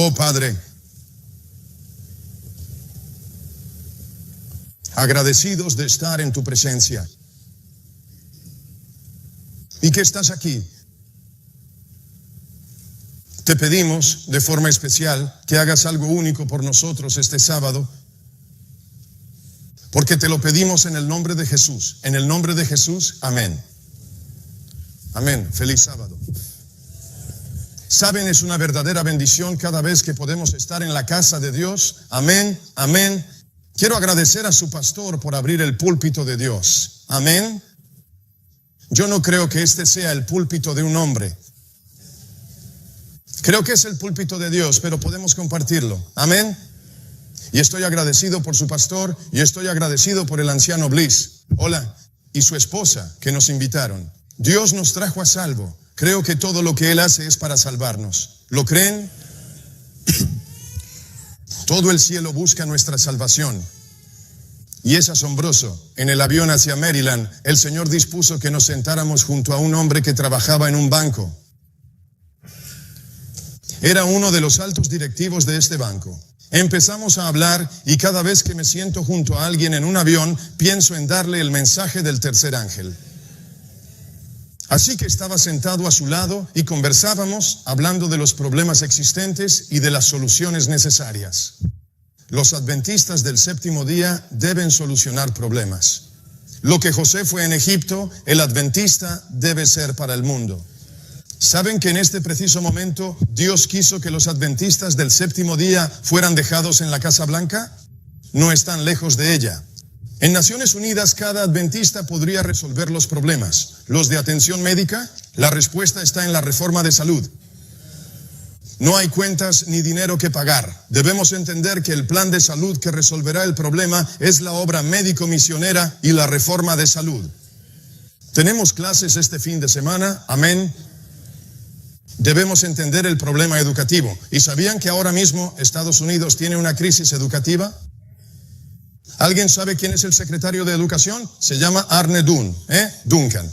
Oh Padre, agradecidos de estar en tu presencia y que estás aquí. Te pedimos de forma especial que hagas algo único por nosotros este sábado, porque te lo pedimos en el nombre de Jesús. En el nombre de Jesús, amén. Amén. Feliz sábado. Saben, es una verdadera bendición cada vez que podemos estar en la casa de Dios. Amén, amén. Quiero agradecer a su pastor por abrir el púlpito de Dios. Amén. Yo no creo que este sea el púlpito de un hombre. Creo que es el púlpito de Dios, pero podemos compartirlo. Amén. Y estoy agradecido por su pastor y estoy agradecido por el anciano Bliss. Hola. Y su esposa que nos invitaron. Dios nos trajo a salvo. Creo que todo lo que Él hace es para salvarnos. ¿Lo creen? Todo el cielo busca nuestra salvación. Y es asombroso. En el avión hacia Maryland, el Señor dispuso que nos sentáramos junto a un hombre que trabajaba en un banco. Era uno de los altos directivos de este banco. Empezamos a hablar y cada vez que me siento junto a alguien en un avión, pienso en darle el mensaje del tercer ángel. Así que estaba sentado a su lado y conversábamos hablando de los problemas existentes y de las soluciones necesarias. Los adventistas del séptimo día deben solucionar problemas. Lo que José fue en Egipto, el adventista debe ser para el mundo. ¿Saben que en este preciso momento Dios quiso que los adventistas del séptimo día fueran dejados en la Casa Blanca? No están lejos de ella. En Naciones Unidas cada adventista podría resolver los problemas. Los de atención médica, la respuesta está en la reforma de salud. No hay cuentas ni dinero que pagar. Debemos entender que el plan de salud que resolverá el problema es la obra médico-misionera y la reforma de salud. Tenemos clases este fin de semana, amén. Debemos entender el problema educativo. ¿Y sabían que ahora mismo Estados Unidos tiene una crisis educativa? ¿Alguien sabe quién es el secretario de Educación? Se llama Arne Duncan.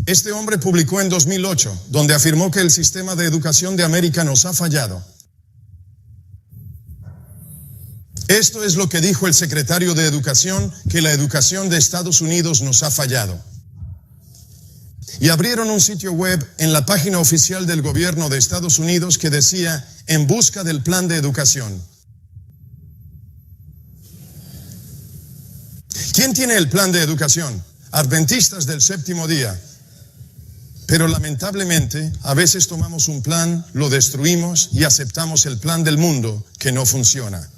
Este hombre publicó en 2008, donde afirmó que el sistema de educación de América nos ha fallado. Esto es lo que dijo el secretario de Educación, que la educación de Estados Unidos nos ha fallado. Y abrieron un sitio web en la página oficial del gobierno de Estados Unidos que decía, en busca del plan de educación. ¿Quién tiene el plan de educación? Adventistas del séptimo día. Pero lamentablemente, a veces tomamos un plan, lo destruimos y aceptamos el plan del mundo que no funciona.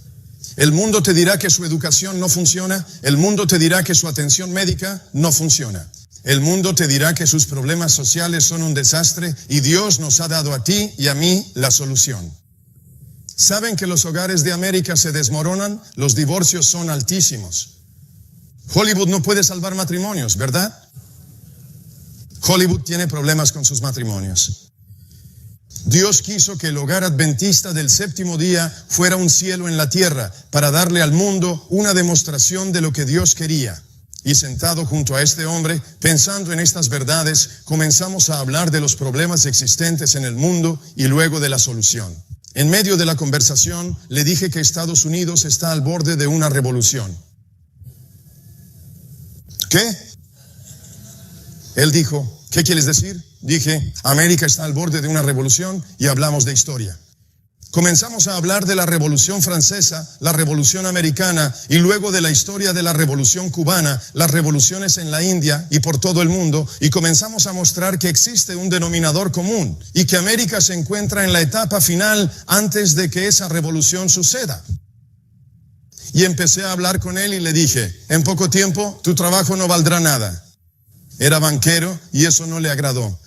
El mundo te dirá que su educación no funciona, el mundo te dirá que su atención médica no funciona. El mundo te dirá que sus problemas sociales son un desastre y Dios nos ha dado a ti y a mí la solución. ¿Saben que los hogares de América se desmoronan? Los divorcios son altísimos. Hollywood no puede salvar matrimonios, ¿verdad? Hollywood tiene problemas con sus matrimonios. Dios quiso que el hogar adventista del séptimo día fuera un cielo en la tierra para darle al mundo una demostración de lo que Dios quería. Y sentado junto a este hombre, pensando en estas verdades, comenzamos a hablar de los problemas existentes en el mundo y luego de la solución. En medio de la conversación, le dije que Estados Unidos está al borde de una revolución. ¿Qué? Él dijo, ¿qué quieres decir? Dije, América está al borde de una revolución y hablamos de historia. Comenzamos a hablar de la Revolución Francesa, la Revolución Americana y luego de la historia de la Revolución Cubana, las revoluciones en la India y por todo el mundo, y comenzamos a mostrar que existe un denominador común y que América se encuentra en la etapa final antes de que esa revolución suceda. Y empecé a hablar con él y le dije, en poco tiempo tu trabajo no valdrá nada. Era banquero y eso no le agradó.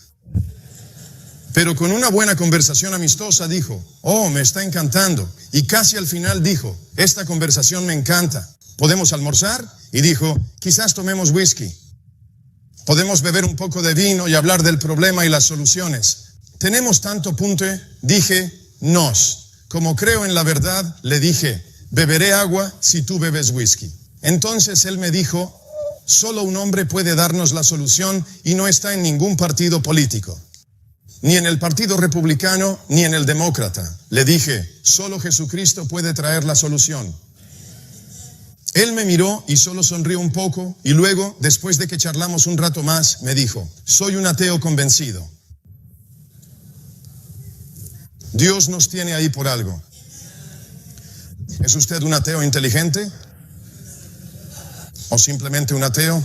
Pero con una buena conversación amistosa dijo, oh, me está encantando. Y casi al final dijo, esta conversación me encanta. ¿Podemos almorzar? Y dijo, quizás tomemos whisky. Podemos beber un poco de vino y hablar del problema y las soluciones. ¿Tenemos tanto punto? Dije, nos. Como creo en la verdad, le dije, beberé agua si tú bebes whisky. Entonces él me dijo, solo un hombre puede darnos la solución y no está en ningún partido político. ni en el Partido Republicano, ni en el Demócrata. Le dije, solo Jesucristo puede traer la solución. Él me miró y solo sonrió un poco y luego, después de que charlamos un rato más, me dijo, soy un ateo convencido. Dios nos tiene ahí por algo. ¿Es usted un ateo inteligente? ¿O simplemente un ateo?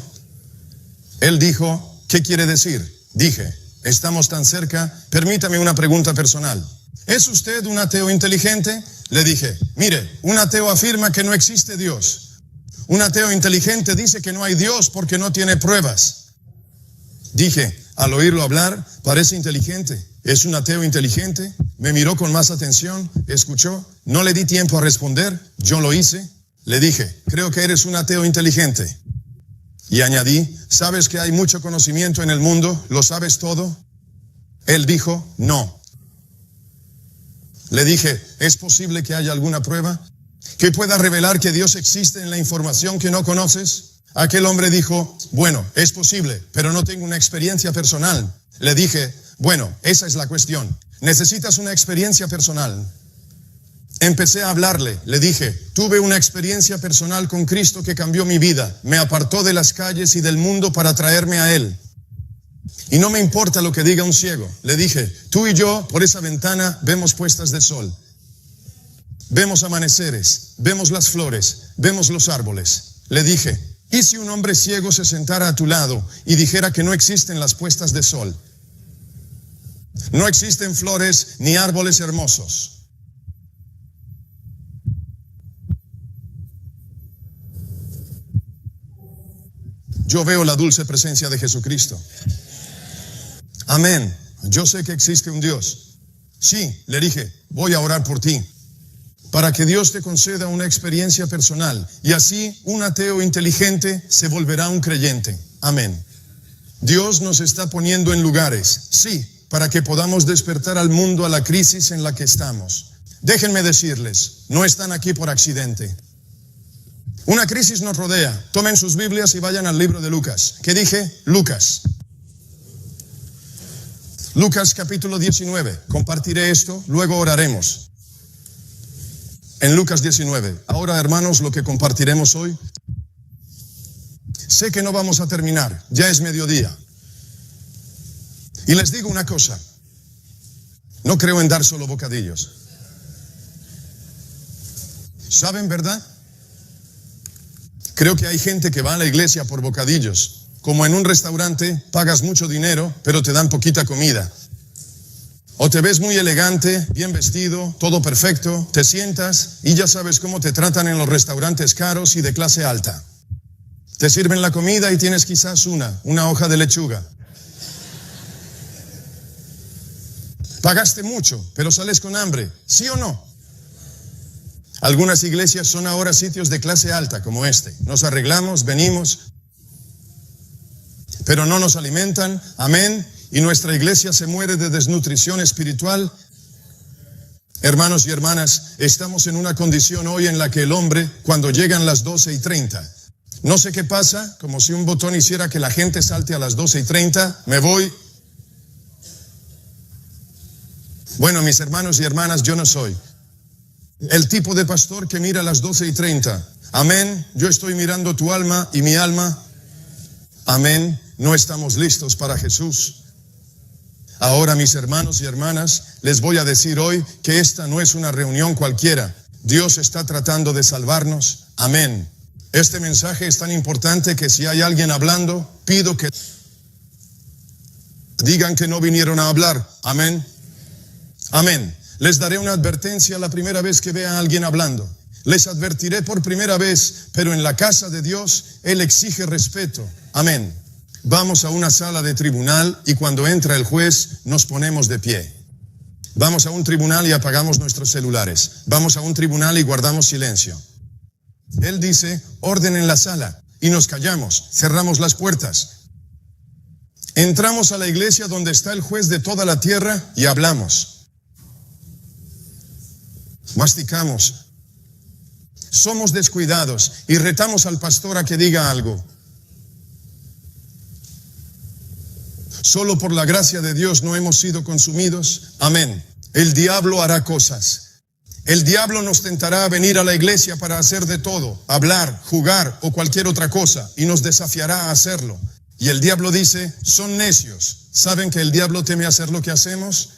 Él dijo, ¿qué quiere decir? Dije, estamos tan cerca, permítame una pregunta personal. ¿Es usted un ateo inteligente? Le dije, mire, un ateo afirma que no existe Dios. Un ateo inteligente dice que no hay Dios porque no tiene pruebas. Dije, al oírlo hablar, parece inteligente. ¿Es un ateo inteligente? Me miró con más atención, escuchó. No le di tiempo a responder, yo lo hice. Le dije, creo que eres un ateo inteligente. Y añadí, ¿sabes que hay mucho conocimiento en el mundo? ¿Lo sabes todo? Él dijo, no. Le dije, ¿es posible que haya alguna prueba que pueda revelar que Dios existe en la información que no conoces? Aquel hombre dijo, bueno, es posible, pero no tengo una experiencia personal. Le dije, bueno, esa es la cuestión. Necesitas una experiencia personal. Empecé a hablarle, le dije, tuve una experiencia personal con Cristo que cambió mi vida. Me apartó de las calles y del mundo para traerme a Él. Y no me importa lo que diga un ciego. Le dije, tú y yo por esa ventana vemos puestas de sol. Vemos amaneceres, vemos las flores, vemos los árboles. Le dije, ¿y si un hombre ciego se sentara a tu lado y dijera que no existen las puestas de sol? No existen flores ni árboles hermosos. Yo veo la dulce presencia de Jesucristo. Amén. Yo sé que existe un Dios. Sí, le dije, voy a orar por ti, para que Dios te conceda una experiencia personal, y así un ateo inteligente se volverá un creyente. Amén. Dios nos está poniendo en lugares, sí, para que podamos despertar al mundo a la crisis en la que estamos. Déjenme decirles, no están aquí por accidente. Una crisis nos rodea. Tomen sus Biblias y vayan al libro de Lucas. ¿Qué dije? Lucas. Lucas capítulo 19. Compartiré esto, luego oraremos. En Lucas 19. Ahora, hermanos, lo que compartiremos hoy. Sé que no vamos a terminar, ya es mediodía. Y les digo una cosa, no creo en dar solo bocadillos. ¿Saben, verdad? Creo que hay gente que va a la iglesia por bocadillos. Como en un restaurante, pagas mucho dinero, pero te dan poquita comida. O te ves muy elegante, bien vestido, todo perfecto, te sientas y ya sabes cómo te tratan en los restaurantes caros y de clase alta. Te sirven la comida y tienes quizás una hoja de lechuga. Pagaste mucho, pero sales con hambre, ¿sí o no? Algunas iglesias son ahora sitios de clase alta, como este. Nos arreglamos, venimos, pero no nos alimentan, amén, y nuestra iglesia se muere de desnutrición espiritual. Hermanos y hermanas, estamos en una condición hoy en la que el hombre, cuando llegan las 12:30, no sé qué pasa, como si un botón hiciera que la gente salte a las 12:30, me voy. Bueno, mis hermanos y hermanas, yo no soy el tipo de pastor que mira a las 12:30. Amén. Yo estoy mirando tu alma y mi alma. Amén. No estamos listos para Jesús. Ahora, mis hermanos y hermanas, les voy a decir hoy que esta no es una reunión cualquiera. Dios está tratando de salvarnos. Amén. Este mensaje es tan importante que si hay alguien hablando, pido que digan que no vinieron a hablar. Amén. Amén. Les daré una advertencia la primera vez que vea a alguien hablando. Les advertiré por primera vez, pero en la casa de Dios, Él exige respeto. Amén. Vamos a una sala de tribunal y cuando entra el juez nos ponemos de pie. Vamos a un tribunal y apagamos nuestros celulares. Vamos a un tribunal y guardamos silencio. Él dice, orden en la sala, y nos callamos, cerramos las puertas. Entramos a la iglesia donde está el juez de toda la tierra y hablamos. Masticamos. Somos descuidados y retamos al pastor a que diga algo. Solo por la gracia de Dios no hemos sido consumidos. Amén. El diablo hará cosas. El diablo nos tentará a venir a la iglesia para hacer de todo, hablar, jugar o cualquier otra cosa, y nos desafiará a hacerlo. Y el diablo dice, son necios. ¿Saben que el diablo teme hacer lo que hacemos?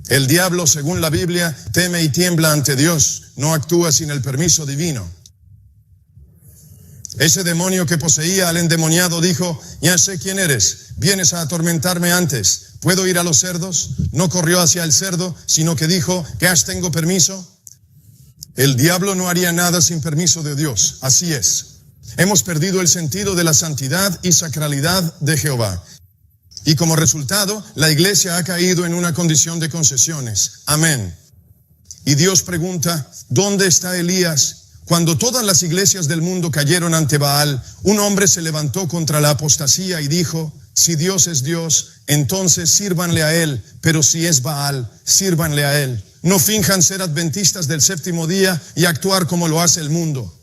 El diablo, según la Biblia, teme y tiembla ante Dios, no actúa sin el permiso divino. Ese demonio que poseía al endemoniado dijo, ya sé quién eres, vienes a atormentarme antes. ¿Puedo ir a los cerdos? No corrió hacia el cerdo, sino que dijo, ¿qué tengo permiso? El diablo no haría nada sin permiso de Dios, así es. Hemos perdido el sentido de la santidad y sacralidad de Jehová. Y como resultado, la iglesia ha caído en una condición de concesiones. Amén. Y Dios pregunta, ¿dónde está Elías? Cuando todas las iglesias del mundo cayeron ante Baal, un hombre se levantó contra la apostasía y dijo, si Dios es Dios, entonces sírvanle a Él, pero si es Baal, sírvanle a Él. No finjan ser adventistas del séptimo día y actuar como lo hace el mundo.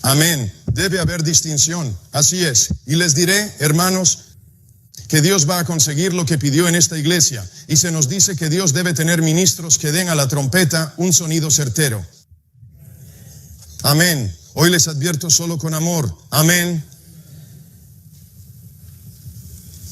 Amén. Debe haber distinción. Así es. Y les diré, hermanos, que Dios va a conseguir lo que pidió en esta iglesia. Y se nos dice que Dios debe tener ministros que den a la trompeta un sonido certero. Amén. Hoy les advierto solo con amor. Amén.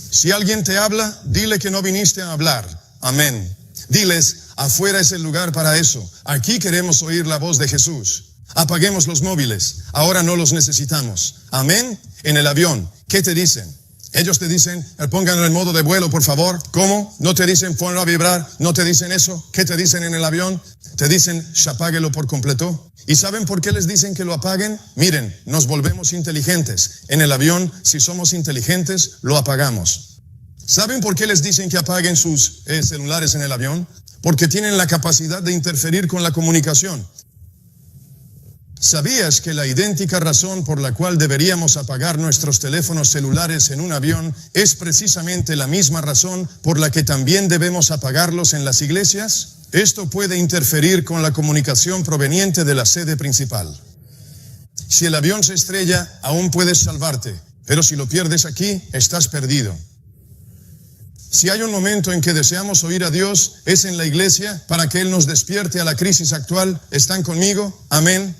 Si alguien te habla, dile que no viniste a hablar. Amén. Diles, afuera es el lugar para eso. Aquí queremos oír la voz de Jesús. Apaguemos los móviles. Ahora no los necesitamos. Amén. En el avión, ¿qué te dicen? Ellos te dicen, pónganlo en modo de vuelo, por favor. ¿Cómo? ¿No te dicen ponlo a vibrar? ¿No te dicen eso? ¿Qué te dicen en el avión? Te dicen, apáguelo por completo. ¿Y saben por qué les dicen que lo apaguen? Miren, nos volvemos inteligentes. En el avión, si somos inteligentes, lo apagamos. ¿Saben por qué les dicen que apaguen sus celulares en el avión? Porque tienen la capacidad de interferir con la comunicación. ¿Sabías que la idéntica razón por la cual deberíamos apagar nuestros teléfonos celulares en un avión es precisamente la misma razón por la que también debemos apagarlos en las iglesias? Esto puede interferir con la comunicación proveniente de la sede principal. Si el avión se estrella, aún puedes salvarte, pero si lo pierdes aquí, estás perdido. Si hay un momento en que deseamos oír a Dios, es en la iglesia para que Él nos despierte a la crisis actual. ¿Están conmigo? Amén.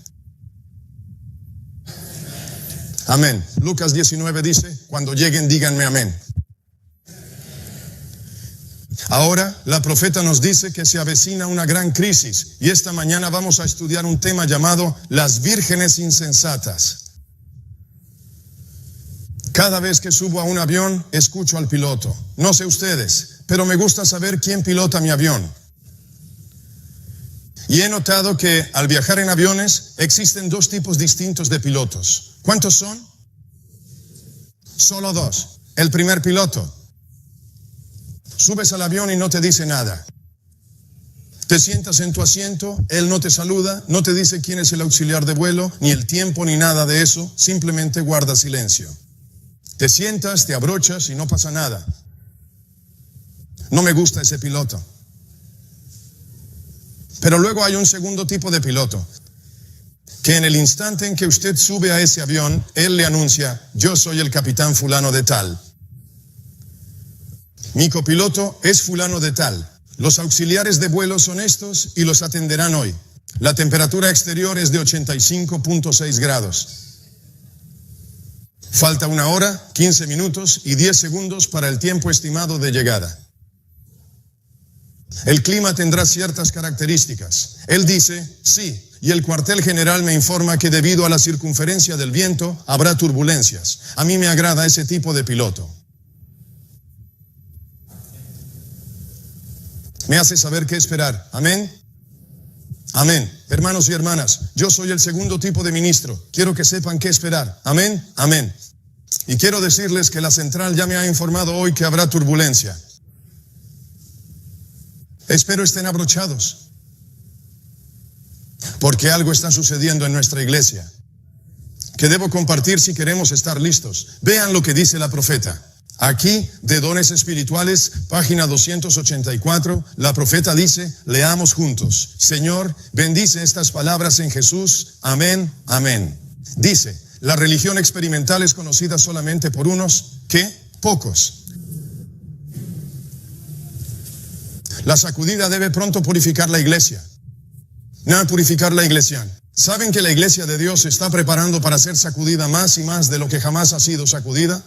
Amén. Lucas 19 dice, cuando lleguen díganme amén. Ahora la profeta nos dice que se avecina una gran crisis y esta mañana vamos a estudiar un tema llamado las vírgenes insensatas. Cada vez que subo a un avión escucho al piloto. No sé ustedes, pero me gusta saber quién pilota mi avión. Y he notado que al viajar en aviones existen dos tipos distintos de pilotos. ¿Cuántos son? Solo dos. El primer piloto. Subes al avión y no te dice nada. Te sientas en tu asiento, él no te saluda, no te dice quién es el auxiliar de vuelo, ni el tiempo, ni nada de eso, simplemente guarda silencio. Te sientas, te abrochas y no pasa nada. No me gusta ese piloto. Pero luego hay un segundo tipo de piloto, que en el instante en que usted sube a ese avión, él le anuncia, yo soy el capitán fulano de tal. Mi copiloto es fulano de tal. Los auxiliares de vuelo son estos y los atenderán hoy. La temperatura exterior es de 85.6 grados. Falta 1 hora, 15 minutos y 10 segundos para el tiempo estimado de llegada. El clima tendrá ciertas características. Él dice, sí, y el cuartel general me informa que debido a la circunferencia del viento habrá turbulencias. A mí me agrada ese tipo de piloto. Me hace saber qué esperar. Amén. Amén. Hermanos y hermanas, yo soy el segundo tipo de ministro. Quiero que sepan qué esperar. Amén. Amén. Y quiero decirles que la central ya me ha informado hoy que habrá turbulencia. Espero estén abrochados, porque algo está sucediendo en nuestra iglesia, que debo compartir si queremos estar listos. Vean lo que dice la profeta. Aquí, de dones espirituales, página 284, la profeta dice, leamos juntos. Señor, bendice estas palabras en Jesús. Amén, amén. Dice, La religión experimental es conocida solamente por unos, ¿qué? Pocos. La sacudida debe pronto purificar la iglesia. No purificar la iglesia. ¿Saben que la iglesia de Dios se está preparando para ser sacudida más y más de lo que jamás ha sido sacudida?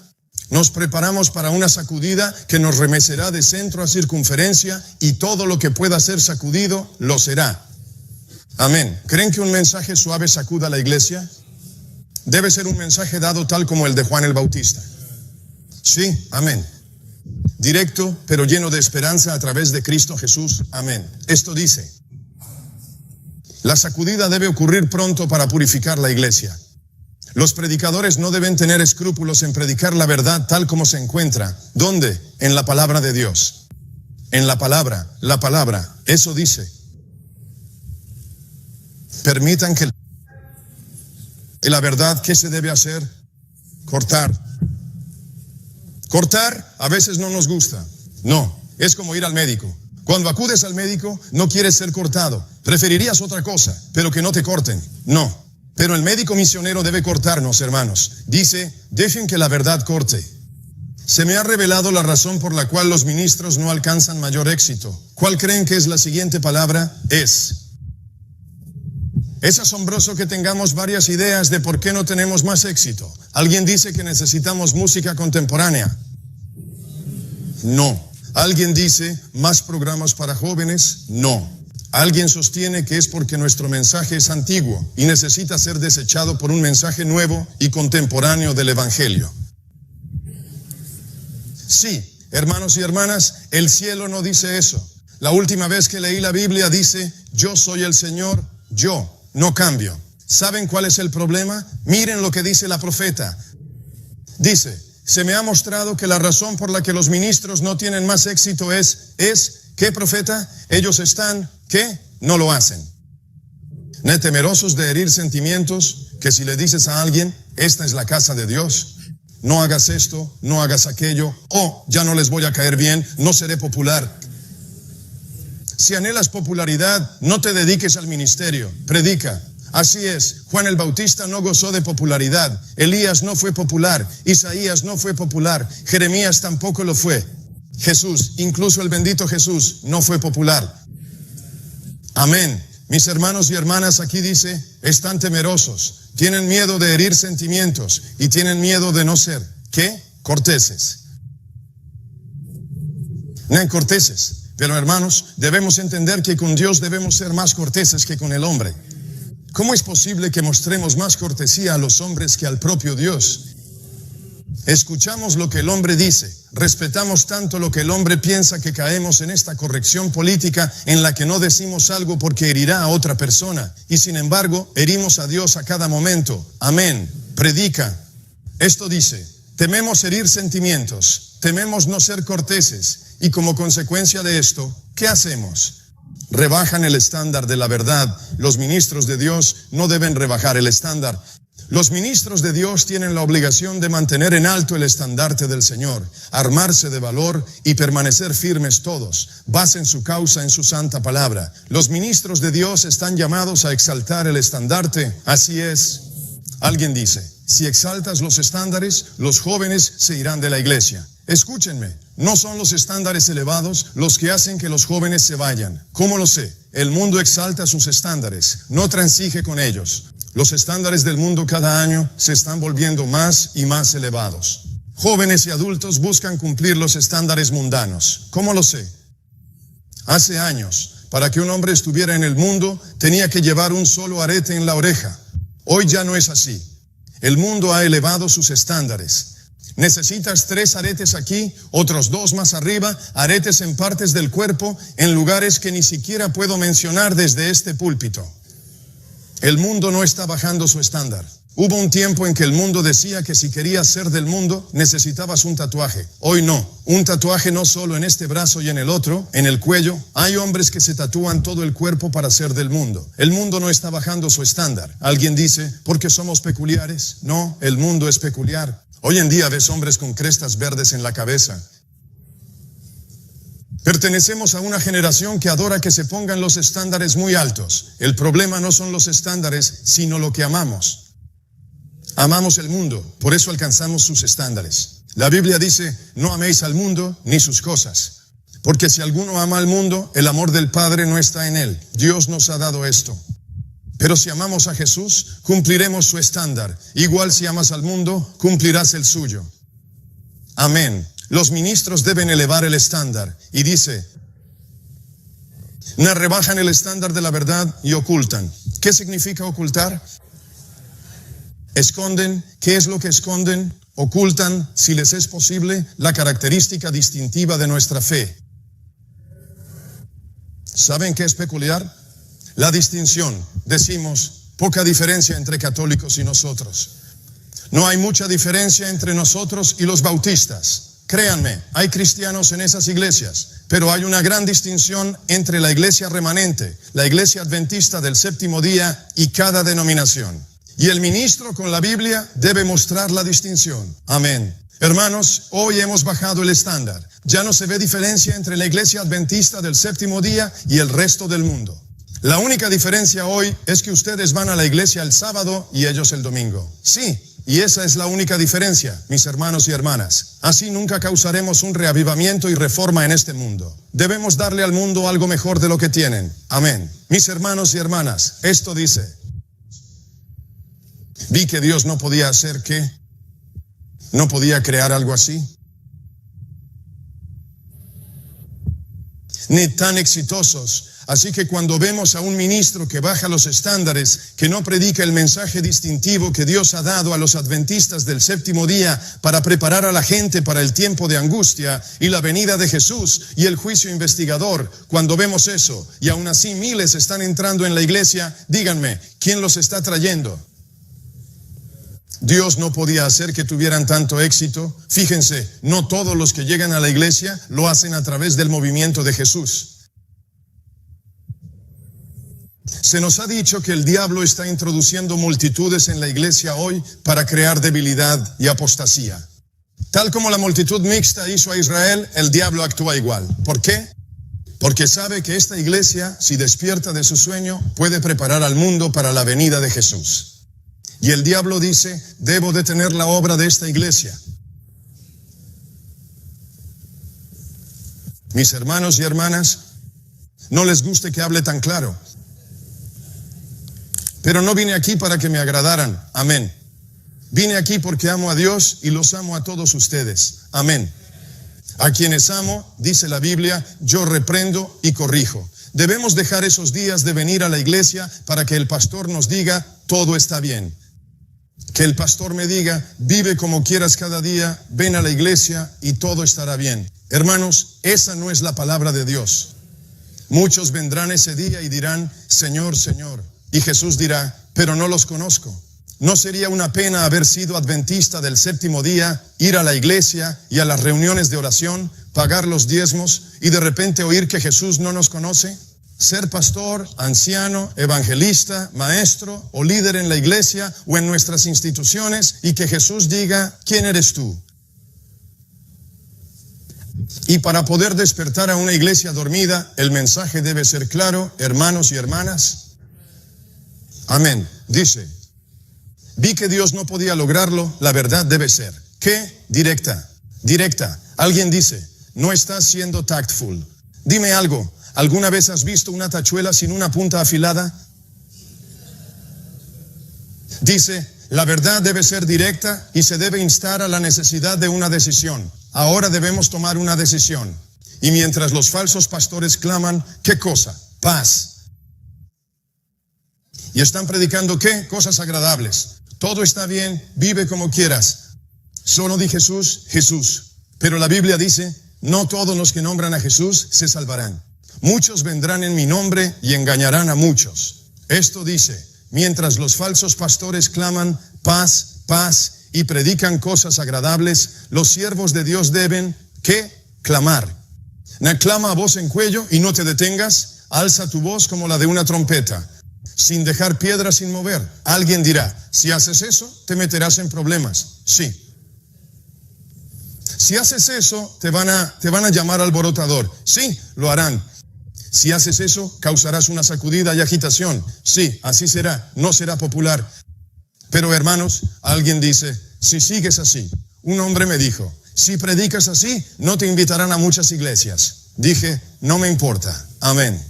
Nos preparamos para una sacudida que nos remecerá de centro a circunferencia y todo lo que pueda ser sacudido, lo será. Amén. ¿Creen que un mensaje suave sacuda a la iglesia? Debe ser un mensaje dado tal como el de Juan el Bautista. Sí, amén. Directo, pero lleno de esperanza a través de Cristo Jesús. Amén. Esto dice: la sacudida debe ocurrir pronto para purificar la iglesia. Los predicadores no deben tener escrúpulos en predicar la verdad tal como se encuentra. ¿Dónde? En la palabra de Dios. En la palabra, eso dice. Permitan que la verdad, ¿qué se debe hacer? Cortar. Cortar a veces no nos gusta. No, es como ir al médico. Cuando acudes al médico, no quieres ser cortado. Preferirías otra cosa, pero que no te corten. No. Pero el médico misionero debe cortarnos, hermanos. Dice, dejen que la verdad corte. Se me ha revelado la razón por la cual los ministros no alcanzan mayor éxito. ¿Cuál creen que es la siguiente palabra? Es asombroso que tengamos varias ideas de por qué no tenemos más éxito. ¿Alguien dice que necesitamos música contemporánea? No. ¿Alguien dice más programas para jóvenes? No. ¿Alguien sostiene que es porque nuestro mensaje es antiguo y necesita ser desechado por un mensaje nuevo y contemporáneo del Evangelio? Sí, hermanos y hermanas, el cielo no dice eso. La última vez que leí la Biblia dice, yo soy el Señor, yo no cambio. ¿Saben cuál es el problema? Miren lo que dice la profeta. Dice, se me ha mostrado que la razón por la que los ministros no tienen más éxito es, ¿qué, profeta? Ellos están, ¿qué? No lo hacen. ¿No temerosos de herir sentimientos? Que si le dices a alguien, esta es la casa de Dios, no hagas esto, no hagas aquello, ya no les voy a caer bien, no seré popular. Si anhelas popularidad, no te dediques al ministerio, predica. Así es, Juan el Bautista no gozó de popularidad, Elías no fue popular, Isaías no fue popular, Jeremías tampoco lo fue. Jesús, incluso el bendito Jesús, no fue popular. Amén. Mis hermanos y hermanas, aquí dice, están temerosos, tienen miedo de herir sentimientos y tienen miedo de no ser, ¿qué? Corteses. No corteses. Pero hermanos, debemos entender que con Dios debemos ser más corteses que con el hombre. ¿Cómo es posible que mostremos más cortesía a los hombres que al propio Dios? Escuchamos lo que el hombre dice, respetamos tanto lo que el hombre piensa que caemos en esta corrección política en la que no decimos algo porque herirá a otra persona y sin embargo herimos a Dios a cada momento. Amén. Predica. Esto dice, tememos herir sentimientos, tememos no ser corteses. Y como consecuencia de esto, ¿qué hacemos? Rebajan el estándar de la verdad. Los ministros de Dios no deben rebajar el estándar. Los ministros de Dios tienen la obligación de mantener en alto el estandarte del Señor, armarse de valor y permanecer firmes todos. Basen su causa en su santa palabra. Los ministros de Dios están llamados a exaltar el estandarte. Así es. Alguien dice, si exaltas los estándares, los jóvenes se irán de la iglesia. Escúchenme, no son los estándares elevados los que hacen que los jóvenes se vayan. ¿Cómo lo sé? El mundo exalta sus estándares, no transige con ellos. Los estándares del mundo cada año se están volviendo más y más elevados. Jóvenes y adultos buscan cumplir los estándares mundanos. ¿Cómo lo sé? Hace años, para que un hombre estuviera en el mundo, tenía que llevar un solo arete en la oreja. Hoy ya no es así. El mundo ha elevado sus estándares. Necesitas 3 aretes aquí, otros 2 más arriba, aretes en partes del cuerpo, en lugares que ni siquiera puedo mencionar desde este púlpito. El mundo no está bajando su estándar. Hubo un tiempo en que el mundo decía que si querías ser del mundo, necesitabas un tatuaje. Hoy no. Un tatuaje no solo en este brazo y en el otro, en el cuello. Hay hombres que se tatúan todo el cuerpo para ser del mundo. El mundo no está bajando su estándar. Alguien dice, ¿porque somos peculiares? No, el mundo es peculiar. Hoy en día ves hombres con crestas verdes en la cabeza. Pertenecemos a una generación que adora que se pongan los estándares muy altos. El problema no son los estándares, sino lo que amamos. Amamos el mundo, por eso alcanzamos sus estándares. La Biblia dice, no améis al mundo ni sus cosas. Porque si alguno ama al mundo, el amor del Padre no está en él. Dios nos ha dado esto. Pero si amamos a Jesús, cumpliremos su estándar. Igual si amas al mundo, cumplirás el suyo. Amén. Los ministros deben elevar el estándar. Y dice, no rebajan el estándar de la verdad y ocultan. ¿Qué significa ocultar? Esconden. ¿Qué es lo que esconden? Ocultan, si les es posible, la característica distintiva de nuestra fe. ¿Saben qué es peculiar? La distinción. Decimos, poca diferencia entre católicos y nosotros. No hay mucha diferencia entre nosotros y los bautistas. Créanme, hay cristianos en esas iglesias, pero hay una gran distinción entre la iglesia remanente, la iglesia adventista del séptimo día y cada denominación. Y el ministro con la Biblia debe mostrar la distinción. Amén. Hermanos, hoy hemos bajado el estándar. Ya no se ve diferencia entre la iglesia adventista del séptimo día y el resto del mundo. La única diferencia hoy es que ustedes van a la iglesia el sábado y ellos el domingo. Sí, y esa es la única diferencia, mis hermanos y hermanas. Así nunca causaremos un reavivamiento y reforma en este mundo. Debemos darle al mundo algo mejor de lo que tienen. Amén. Mis hermanos y hermanas, esto dice: vi que Dios no podía hacer ¿qué? No podía crear algo así. Ni tan exitosos. Así que cuando vemos a un ministro que baja los estándares, que no predica el mensaje distintivo que Dios ha dado a los adventistas del séptimo día para preparar a la gente para el tiempo de angustia y la venida de Jesús y el juicio investigador, cuando vemos eso y aún así miles están entrando en la iglesia, díganme, ¿quién los está trayendo? Dios no podía hacer que tuvieran tanto éxito. Fíjense, no todos los que llegan a la iglesia lo hacen a través del movimiento de Jesús. Se nos ha dicho que el diablo está introduciendo multitudes en la iglesia hoy para crear debilidad y apostasía. Tal como la multitud mixta hizo a Israel, el diablo actúa igual. ¿Por qué? Porque sabe que esta iglesia, si despierta de su sueño, puede preparar al mundo para la venida de Jesús. Y el diablo dice, debo detener la obra de esta iglesia. Mis hermanos y hermanas, no les guste que hable tan claro. Pero no vine aquí para que me agradaran. Amén. Vine aquí porque amo a Dios y los amo a todos ustedes. Amén. A quienes amo, dice la Biblia, yo reprendo y corrijo. Debemos dejar esos días de venir a la iglesia para que el pastor nos diga, todo está bien. Que el pastor me diga, vive como quieras cada día, ven a la iglesia y todo estará bien. Hermanos, esa no es la palabra de Dios. Muchos vendrán ese día y dirán, Señor, Señor. Y Jesús dirá, pero no los conozco. ¿No sería una pena haber sido adventista del séptimo día, ir a la iglesia y a las reuniones de oración, pagar los diezmos y de repente oír que Jesús no nos conoce? Ser pastor, anciano, evangelista, maestro o líder en la iglesia o en nuestras instituciones y que Jesús diga, ¿quién eres tú? Y para poder despertar a una iglesia dormida, el mensaje debe ser claro, hermanos y hermanas. Amén. Dice, vi que Dios no podía lograrlo, la verdad debe ser. ¿Qué? Directa. Directa. Alguien dice, no estás siendo tactful. Dime algo, ¿alguna vez has visto una tachuela sin una punta afilada? Dice, la verdad debe ser directa y se debe instar a la necesidad de una decisión. Ahora debemos tomar una decisión. Y mientras los falsos pastores claman, ¿qué cosa? Paz. Y están predicando ¿qué? Cosas agradables. Todo está bien, vive como quieras. Solo di Jesús, Jesús. Pero la Biblia dice, no todos los que nombran a Jesús se salvarán. Muchos vendrán en mi nombre y engañarán a muchos. Esto dice, mientras los falsos pastores claman paz, paz y predican cosas agradables, los siervos de Dios deben, ¿qué? Clamar. Clama a voz en cuello y no te detengas, alza tu voz como la de una trompeta. Sin dejar piedra sin mover. Alguien dirá, si haces eso, te meterás en problemas. Sí. Si haces eso, te van a llamar alborotador. Sí, lo harán. Si haces eso, causarás una sacudida y agitación. Sí, así será. No será popular. Pero hermanos, alguien dice, si sigues así, un hombre me dijo, si predicas así, no te invitarán a muchas iglesias. Dije, no me importa. Amén.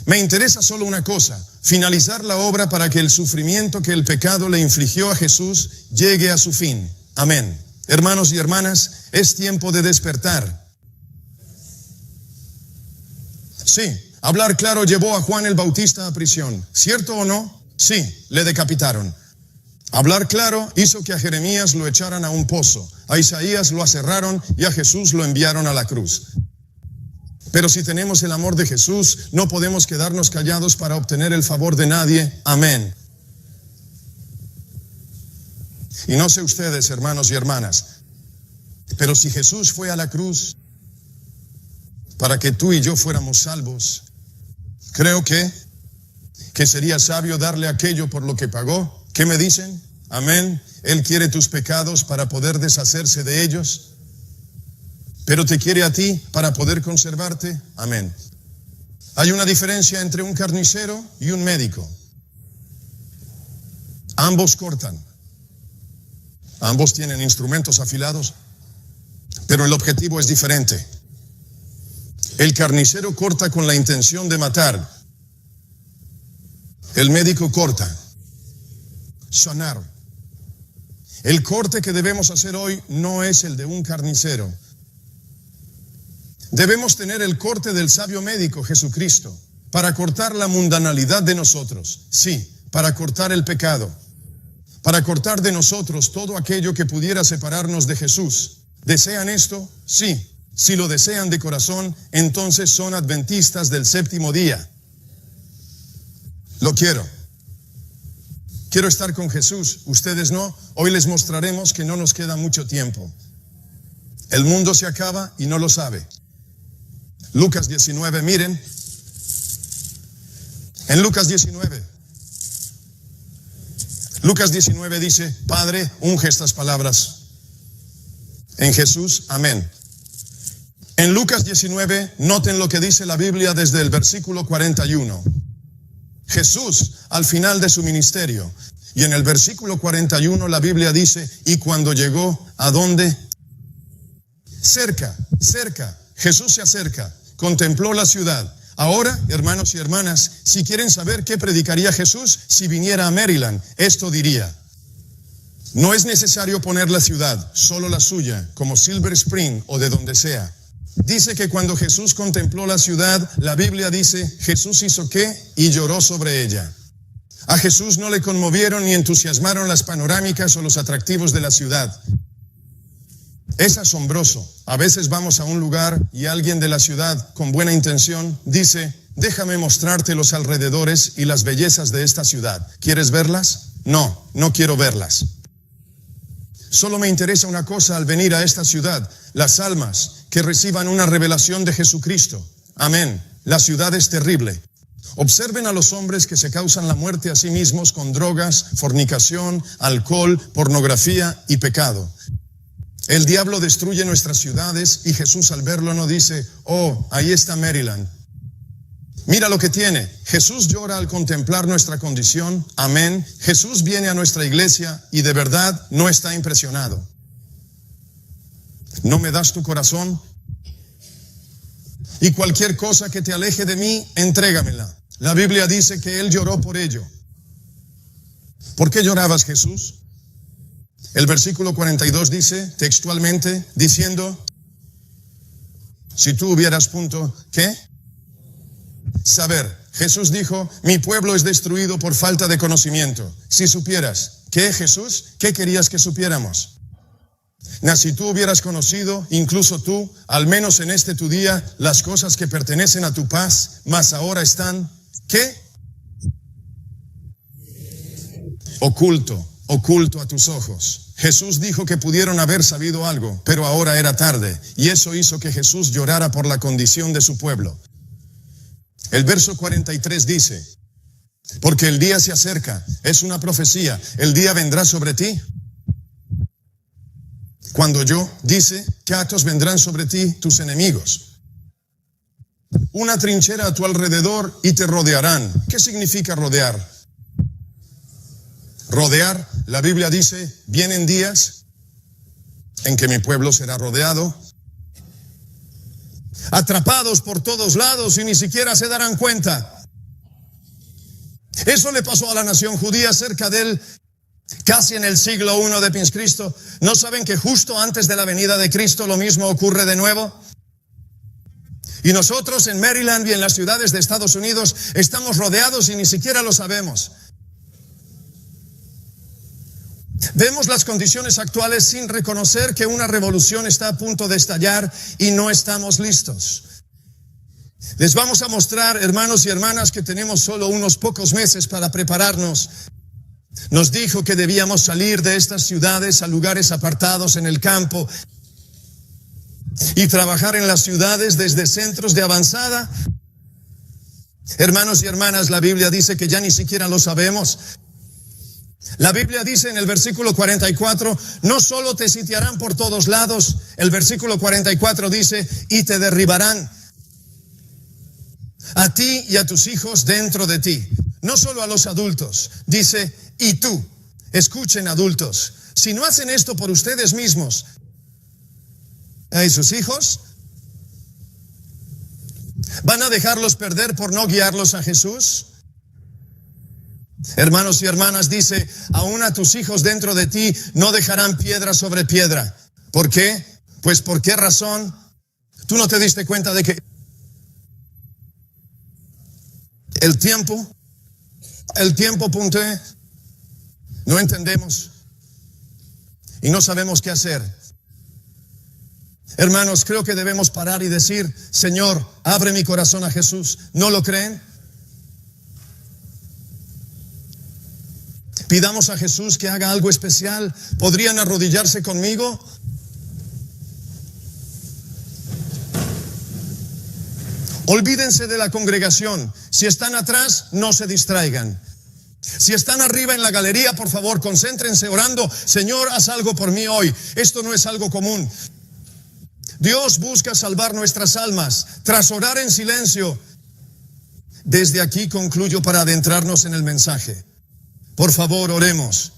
Me interesa solo una cosa, finalizar la obra para que el sufrimiento que el pecado le infligió a Jesús llegue a su fin. Amén. Hermanos y hermanas, es tiempo de despertar. Sí, hablar claro llevó a Juan el Bautista a prisión. ¿Cierto o no? Sí, le decapitaron. Hablar claro hizo que a Jeremías lo echaran a un pozo, a Isaías lo aserraron y a Jesús lo enviaron a la cruz. Pero si tenemos el amor de Jesús, no podemos quedarnos callados para obtener el favor de nadie. Amén. Y no sé ustedes, hermanos y hermanas, pero si Jesús fue a la cruz para que tú y yo fuéramos salvos, creo que sería sabio darle aquello por lo que pagó. ¿Qué me dicen? Amén. Él quiere tus pecados para poder deshacerse de ellos, pero te quiere a ti para poder conservarte. Amén. Hay una diferencia entre un carnicero y un médico. Ambos cortan. Ambos tienen instrumentos afilados, pero el objetivo es diferente. El carnicero corta con la intención de matar. El médico corta. Sanar. El corte que debemos hacer hoy no es el de un carnicero. Debemos tener el corte del sabio médico Jesucristo para cortar la mundanalidad de nosotros. Sí, para cortar el pecado. Para cortar de nosotros todo aquello que pudiera separarnos de Jesús. ¿Desean esto? Sí. Si lo desean de corazón, entonces son adventistas del séptimo día. Lo quiero. Quiero estar con Jesús, ustedes no. Hoy les mostraremos que no nos queda mucho tiempo. El mundo se acaba y no lo sabe. Lucas 19, miren. En Lucas 19 dice, Padre, unge estas palabras en Jesús, amén. En Lucas 19, noten lo que dice la Biblia desde el versículo 41. Jesús al final de su ministerio. Y en el versículo 41 la Biblia dice, y cuando llegó, ¿a dónde? Cerca. Jesús se acerca, contempló la ciudad. Ahora, hermanos y hermanas, si quieren saber qué predicaría Jesús si viniera a Maryland, esto diría: no es necesario poner la ciudad, solo la suya, como Silver Spring o de donde sea. Dice que cuando Jesús contempló la ciudad, la Biblia dice, Jesús hizo ¿qué? Y lloró sobre ella. A Jesús no le conmovieron ni entusiasmaron las panorámicas o los atractivos de la ciudad. Es asombroso. A veces vamos a un lugar y alguien de la ciudad, con buena intención, dice, déjame mostrarte los alrededores y las bellezas de esta ciudad. ¿Quieres verlas? No, no quiero verlas. Solo me interesa una cosa al venir a esta ciudad, las almas que reciban una revelación de Jesucristo. Amén. La ciudad es terrible. Observen a los hombres que se causan la muerte a sí mismos con drogas, fornicación, alcohol, pornografía y pecado. El diablo destruye nuestras ciudades y Jesús al verlo no dice, oh, ahí está Maryland. Mira lo que tiene. Jesús llora al contemplar nuestra condición. Amén. Jesús viene a nuestra iglesia y de verdad no está impresionado. ¿No me das tu corazón? Y cualquier cosa que te aleje de mí, entrégamela. La Biblia dice que Él lloró por ello. ¿Por qué llorabas, Jesús? El versículo 42 dice, textualmente, diciendo, si tú hubieras ¿qué? Saber. Jesús dijo, mi pueblo es destruido por falta de conocimiento. Si supieras, ¿qué, Jesús? ¿Qué querías que supiéramos? Si tú hubieras conocido, incluso tú, al menos en este tu día, las cosas que pertenecen a tu paz, mas ahora están, ¿qué? Oculto a tus ojos. Jesús dijo que pudieron haber sabido algo, pero ahora era tarde, y eso hizo que Jesús llorara por la condición de su pueblo. El verso 43 dice, porque el día se acerca, es una profecía, el día vendrá sobre ti. Cuando dice, Catos vendrán sobre ti tus enemigos. Una trinchera a tu alrededor y te rodearán. ¿Qué significa rodear? Rodear, la Biblia dice, vienen días en que mi pueblo será rodeado, atrapados por todos lados y ni siquiera se darán cuenta. Eso le pasó a la nación judía cerca del casi en el siglo I de Cristo. ¿No saben que justo antes de la venida de Cristo lo mismo ocurre de nuevo? Y nosotros en Maryland y en las ciudades de Estados Unidos estamos rodeados y ni siquiera lo sabemos. Vemos las condiciones actuales sin reconocer que una revolución está a punto de estallar y no estamos listos. Les vamos a mostrar, hermanos y hermanas, que tenemos solo unos pocos meses para prepararnos. Nos dijo que debíamos salir de estas ciudades a lugares apartados en el campo y trabajar en las ciudades desde centros de avanzada. Hermanos y hermanas, la Biblia dice que ya ni siquiera lo sabemos. La Biblia dice en el versículo 44, no solo te sitiarán por todos lados, el versículo 44 dice, y te derribarán a ti y a tus hijos dentro de ti. No solo a los adultos, dice, y tú. Escuchen, adultos, si no hacen esto por ustedes mismos, ¿y sus hijos? ¿Van a dejarlos perder por no guiarlos a Jesús? Hermanos y hermanas, dice, aún a tus hijos dentro de ti no dejarán piedra sobre piedra. ¿Por qué? Pues ¿por qué razón? ¿Tú no te diste cuenta de que el tiempo punté? No entendemos y no sabemos qué hacer. Hermanos, creo que debemos parar y decir, Señor, abre mi corazón a Jesús. ¿No lo creen? Pidamos a Jesús que haga algo especial. ¿Podrían arrodillarse conmigo? Olvídense de la congregación. Si están atrás, no se distraigan. Si están arriba en la galería, por favor, concéntrense orando. Señor, haz algo por mí hoy. Esto no es algo común. Dios busca salvar nuestras almas. Tras orar en silencio, desde aquí concluyo para adentrarnos en el mensaje. Por favor, oremos.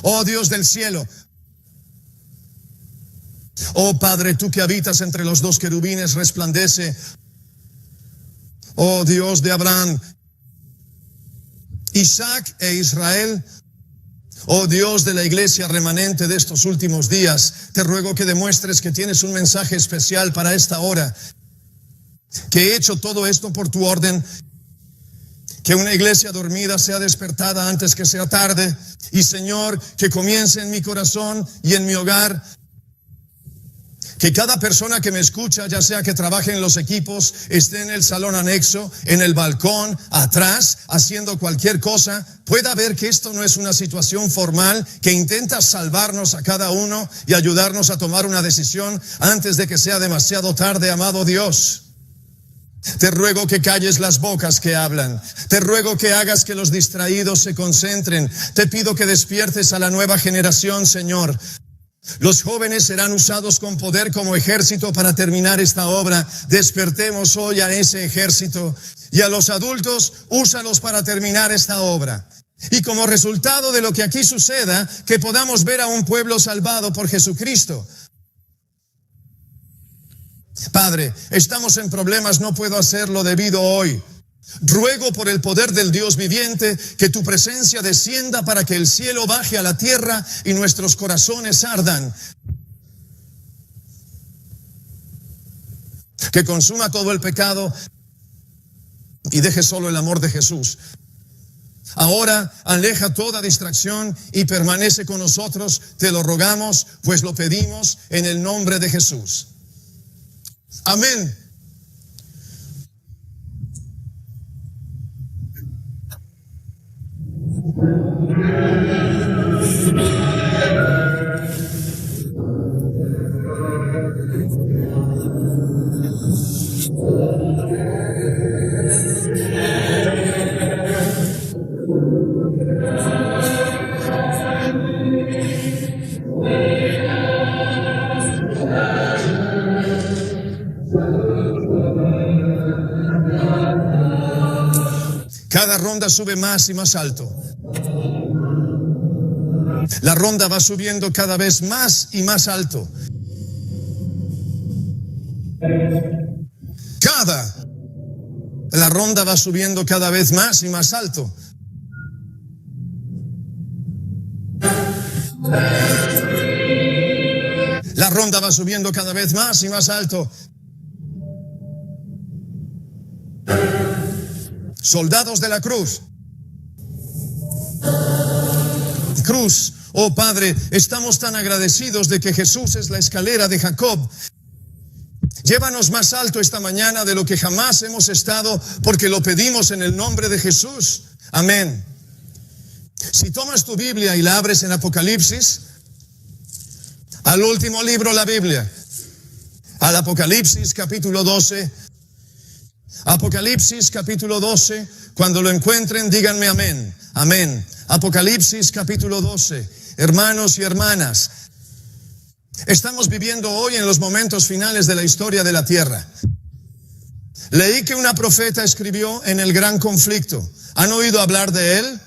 Oh Dios del cielo, oh Padre, tú que habitas entre los dos querubines, resplandece. Oh Dios de Abraham, Isaac e Israel, oh Dios de la iglesia remanente de estos últimos días, te ruego que demuestres que tienes un mensaje especial para esta hora, que he hecho todo esto por tu orden. Que una iglesia dormida sea despertada antes que sea tarde. Y Señor, que comience en mi corazón y en mi hogar. Que cada persona que me escucha, ya sea que trabaje en los equipos, esté en el salón anexo, en el balcón, atrás, haciendo cualquier cosa, pueda ver que esto no es una situación formal, que intenta salvarnos a cada uno y ayudarnos a tomar una decisión antes de que sea demasiado tarde, amado Dios. Te ruego que calles las bocas que hablan. Te ruego que hagas que los distraídos se concentren. Te pido que despiertes a la nueva generación, Señor. Los jóvenes serán usados con poder como ejército para terminar esta obra. Despertemos hoy a ese ejército. Y a los adultos, úsalos para terminar esta obra. Y como resultado de lo que aquí suceda, que podamos ver a un pueblo salvado por Jesucristo. Padre, estamos en problemas, no puedo hacerlo debido hoy. Ruego por el poder del Dios viviente que tu presencia descienda para que el cielo baje a la tierra y nuestros corazones ardan. Que consuma todo el pecado y deje solo el amor de Jesús. Ahora aleja toda distracción y permanece con nosotros, te lo rogamos, pues lo pedimos en el nombre de Jesús. Amén. Cada ronda sube más y más alto. La ronda va subiendo cada vez más y más alto. La ronda va subiendo cada vez más y más alto. La ronda va subiendo cada vez más y más alto. Soldados de la cruz. Cruz, oh Padre, estamos tan agradecidos de que Jesús es la escalera de Jacob. Llévanos más alto esta mañana de lo que jamás hemos estado, porque lo pedimos en el nombre de Jesús. Amén. Si tomas tu Biblia y la abres en Apocalipsis, al último libro de la Biblia, al Apocalipsis capítulo 12, Apocalipsis capítulo 12, cuando lo encuentren díganme amén, amén. Apocalipsis capítulo 12, hermanos y hermanas, estamos viviendo hoy en los momentos finales de la historia de la tierra. Leí que una profeta escribió en el gran conflicto. ¿Han oído hablar de él?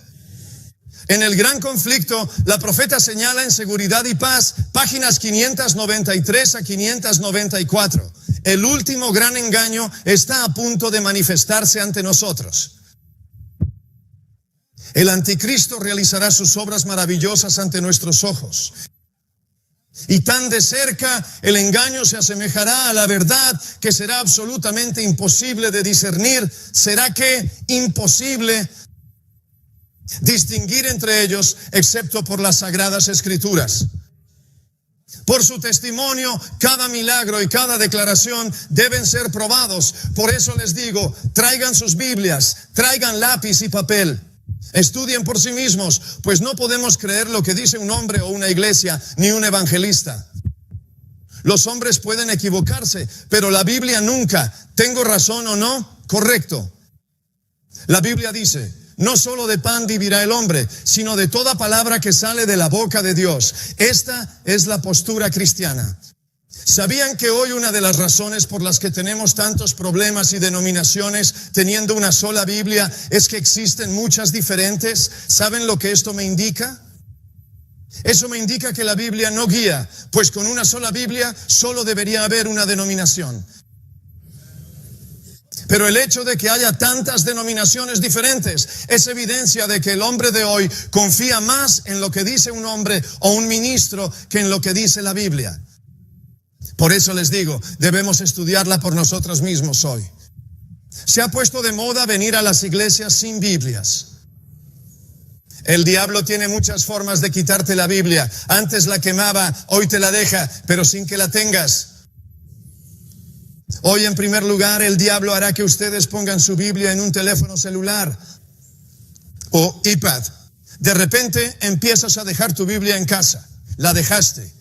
En el gran conflicto, la profeta señala en Seguridad y Paz, páginas 593 a 594. El último gran engaño está a punto de manifestarse ante nosotros. El anticristo realizará sus obras maravillosas ante nuestros ojos. Y tan de cerca el engaño se asemejará a la verdad que será absolutamente imposible de discernir. ¿Será que imposible distinguir entre ellos, excepto por las sagradas escrituras? Por su testimonio, cada milagro y cada declaración deben ser probados. Por eso les digo, traigan sus Biblias, traigan lápiz y papel. Estudien por sí mismos, pues no podemos creer lo que dice un hombre o una iglesia, ni un evangelista. Los hombres pueden equivocarse, pero la Biblia nunca. ¿Tengo razón o no? Correcto. La Biblia dice, no solo de pan vivirá el hombre, sino de toda palabra que sale de la boca de Dios. Esta es la postura cristiana. ¿Sabían que hoy una de las razones por las que tenemos tantos problemas y denominaciones teniendo una sola Biblia es que existen muchas diferentes? ¿Saben lo que esto me indica? Eso me indica que la Biblia no guía, pues con una sola Biblia solo debería haber una denominación. Pero el hecho de que haya tantas denominaciones diferentes es evidencia de que el hombre de hoy confía más en lo que dice un hombre o un ministro que en lo que dice la Biblia. Por eso les digo, debemos estudiarla por nosotros mismos hoy. Se ha puesto de moda venir a las iglesias sin Biblias. El diablo tiene muchas formas de quitarte la Biblia. Antes la quemaba, hoy te la deja, pero sin que la tengas. Hoy, en primer lugar, el diablo hará que ustedes pongan su Biblia en un teléfono celular o iPad. De repente empiezas a dejar tu Biblia en casa. La dejaste.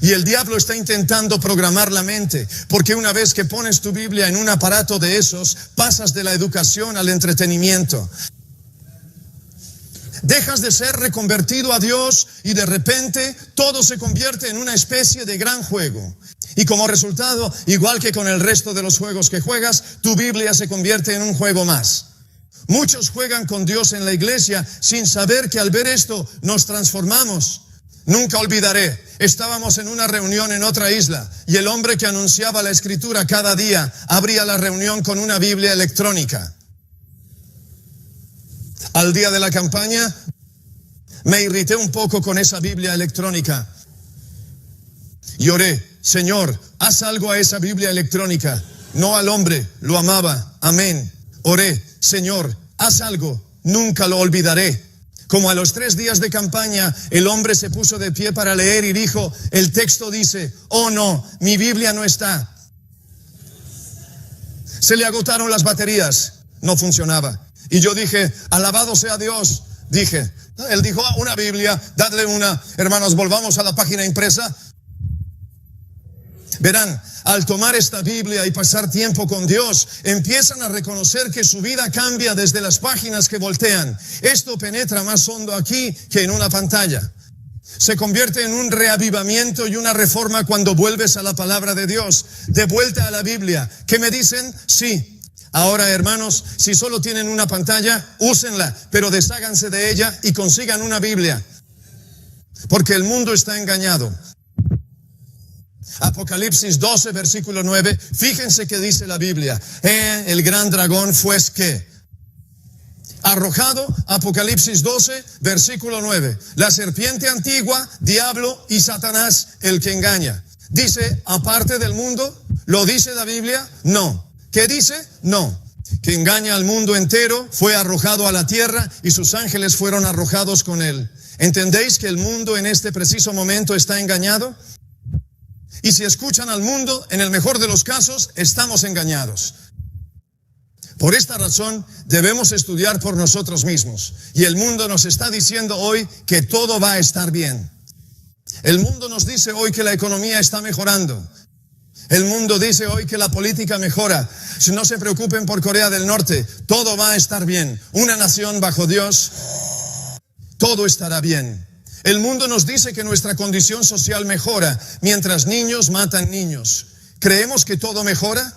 Y el diablo está intentando programar la mente, porque una vez que pones tu Biblia en un aparato de esos, pasas de la educación al entretenimiento. Dejas de ser reconvertido a Dios y de repente todo se convierte en una especie de gran juego. Y como resultado, igual que con el resto de los juegos que juegas, tu Biblia se convierte en un juego más. Muchos juegan con Dios en la iglesia sin saber que al ver esto nos transformamos. Nunca olvidaré, estábamos en una reunión en otra isla y el hombre que anunciaba la escritura cada día abría la reunión con una Biblia electrónica. Al día de la campaña me irrité un poco con esa Biblia electrónica. Lloré, Señor, haz algo a esa Biblia electrónica. No al hombre, lo amaba. Amén. Oré, Señor, haz algo. nunca lo olvidaré. Como a los 3 días de campaña, el hombre se puso de pie para leer y dijo, el texto dice, oh no, mi Biblia no está. Se le agotaron las baterías, no funcionaba. Y yo dije, alabado sea Dios. Él dijo, una Biblia, dadle una. Hermanos, volvamos a la página impresa. Verán, al tomar esta Biblia y pasar tiempo con Dios, empiezan a reconocer que su vida cambia desde las páginas que voltean. Esto penetra más hondo aquí que en una pantalla. Se convierte en un reavivamiento y una reforma cuando vuelves a la palabra de Dios, de vuelta a la Biblia. ¿Qué me dicen? Sí. Ahora, hermanos, si solo tienen una pantalla, úsenla, pero desháganse de ella y consigan una Biblia. Porque el mundo está engañado. Apocalipsis 12, versículo 9. Fíjense que dice la Biblia. El gran dragón fue ¿qué? Arrojado. Apocalipsis 12, versículo 9. La serpiente antigua, diablo y Satanás, el que engaña. Dice, aparte del mundo. ¿Lo dice la Biblia? No. ¿Qué dice? No. Que engaña al mundo entero, fue arrojado a la tierra y sus ángeles fueron arrojados con él. ¿Entendéis que el mundo en este preciso momento está engañado? Y si escuchan al mundo, en el mejor de los casos, estamos engañados. Por esta razón, debemos estudiar por nosotros mismos. Y el mundo nos está diciendo hoy que todo va a estar bien. El mundo nos dice hoy que la economía está mejorando. El mundo dice hoy que la política mejora. Si no se preocupen por Corea del Norte, todo va a estar bien. Una nación bajo Dios, todo estará bien. El mundo nos dice que nuestra condición social mejora, mientras niños matan niños. ¿Creemos que todo mejora?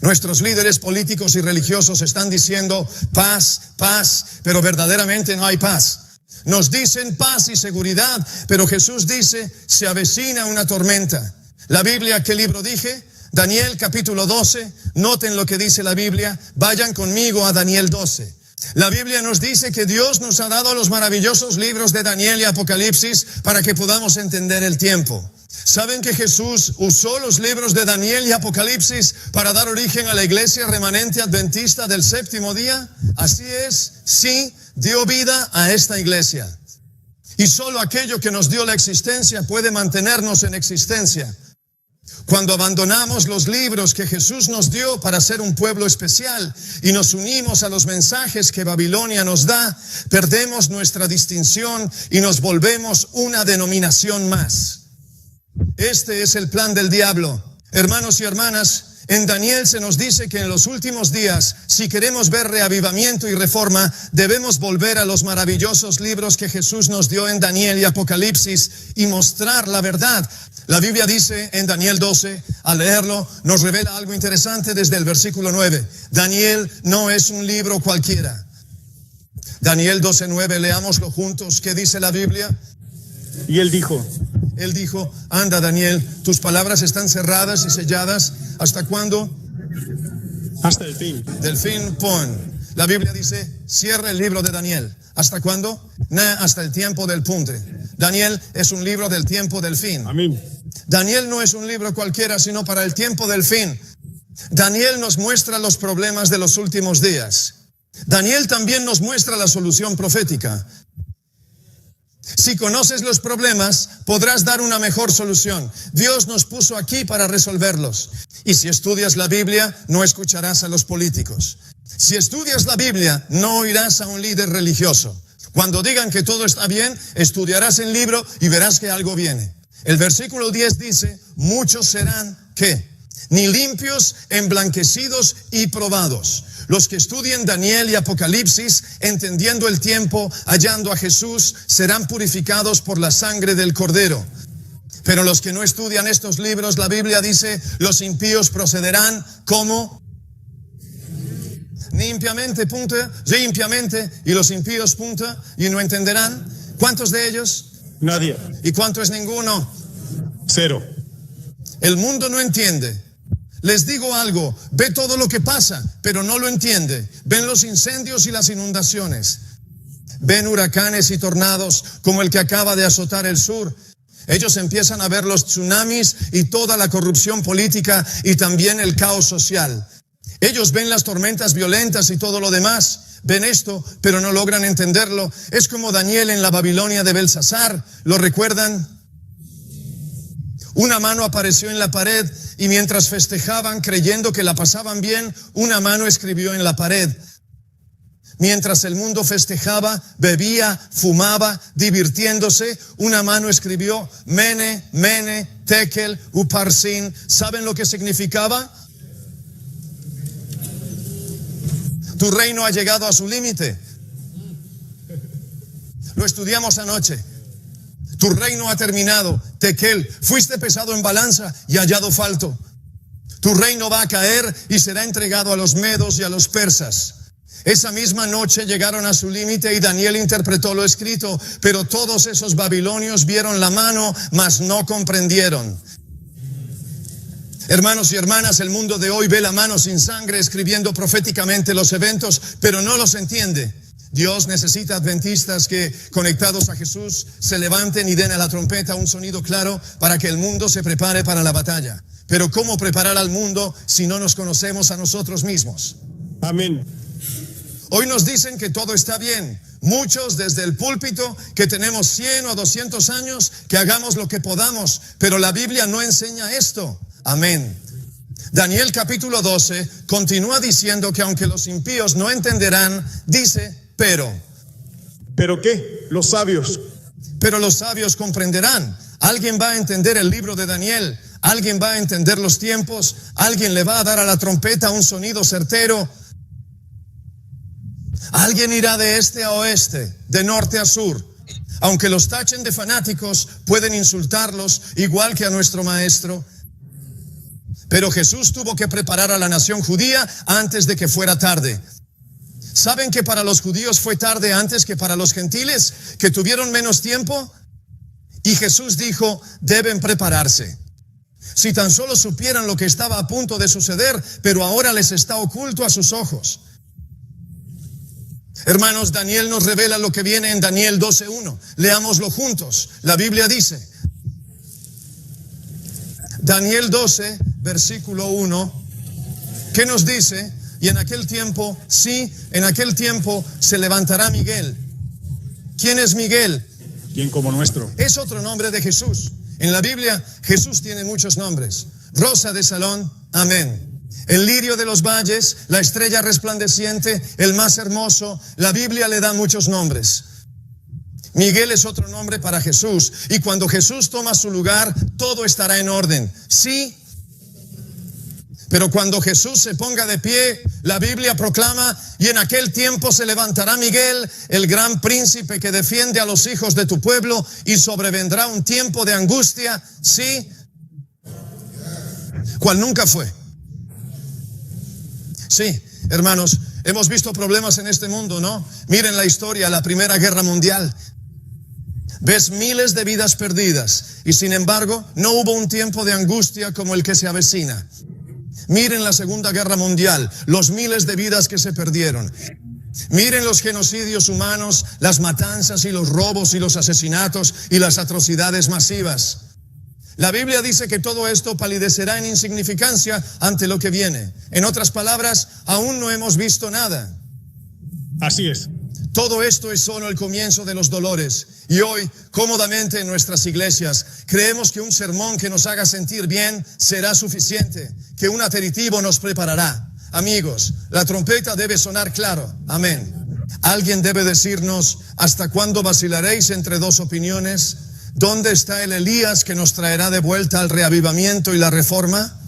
Nuestros líderes políticos y religiosos están diciendo paz, paz, pero verdaderamente no hay paz. Nos dicen paz y seguridad, pero Jesús dice, se avecina una tormenta. La Biblia, ¿qué libro dije? Daniel capítulo 12. Noten lo que dice la Biblia. Vayan conmigo a Daniel 12. La Biblia nos dice que Dios nos ha dado los maravillosos libros de Daniel y Apocalipsis para que podamos entender el tiempo. ¿Saben que Jesús usó los libros de Daniel y Apocalipsis para dar origen a la iglesia remanente adventista del séptimo día? Así es, sí, dio vida a esta iglesia. Y solo aquello que nos dio la existencia puede mantenernos en existencia. Cuando abandonamos los libros que Jesús nos dio para ser un pueblo especial y nos unimos a los mensajes que Babilonia nos da, perdemos nuestra distinción y nos volvemos una denominación más. Este es el plan del diablo. Hermanos y hermanas, en Daniel se nos dice que en los últimos días, si queremos ver reavivamiento y reforma, debemos volver a los maravillosos libros que Jesús nos dio en Daniel y Apocalipsis y mostrar la verdad. La Biblia dice en Daniel 12, al leerlo, nos revela algo interesante desde el versículo 9. Daniel no es un libro cualquiera. Daniel 12:9, leámoslo juntos. ¿Qué dice la Biblia? Y él dijo, anda Daniel, tus palabras están cerradas y selladas. ¿Hasta cuándo? hasta el fin. Del fin pon. La Biblia dice, cierra el libro de Daniel. ¿Hasta cuándo? Hasta el tiempo del punte. Daniel es un libro del tiempo del fin. Amén. Daniel no es un libro cualquiera, sino para el tiempo del fin. Daniel nos muestra los problemas de los últimos días. Daniel también nos muestra la solución profética. Si conoces los problemas, podrás dar una mejor solución. Dios nos puso aquí para resolverlos. Y si estudias la Biblia, no escucharás a los políticos. Si estudias la Biblia, no oirás a un líder religioso. Cuando digan que todo está bien, estudiarás el libro y verás que algo viene. El versículo 10 dice, muchos serán, ¿qué? Ni limpios, emblanquecidos y probados. Los que estudien Daniel y Apocalipsis, entendiendo el tiempo, hallando a Jesús, serán purificados por la sangre del Cordero. Pero los que no estudian estos libros, la Biblia dice, los impíos procederán como limpiamente, punto, limpiamente, y los impíos, punto, y no entenderán. ¿Cuántos de ellos? Nadie. ¿Y cuánto es ninguno? 0. El mundo no entiende. Les digo algo, ve todo lo que pasa, pero no lo entiende. Ven los incendios y las inundaciones. Ven huracanes y tornados como el que acaba de azotar el sur. Ellos empiezan a ver los tsunamis y toda la corrupción política y también el caos social. Ellos ven las tormentas violentas y todo lo demás. Ven esto, pero no logran entenderlo. Es como Daniel en la Babilonia de Belsasar. ¿Lo recuerdan? Una mano apareció en la pared y mientras festejaban, creyendo que la pasaban bien, una mano escribió en la pared. Mientras el mundo festejaba, bebía, fumaba, divirtiéndose, una mano escribió Mene, Mene, Tekel, Uparsin. ¿Saben lo que significaba? Tu reino ha llegado a su límite. Lo estudiamos anoche. Tu reino ha terminado. Tekel, fuiste pesado en balanza y hallado falto. Tu reino va a caer y será entregado a los medos y a los persas. Esa misma noche llegaron a su límite y Daniel interpretó lo escrito, pero todos esos babilonios vieron la mano, mas no comprendieron. Hermanos y hermanas, el mundo de hoy ve la mano sin sangre escribiendo proféticamente los eventos, pero no los entiende. Dios necesita adventistas que, conectados a Jesús, se levanten y den a la trompeta un sonido claro para que el mundo se prepare para la batalla. Pero ¿cómo preparar al mundo si no nos conocemos a nosotros mismos? Amén. Hoy nos dicen que todo está bien. Muchos desde el púlpito que tenemos 100 o 200 años, que hagamos lo que podamos, pero la Biblia no enseña esto. Amén. Daniel capítulo 12 continúa diciendo que aunque los impíos no entenderán, dice, pero. ¿Pero qué? Los sabios. Pero los sabios comprenderán. Alguien va a entender el libro de Daniel. Alguien va a entender los tiempos. Alguien le va a dar a la trompeta un sonido certero. Alguien irá de este a oeste, de norte a sur. Aunque los tachen de fanáticos, pueden insultarlos igual que a nuestro maestro. Pero Jesús tuvo que preparar a la nación judía antes de que fuera tarde. ¿Saben que para los judíos fue tarde antes que para los gentiles, que tuvieron menos tiempo? Y Jesús dijo, deben prepararse. Si tan solo supieran lo que estaba a punto de suceder, pero ahora les está oculto a sus ojos. Hermanos, Daniel nos revela lo que viene en Daniel 12:1. Leámoslo juntos. La Biblia dice, Daniel 12, versículo 1, ¿qué nos dice? Y en aquel tiempo, sí, en aquel tiempo se levantará Miguel. ¿Quién es Miguel? ¿Quién como nuestro? Es otro nombre de Jesús. En la Biblia, Jesús tiene muchos nombres. Rosa de Salón, amén. El lirio de los valles, la estrella resplandeciente, el más hermoso. La Biblia le da muchos nombres. Miguel es otro nombre para Jesús. Y cuando Jesús toma su lugar, todo estará en orden. Sí, pero cuando Jesús se ponga de pie, la Biblia proclama, y en aquel tiempo se levantará Miguel, el gran príncipe que defiende a los hijos de tu pueblo, y sobrevendrá un tiempo de angustia, sí, cual nunca fue. Sí, hermanos, hemos visto problemas en este mundo, ¿no? Miren la historia, la Primera Guerra Mundial. Ves miles de vidas perdidas, y sin embargo, no hubo un tiempo de angustia como el que se avecina. Miren la Segunda Guerra Mundial, los miles de vidas que se perdieron. Miren los genocidios humanos, las matanzas y los robos y los asesinatos y las atrocidades masivas. La Biblia dice que todo esto palidecerá en insignificancia ante lo que viene. En otras palabras, aún no hemos visto nada. Así es. Todo esto es solo el comienzo de los dolores. Y hoy, cómodamente en nuestras iglesias, creemos que un sermón que nos haga sentir bien será suficiente, que un aperitivo nos preparará. Amigos, la trompeta debe sonar claro. Amén. Alguien debe decirnos, ¿hasta cuándo vacilaréis entre dos opiniones? ¿Dónde está el Elías que nos traerá de vuelta al reavivamiento y la reforma?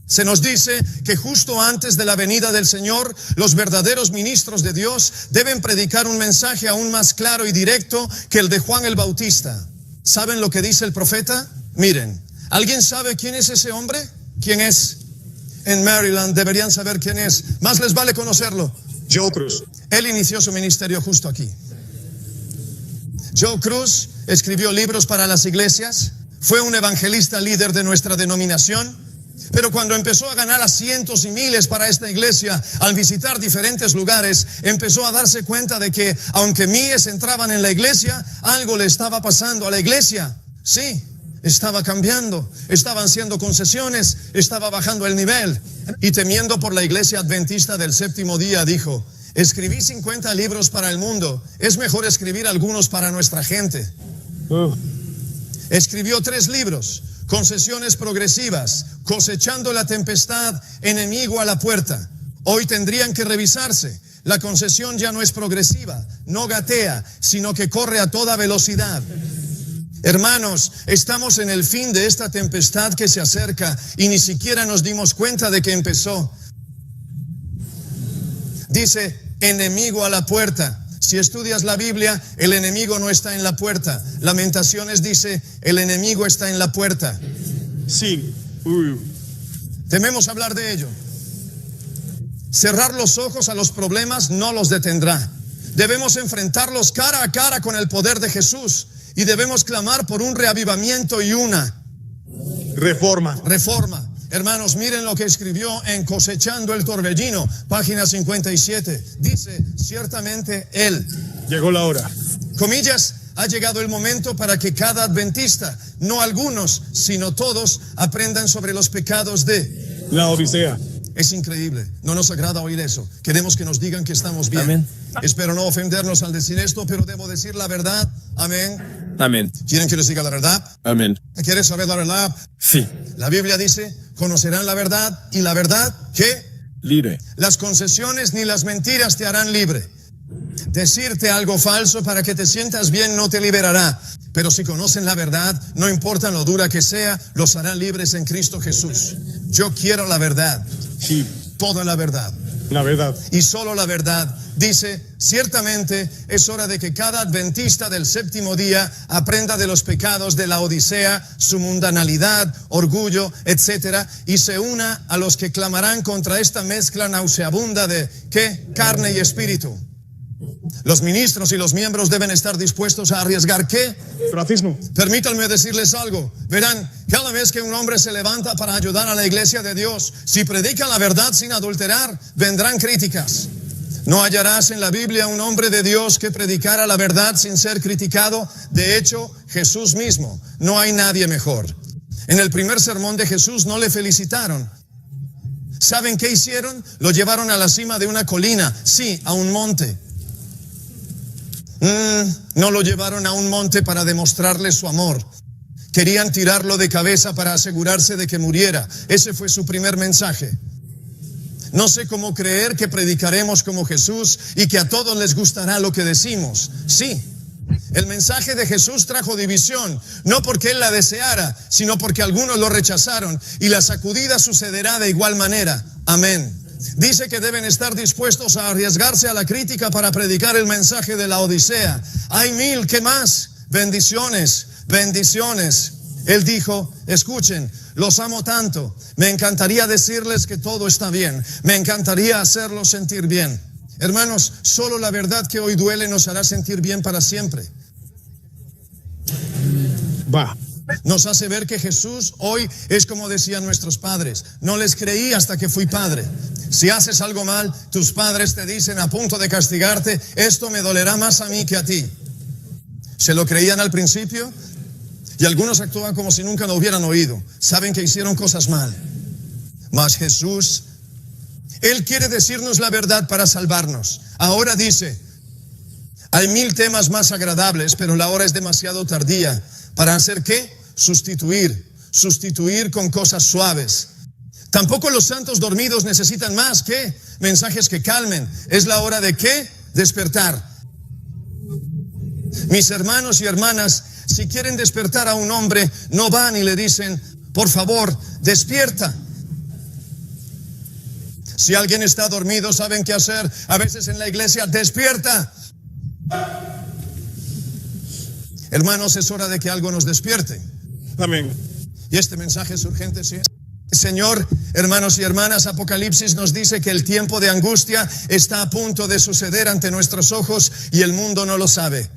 Se nos dice que justo antes de la venida del Señor, los verdaderos ministros de Dios deben predicar un mensaje aún más claro y directo que el de Juan el Bautista. ¿Saben lo que dice el profeta? Miren, ¿alguien sabe quién es ese hombre? ¿Quién es? En Maryland deberían saber quién es. Más les vale conocerlo. Joe Cruz. Él inició su ministerio justo aquí. Joe Cruz escribió libros para las iglesias, fue un evangelista líder de nuestra denominación. Pero cuando empezó a ganar a cientos y miles para esta iglesia, al visitar diferentes lugares, empezó a darse cuenta de que, aunque miles entraban en la iglesia, algo le estaba pasando a la iglesia. Sí, estaba cambiando, estaban haciendo concesiones, estaba bajando el nivel. Y temiendo por la iglesia adventista del séptimo día, dijo: escribí 50 libros para el mundo, es mejor escribir algunos para nuestra gente. Escribió 3 libros: Concesiones progresivas, Cosechando la tempestad, Enemigo a la puerta. Hoy tendrían que revisarse. La concesión ya no es progresiva, no gatea, sino que corre a toda velocidad. Hermanos, estamos en el fin de esta tempestad que se acerca y ni siquiera nos dimos cuenta de que empezó. Dice: enemigo a la puerta. Si estudias la Biblia, el enemigo no está en la puerta. Lamentaciones dice: el enemigo está en la puerta. Sí. Tememos hablar de ello. Cerrar los ojos a los problemas no los detendrá. Debemos enfrentarlos cara a cara con el poder de Jesús y debemos clamar por un reavivamiento y una reforma. Hermanos, miren lo que escribió en Cosechando el Torbellino, página 57. Dice: ciertamente Él. Llegó la hora. Comillas, ha llegado el momento para que cada adventista, no algunos, sino todos, aprendan sobre los pecados de la Odisea. Es increíble, no nos agrada oír eso. Queremos que nos digan que estamos bien. Amén. Espero no ofendernos al decir esto, pero debo decir la verdad. Amén. Amén. ¿Quieren que les diga la verdad? Amén. ¿Quieres saber la verdad? Sí. La Biblia dice: conocerán la verdad, y la verdad, ¿qué? Libre. Las concesiones ni las mentiras te harán libre. Decirte algo falso para que te sientas bien no te liberará. Pero si conocen la verdad, no importa lo dura que sea, los harán libres en Cristo Jesús. Yo quiero la verdad. Sí. Toda la verdad. La verdad. Y solo la verdad. Dice: ciertamente es hora de que cada adventista del séptimo día aprenda de los pecados de la Odisea, su mundanalidad, orgullo, etcétera, y se una a los que clamarán contra esta mezcla nauseabunda de ¿qué? Carne y espíritu. Los ministros y los miembros deben estar dispuestos a arriesgar ¿qué? Racismo. Permítanme decirles algo. Verán, cada vez que un hombre se levanta para ayudar a la iglesia de Dios, si predica la verdad sin adulterar, vendrán críticas. No hallarás en la Biblia un hombre de Dios que predicara la verdad sin ser criticado. De hecho, Jesús mismo, no hay nadie mejor. En el primer sermón de Jesús no le felicitaron. ¿Saben qué hicieron? Lo llevaron a la cima de una colina, sí, a un monte. No lo llevaron a un monte para demostrarle su amor. Querían tirarlo de cabeza para asegurarse de que muriera. Ese fue su primer mensaje. No sé cómo creer que predicaremos como Jesús y que a todos les gustará lo que decimos. Sí, el mensaje de Jesús trajo división, no porque Él la deseara, sino porque algunos lo rechazaron, y la sacudida sucederá de igual manera. Amén. Dice que deben estar dispuestos a arriesgarse a la crítica para predicar el mensaje de la Odisea. Hay 1000, ¿qué más? Bendiciones. Él dijo: escuchen, los amo tanto, me encantaría decirles que todo está bien, me encantaría hacerlos sentir bien. Hermanos, solo la verdad que hoy duele nos hará sentir bien para siempre. Nos hace ver que Jesús hoy es como decían nuestros padres: no les creí hasta que fui padre. Si haces algo mal, tus padres te dicen a punto de castigarte: esto me dolerá más a mí que a ti. ¿Se lo creían al principio? Y algunos actúan como si nunca lo hubieran oído. Saben que hicieron cosas mal. Mas Jesús, Él quiere decirnos la verdad para salvarnos. Ahora dice: hay 1000 temas más agradables, pero la hora es demasiado tardía. ¿Para hacer qué? Sustituir con cosas suaves. Tampoco los santos dormidos necesitan más que mensajes que calmen. Es la hora de ¿qué? Despertar. Mis hermanos y hermanas, si quieren despertar a un hombre, no van y le dicen: por favor, despierta. Si alguien está dormido, ¿saben qué hacer? A veces en la iglesia: despierta. Hermanos, es hora de que algo nos despierte. Amén. Y este mensaje es urgente, ¿sí? Señor, hermanos y hermanas, Apocalipsis nos dice que el tiempo de angustia está a punto de suceder ante nuestros ojos y el mundo no lo sabe.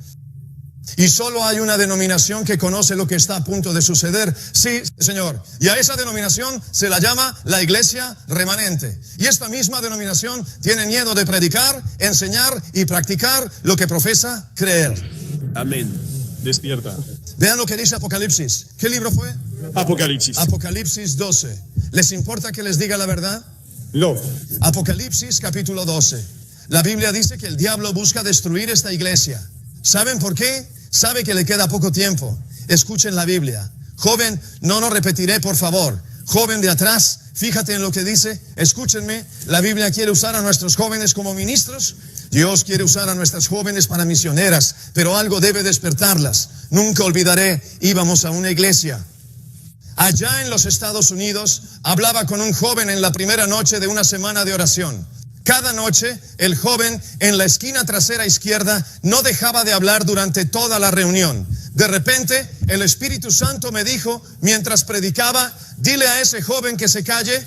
Y solo hay una denominación que conoce lo que está a punto de suceder. Sí, Señor. Y a esa denominación se la llama la Iglesia Remanente. Y esta misma denominación tiene miedo de predicar, enseñar y practicar lo que profesa creer. Amén. Despierta. Vean lo que dice Apocalipsis. ¿Qué libro fue? Apocalipsis. Apocalipsis 12. ¿Les importa que les diga la verdad? No. Apocalipsis capítulo 12. La Biblia dice que el diablo busca destruir esta iglesia. ¿Saben por qué? Sabe que le queda poco tiempo. Escuchen la Biblia. Joven, no lo repetiré, por favor. Joven de atrás, fíjate en lo que dice. Escúchenme, la Biblia quiere usar a nuestros jóvenes como ministros. Dios quiere usar a nuestras jóvenes para misioneras, pero algo debe despertarlas. Nunca olvidaré, íbamos a una iglesia allá en los Estados Unidos. Hablaba con un joven en la primera noche de una semana de oración. Cada noche, el joven en la esquina trasera izquierda no dejaba de hablar durante toda la reunión. De repente, el Espíritu Santo me dijo, mientras predicaba, dile a ese joven que se calle.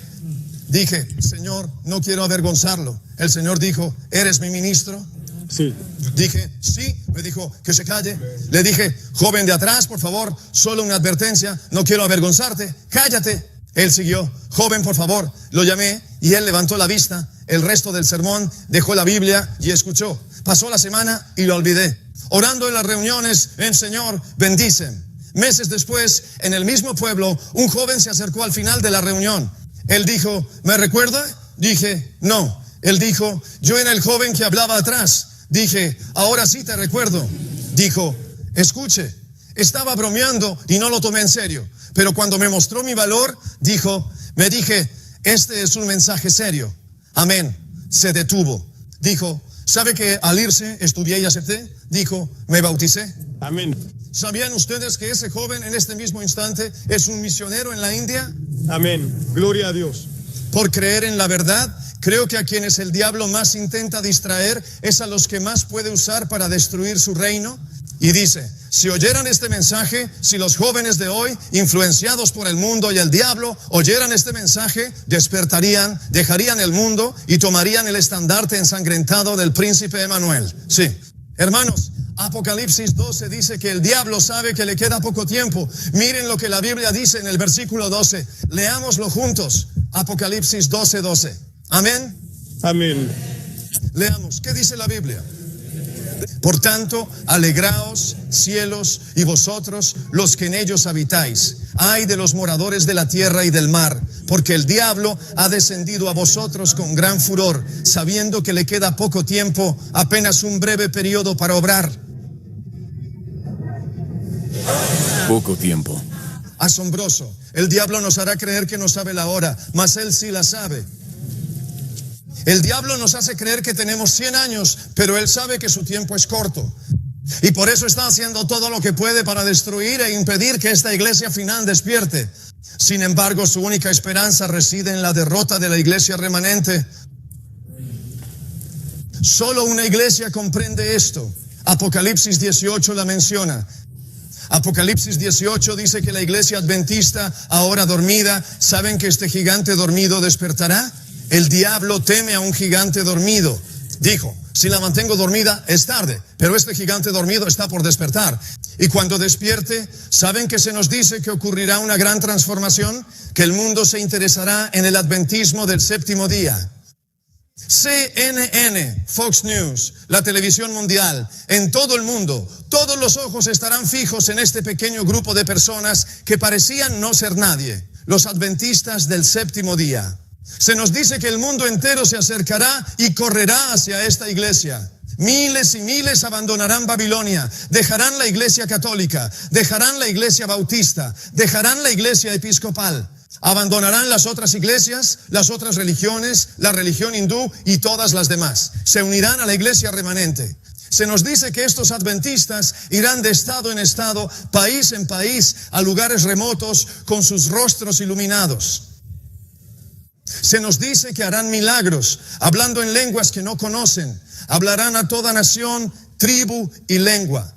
Dije, Señor, no quiero avergonzarlo. El Señor dijo, ¿eres mi ministro? Sí. Dije, sí. Me dijo, que se calle. Le dije, joven de atrás, por favor, solo una advertencia, no quiero avergonzarte, cállate. Él siguió, joven, por favor. Lo llamé y él levantó la vista. El resto del sermón dejó la Biblia y escuchó. Pasó la semana y lo olvidé. Orando en las reuniones, el Señor, bendicen. Meses después, en el mismo pueblo, un joven se acercó al final de la reunión. Él dijo, ¿me recuerda? Dije, no. Él dijo, yo era el joven que hablaba atrás. Dije, ahora sí te recuerdo. Dijo, escuche, estaba bromeando y no lo tomé en serio. Pero cuando me mostró mi valor, me dije, este es un mensaje serio. Amén. Se detuvo. Dijo, ¿sabe que al irse estudié y acepté? Dijo, me bauticé. Amén. ¿Sabían ustedes que ese joven en este mismo instante es un misionero en la India? Amén. Gloria a Dios. Por creer en la verdad, creo que a quienes el diablo más intenta distraer es a los que más puede usar para destruir su reino. Y dice, si oyeran este mensaje, si los jóvenes de hoy, influenciados por el mundo y el diablo, oyeran este mensaje, despertarían, dejarían el mundo y tomarían el estandarte ensangrentado del príncipe Emanuel. Sí, hermanos, Apocalipsis 12 dice que el diablo sabe que le queda poco tiempo. Miren lo que la Biblia dice en el versículo 12. Leámoslo juntos. Apocalipsis 12:12. Amén. Amén. Leamos, ¿qué dice la Biblia? Por tanto, alegraos, cielos, y vosotros, los que en ellos habitáis. Ay de los moradores de la tierra y del mar, porque el diablo ha descendido a vosotros con gran furor, sabiendo que le queda poco tiempo, apenas un breve periodo para obrar. Poco tiempo. Asombroso. El diablo nos hará creer que no sabe la hora, mas él sí la sabe. El diablo nos hace creer que tenemos 100 años, pero él sabe que su tiempo es corto. Y por eso está haciendo todo lo que puede para destruir e impedir que esta iglesia final despierte. Sin embargo, su única esperanza reside en la derrota de la iglesia remanente. Solo una iglesia comprende esto. Apocalipsis 18 la menciona. Apocalipsis 18 dice que la iglesia adventista, ahora dormida, ¿saben que este gigante dormido despertará? El diablo teme a un gigante dormido. Dijo, si la mantengo dormida es tarde, pero este gigante dormido está por despertar. Y cuando despierte, ¿saben que se nos dice que ocurrirá una gran transformación? Que el mundo se interesará en el adventismo del séptimo día. CNN, Fox News, la televisión mundial, en todo el mundo, todos los ojos estarán fijos en este pequeño grupo de personas que parecían no ser nadie, los adventistas del séptimo día. Se nos dice que el mundo entero se acercará y correrá hacia esta iglesia. Miles y miles abandonarán Babilonia, dejarán la iglesia católica, dejarán la iglesia bautista, dejarán la iglesia episcopal, abandonarán las otras iglesias, las otras religiones, la religión hindú y todas las demás. Se unirán a la iglesia remanente. Se nos dice que estos adventistas irán de estado en estado, país en país, a lugares remotos con sus rostros iluminados. Se nos dice que harán milagros, hablando en lenguas que no conocen. Hablarán a toda nación, tribu y lengua.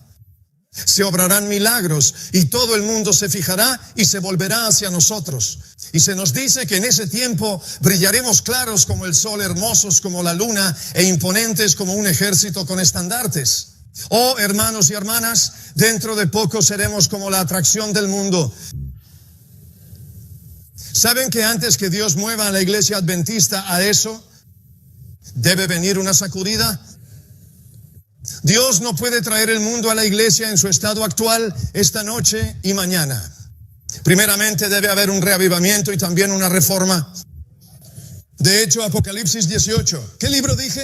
Se obrarán milagros y todo el mundo se fijará y se volverá hacia nosotros. Y se nos dice que en ese tiempo brillaremos claros como el sol, hermosos como la luna e imponentes como un ejército con estandartes. Oh, hermanos y hermanas, dentro de poco seremos como la atracción del mundo. ¿Saben que antes que Dios mueva a la iglesia adventista a eso, debe venir una sacudida? Dios no puede traer el mundo a la iglesia en su estado actual esta noche y mañana. Primeramente debe haber un reavivamiento y también una reforma. De hecho, Apocalipsis 18, ¿qué libro dije?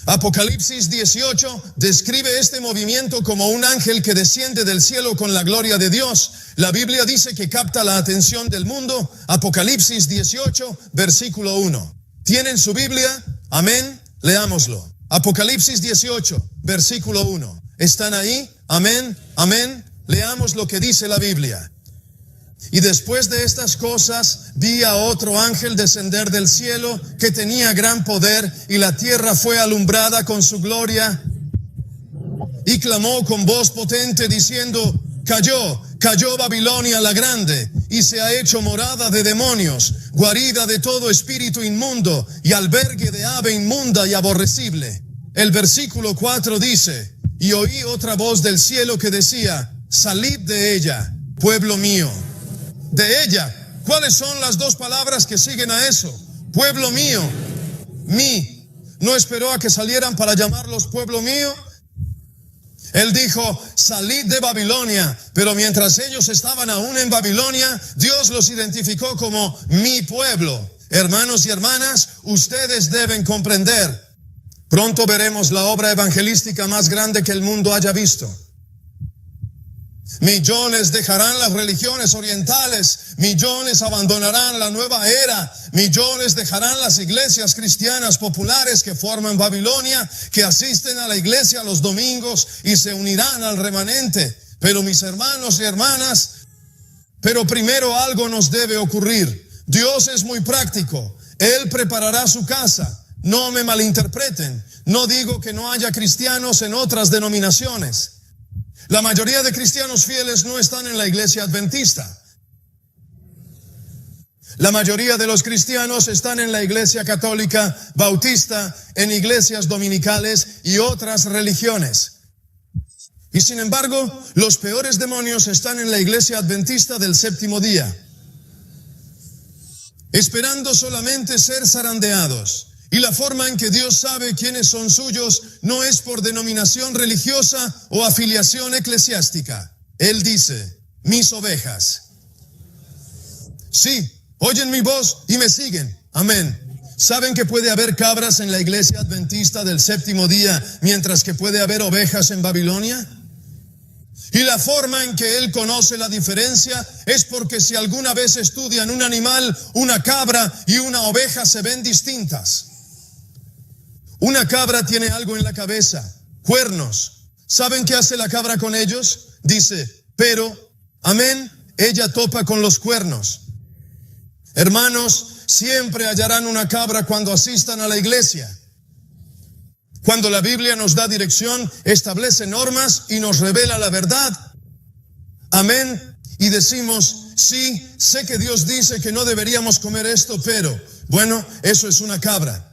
Apocalipsis 18 describe este movimiento como un ángel que desciende del cielo con la gloria de Dios. La Biblia dice que capta la atención del mundo. Apocalipsis 18, versículo 1. ¿Tienen su Biblia? Amén. Leámoslo. Apocalipsis 18, versículo 1. ¿Están ahí? Amén. Amén. Leamos lo que dice la Biblia. Y después de estas cosas vi a otro ángel descender del cielo que tenía gran poder, y la tierra fue alumbrada con su gloria, y clamó con voz potente diciendo: cayó Babilonia la grande, y se ha hecho morada de demonios, guarida de todo espíritu inmundo, y albergue de ave inmunda y aborrecible. El versículo 4 dice: y oí otra voz del cielo que decía: salid de ella, pueblo mío. De ella. ¿Cuáles son las dos palabras que siguen a eso? Pueblo mío. Mi. ¿No esperó a que salieran para llamarlos pueblo mío? Él dijo: salid de Babilonia. Pero mientras ellos estaban aún en Babilonia, Dios los identificó como mi pueblo. Hermanos y hermanas, ustedes deben comprender. Pronto veremos la obra evangelística más grande que el mundo haya visto. Millones dejarán las religiones orientales, millones abandonarán la nueva era, millones dejarán las iglesias cristianas populares que forman Babilonia, que asisten a la iglesia los domingos y se unirán al remanente. Pero mis hermanos y hermanas, pero primero algo nos debe ocurrir. Dios es muy práctico. Él preparará su casa. No me malinterpreten. No digo que no haya cristianos en otras denominaciones. La mayoría de cristianos fieles no están en la iglesia adventista. La mayoría de los cristianos están en la iglesia católica, bautista, en iglesias dominicales y otras religiones. Y sin embargo, los peores demonios están en la iglesia adventista del séptimo día, esperando solamente ser zarandeados. Y la forma en que Dios sabe quiénes son suyos no es por denominación religiosa o afiliación eclesiástica. Él dice: mis ovejas. Sí, oyen mi voz y me siguen. Amén. ¿Saben que puede haber cabras en la iglesia adventista del séptimo día, mientras que puede haber ovejas en Babilonia? Y la forma en que Él conoce la diferencia es porque si alguna vez estudian un animal, una cabra y una oveja se ven distintas. Una cabra tiene algo en la cabeza, cuernos. ¿Saben qué hace la cabra con ellos? Dice: pero, amén, ella topa con los cuernos. Hermanos, siempre hallarán una cabra cuando asistan a la iglesia. Cuando la Biblia nos da dirección, establece normas y nos revela la verdad. Amén. Y decimos: sí, sé que Dios dice que no deberíamos comer esto, pero, bueno, eso es una cabra.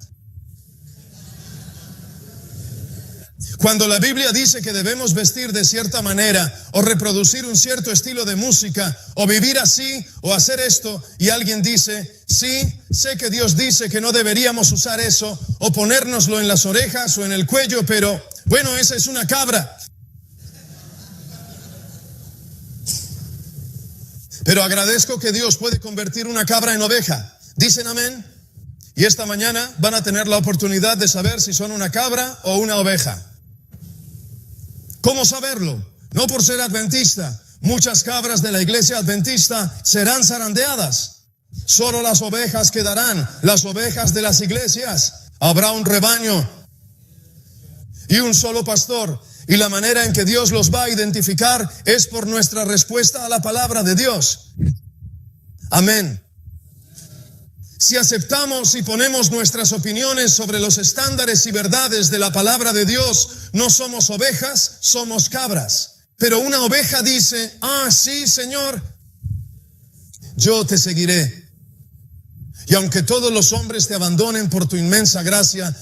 Cuando la Biblia dice que debemos vestir de cierta manera, o reproducir un cierto estilo de música, o vivir así, o hacer esto, y alguien dice: sí, sé que Dios dice que no deberíamos usar eso, o ponérnoslo en las orejas o en el cuello, pero, bueno, esa es una cabra. Pero agradezco que Dios puede convertir una cabra en oveja. ¿Dicen amén? Y esta mañana van a tener la oportunidad de saber si son una cabra o una oveja. ¿Cómo saberlo? No por ser adventista. Muchas cabras de la iglesia adventista serán zarandeadas. Solo las ovejas quedarán, las ovejas de las iglesias. Habrá un rebaño y un solo pastor. Y la manera en que Dios los va a identificar es por nuestra respuesta a la palabra de Dios. Amén. Si aceptamos y ponemos nuestras opiniones sobre los estándares y verdades de la palabra de Dios, no somos ovejas, somos cabras. Pero una oveja dice: ah, sí, Señor, yo te seguiré. Y aunque todos los hombres te abandonen por tu inmensa gracia,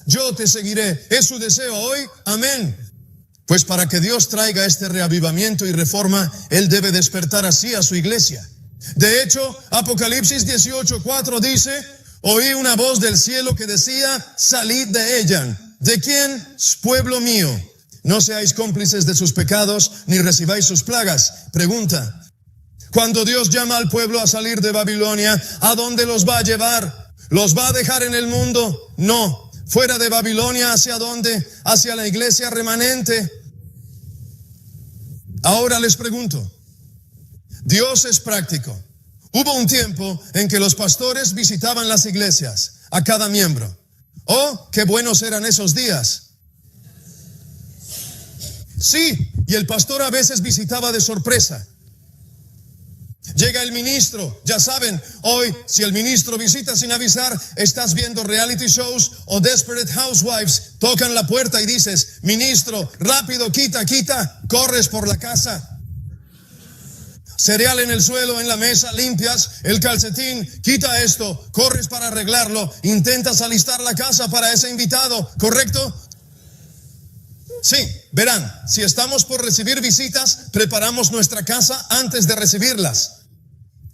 yo te seguiré. ¿Es su deseo hoy? Amén. Pues para que Dios traiga este reavivamiento y reforma, Él debe despertar así a su iglesia. De hecho, Apocalipsis 18:4 dice: Oí una voz del cielo que decía, salid de ella. ¿De quién? Pueblo mío. No seáis cómplices de sus pecados, ni recibáis sus plagas. Pregunta, cuando Dios llama al pueblo a salir de Babilonia, ¿a dónde los va a llevar? ¿Los va a dejar en el mundo? No. ¿Fuera de Babilonia hacia dónde? Hacia la iglesia remanente. Ahora les pregunto, Dios es práctico. Hubo un tiempo en que los pastores visitaban las iglesias, a cada miembro. Oh, qué buenos eran esos días. Sí, y el pastor a veces visitaba de sorpresa. Llega el ministro, ya saben, hoy si el ministro visita sin avisar, estás viendo reality shows o Desperate Housewives, tocan la puerta y dices, ministro, rápido, quita, corres por la casa. Cereal en el suelo, en la mesa, limpias el calcetín, quita esto, corres para arreglarlo, intentas alistar la casa para ese invitado, ¿correcto? Sí, verán, si estamos por recibir visitas, preparamos nuestra casa antes de recibirlas.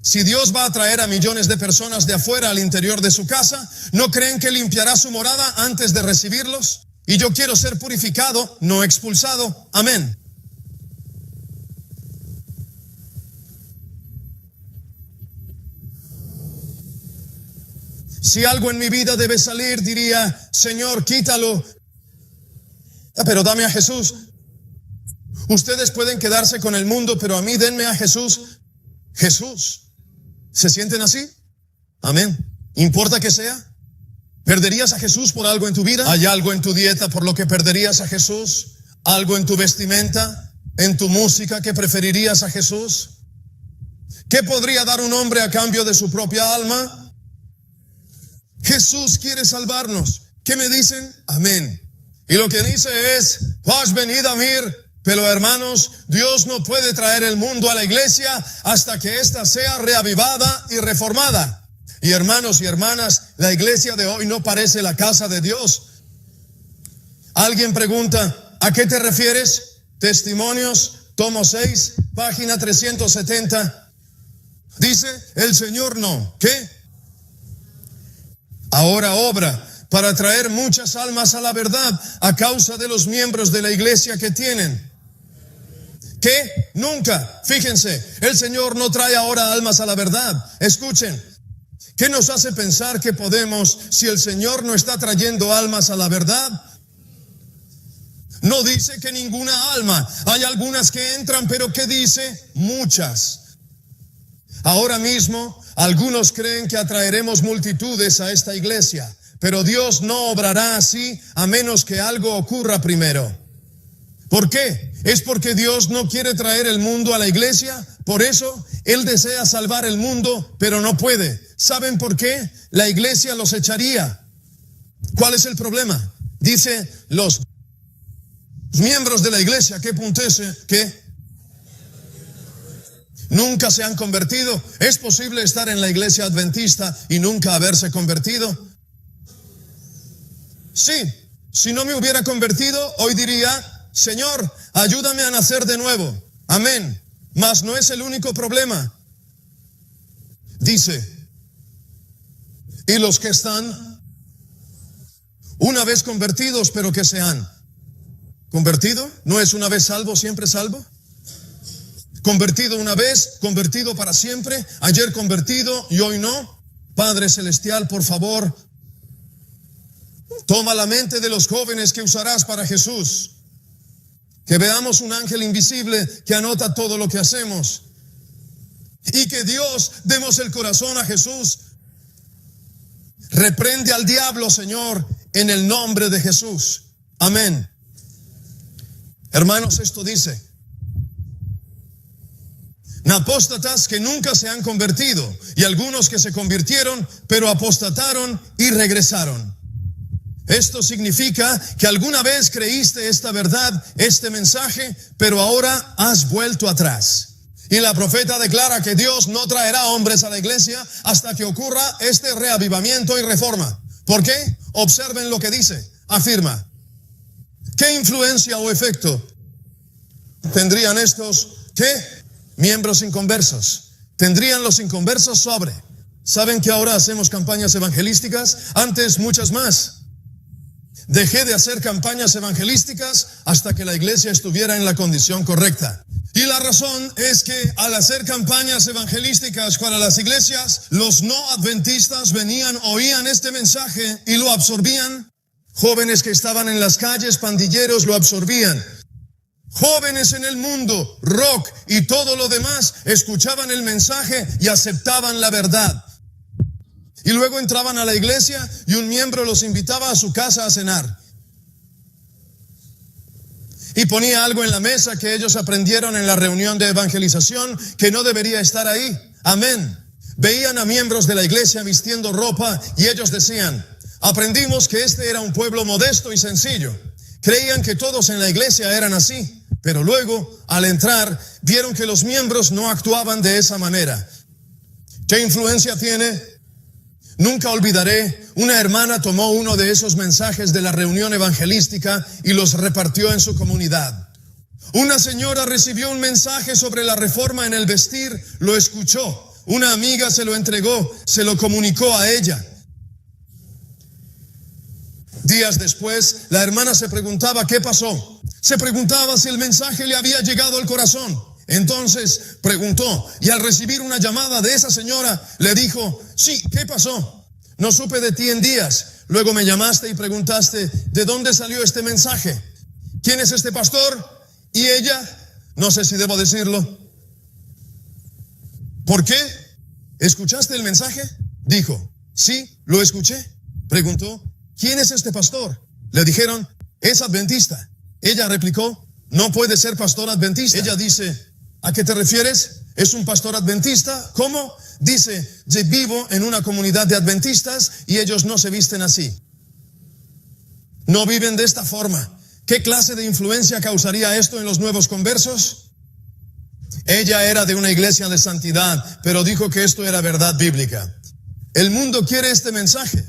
Si Dios va a traer a millones de personas de afuera al interior de su casa, ¿no creen que limpiará su morada antes de recibirlos? Y yo quiero ser purificado, no expulsado. Amén. Si algo en mi vida debe salir, diría, Señor, quítalo. Pero dame a Jesús. Ustedes pueden quedarse con el mundo, pero a mí denme a Jesús. Jesús. ¿Se sienten así? Amén. ¿Importa que sea? ¿Perderías a Jesús por algo en tu vida? ¿Hay algo en tu dieta por lo que perderías a Jesús? ¿Algo en tu vestimenta? ¿En tu música que preferirías a Jesús? ¿Qué podría dar un hombre a cambio de su propia alma? Jesús quiere salvarnos. ¿Qué me dicen? Amén. Y lo que dice es, has venido a mí, pero hermanos, Dios no puede traer el mundo a la iglesia hasta que ésta sea reavivada y reformada. Y hermanos y hermanas, la iglesia de hoy no parece la casa de Dios. Alguien pregunta, ¿a qué te refieres? Testimonios, tomo 6, página 370. Dice, el Señor no. ¿Qué? Ahora obra para traer muchas almas a la verdad a causa de los miembros de la iglesia que tienen. ¿Qué? Nunca. Fíjense, el Señor no trae ahora almas a la verdad. Escuchen, ¿qué nos hace pensar que podemos si el Señor no está trayendo almas a la verdad? No dice que ninguna alma. Hay algunas que entran, pero ¿qué dice? Muchas. Ahora mismo, algunos creen que atraeremos multitudes a esta iglesia, pero Dios no obrará así a menos que algo ocurra primero. ¿Por qué? ¿Es porque Dios no quiere traer el mundo a la iglesia? Por eso, Él desea salvar el mundo, pero no puede. ¿Saben por qué? La iglesia los echaría. ¿Cuál es el problema? Dice los miembros de la iglesia, ¿qué puntese? ¿Qué? Nunca se han convertido. ¿Es posible estar en la iglesia adventista y nunca haberse convertido? Sí, si no me hubiera convertido, hoy diría, Señor, ayúdame a nacer de nuevo. Amén. Mas no es el único problema. Dice, y los que están una vez convertidos, pero que se han convertido, ¿no es una vez salvo, siempre salvo? Convertido una vez, convertido para siempre, ayer convertido y hoy no. Padre Celestial, por favor, toma la mente de los jóvenes que usarás para Jesús. Que veamos un ángel invisible que anota todo lo que hacemos. Y que Dios demos el corazón a Jesús. Reprende al diablo, Señor, en el nombre de Jesús. Amén. Hermanos, esto dice: apóstatas que nunca se han convertido, y algunos que se convirtieron, pero apostataron y regresaron. Esto significa que alguna vez creíste esta verdad, este mensaje, pero ahora has vuelto atrás. Y la profeta declara que Dios no traerá hombres a la iglesia hasta que ocurra este reavivamiento y reforma. ¿Por qué? Observen lo que dice. Afirma: ¿qué influencia o efecto tendrían estos, qué? Miembros inconversos. Tendrían los inconversos sobre ¿Saben que ahora hacemos campañas evangelísticas? Antes muchas más. Dejé de hacer campañas evangelísticas hasta que la iglesia estuviera en la condición correcta. Y la razón es que al hacer campañas evangelísticas para las iglesias, los no adventistas venían, oían este mensaje y lo absorbían. Jóvenes que estaban en las calles, pandilleros, lo absorbían. Jóvenes en el mundo, rock y todo lo demás, escuchaban el mensaje y aceptaban la verdad. Y luego entraban a la iglesia y un miembro los invitaba a su casa a cenar. Y ponía algo en la mesa que ellos aprendieron en la reunión de evangelización que no debería estar ahí. Amén. Veían a miembros de la iglesia vistiendo ropa y ellos decían, aprendimos que este era un pueblo modesto y sencillo. Creían que todos en la iglesia eran así, pero luego, al entrar, vieron que los miembros no actuaban de esa manera. ¿Qué influencia tiene? Nunca olvidaré, una hermana tomó uno de esos mensajes de la reunión evangelística y los repartió en su comunidad. Una señora recibió un mensaje sobre la reforma en el vestir, lo escuchó. Una amiga se lo entregó, se lo comunicó a ella. Días después, la hermana se preguntaba qué pasó. Se preguntaba si el mensaje le había llegado al corazón. Entonces preguntó y al recibir una llamada de esa señora le dijo, sí, ¿qué pasó? No supe de ti en días. Luego me llamaste y preguntaste, ¿de dónde salió este mensaje? ¿Quién es este pastor? Y ella, no sé si debo decirlo. ¿Por qué? ¿Escuchaste el mensaje? Dijo, sí, lo escuché. Preguntó, ¿quién es este pastor? Le dijeron, es adventista. Ella replicó, no puede ser pastor adventista. Ella dice, ¿a qué te refieres? ¿Es un pastor adventista? ¿Cómo? Dice, yo vivo en una comunidad de adventistas y ellos no se visten así. No viven de esta forma. ¿Qué clase de influencia causaría esto en los nuevos conversos? Ella era de una iglesia de santidad, pero dijo que esto era verdad bíblica. El mundo quiere este mensaje,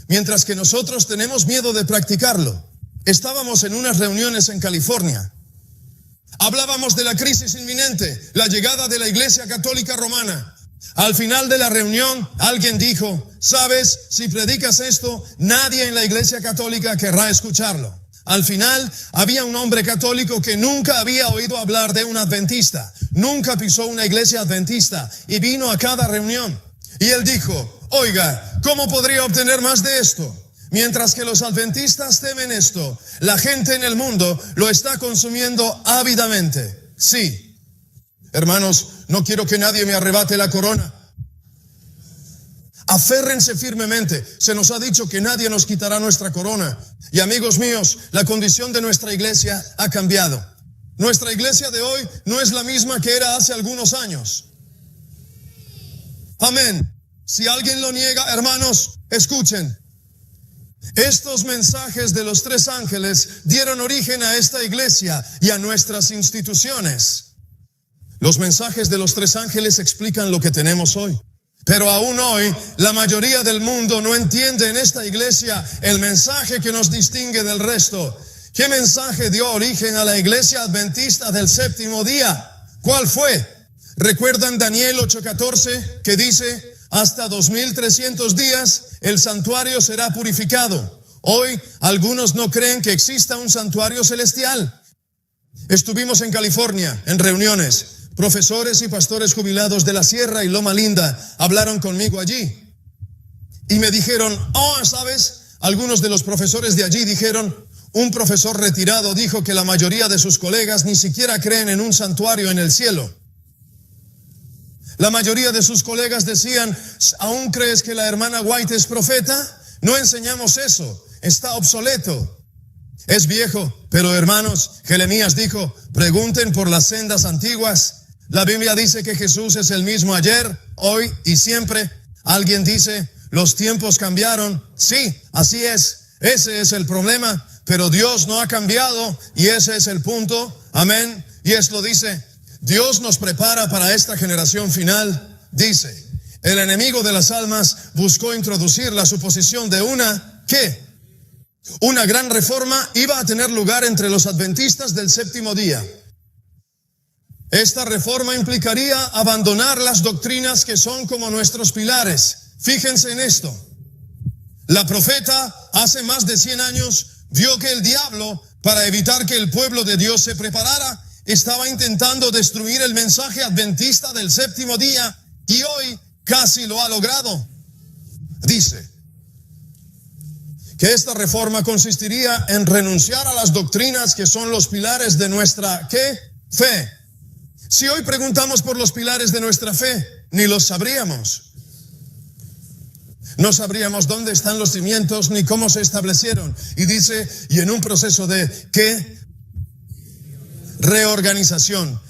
mientras que nosotros tenemos miedo de practicarlo. Estábamos en unas reuniones en California. Hablábamos de la crisis inminente, la llegada de la Iglesia Católica Romana. Al final de la reunión, alguien dijo, ¿sabes? Si predicas esto, nadie en la Iglesia Católica querrá escucharlo. Al final, había un hombre católico que nunca había oído hablar de un adventista, nunca pisó una iglesia adventista y vino a cada reunión. Y él dijo, oiga, ¿cómo podría obtener más de esto? Mientras que los adventistas temen esto, la gente en el mundo lo está consumiendo ávidamente. Sí. Hermanos, no quiero que nadie me arrebate la corona. Aférrense firmemente. Se nos ha dicho que nadie nos quitará nuestra corona. Y amigos míos, la condición de nuestra iglesia ha cambiado. Nuestra iglesia de hoy no es la misma que era hace algunos años. Amén. Si alguien lo niega, hermanos, escuchen. Estos mensajes de los tres ángeles dieron origen a esta iglesia y a nuestras instituciones. Los mensajes de los tres ángeles explican lo que tenemos hoy. Pero aún hoy, la mayoría del mundo no entiende en esta iglesia el mensaje que nos distingue del resto. ¿Qué mensaje dio origen a la iglesia adventista del séptimo día? ¿Cuál fue? ¿Recuerdan Daniel 8:14 que dice, hasta 2300 días el santuario será purificado? Hoy algunos no creen que exista un santuario celestial. Estuvimos en California en reuniones. Profesores y pastores jubilados de la Sierra y Loma Linda hablaron conmigo allí. Y me dijeron, ¿sabes? Algunos de los profesores de allí dijeron, un profesor retirado dijo que la mayoría de sus colegas ni siquiera creen en un santuario en el cielo. La mayoría de sus colegas decían, ¿aún crees que la hermana White es profeta? No enseñamos eso, está obsoleto. Es viejo, pero hermanos, Jeremías dijo, pregunten por las sendas antiguas. La Biblia dice que Jesús es el mismo ayer, hoy y siempre. Alguien dice, los tiempos cambiaron. Sí, así es. Ese es el problema, pero Dios no ha cambiado y ese es el punto. Amén. Y esto dice, Dios nos prepara para esta generación final. Dice, el enemigo de las almas buscó introducir la suposición de ¿qué? Una gran reforma iba a tener lugar entre los adventistas del séptimo día. Esta reforma implicaría abandonar las doctrinas que son como nuestros pilares. Fíjense en esto. La profeta hace más de 100 años vio que el diablo, para evitar que el pueblo de Dios se preparara, estaba intentando destruir el mensaje adventista del séptimo día y hoy casi lo ha logrado. Dice que esta reforma consistiría en renunciar a las doctrinas que son los pilares de nuestra, ¿qué? Fe. Si hoy preguntamos por los pilares de nuestra fe, ni los sabríamos. No sabríamos dónde están los cimientos ni cómo se establecieron. Y dice, y en un proceso de, ¿qué? Reorganización.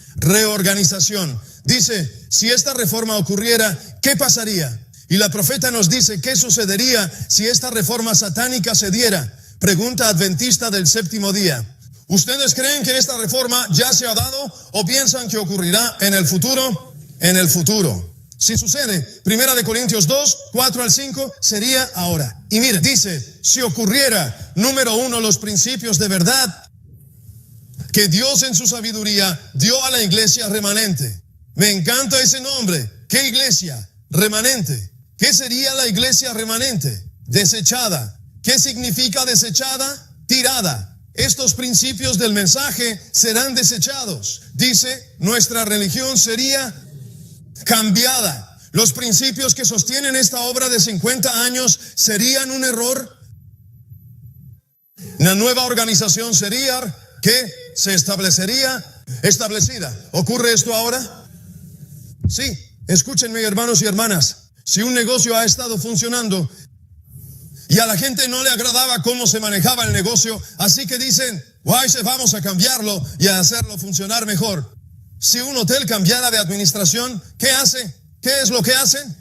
Dice, si esta reforma ocurriera, ¿qué pasaría? Y la profeta nos dice, ¿qué sucedería si esta reforma satánica se diera? Pregunta adventista del séptimo día. ¿Ustedes creen que esta reforma ya se ha dado o piensan que ocurrirá en el futuro? En el futuro. Si sucede, 1 Corintios 2, 4 al 5, sería ahora. Y mire, dice, si ocurriera, número 1, los principios de verdad que Dios en su sabiduría dio a la iglesia remanente. Me encanta ese nombre. ¿Qué iglesia? Remanente. ¿Qué sería la iglesia remanente? Desechada. ¿Qué significa desechada? Tirada. Estos principios del mensaje serán desechados. Dice, nuestra religión sería cambiada. Los principios que sostienen esta obra de 50 años serían un error. Una nueva organización sería que se establecida. ¿Ocurre esto ahora? Sí. Escúchenme, hermanos y hermanas. Si un negocio ha estado funcionando y a la gente no le agradaba cómo se manejaba el negocio, así que dicen, vamos a cambiarlo y a hacerlo funcionar mejor. Si un hotel cambiara de administración, ¿qué hace? ¿Qué es lo que hacen?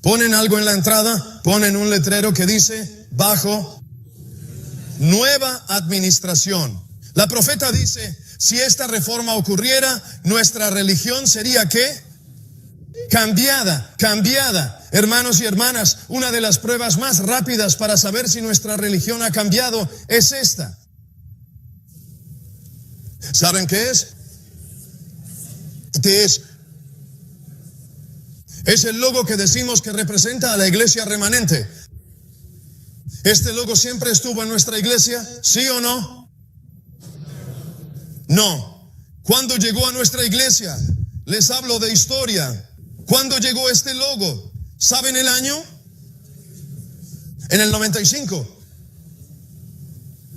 Ponen algo en la entrada, ponen un letrero que dice, bajo nueva administración. La profeta dice, si esta reforma ocurriera, nuestra religión sería ¿qué? Cambiada. Hermanos y hermanas, una de las pruebas más rápidas para saber si nuestra religión ha cambiado es esta. ¿Saben qué es? Es el logo que decimos que representa a la iglesia remanente. ¿Este logo siempre estuvo en nuestra iglesia? ¿Sí o no? No. ¿Cuándo llegó a nuestra iglesia? Les hablo de historia. ¿Cuándo llegó este logo? ¿Saben el año? En el 95.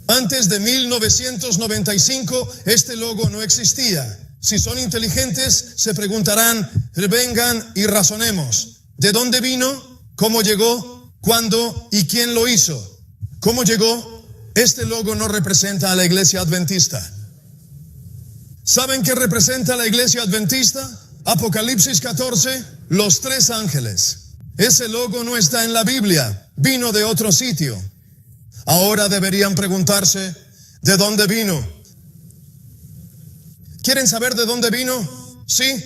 Antes de 1995, este logo no existía. Si son inteligentes, se preguntarán, vengan y razonemos. ¿De dónde vino? ¿Cómo llegó? ¿Cuándo? ¿Y quién lo hizo? ¿Cómo llegó? Este logo no representa a la iglesia adventista. ¿Saben qué representa la iglesia adventista? Apocalipsis 14, los 3 ángeles. Ese logo no está en la Biblia, vino de otro sitio. Ahora deberían preguntarse, ¿de dónde vino? ¿Quieren saber de dónde vino? Sí.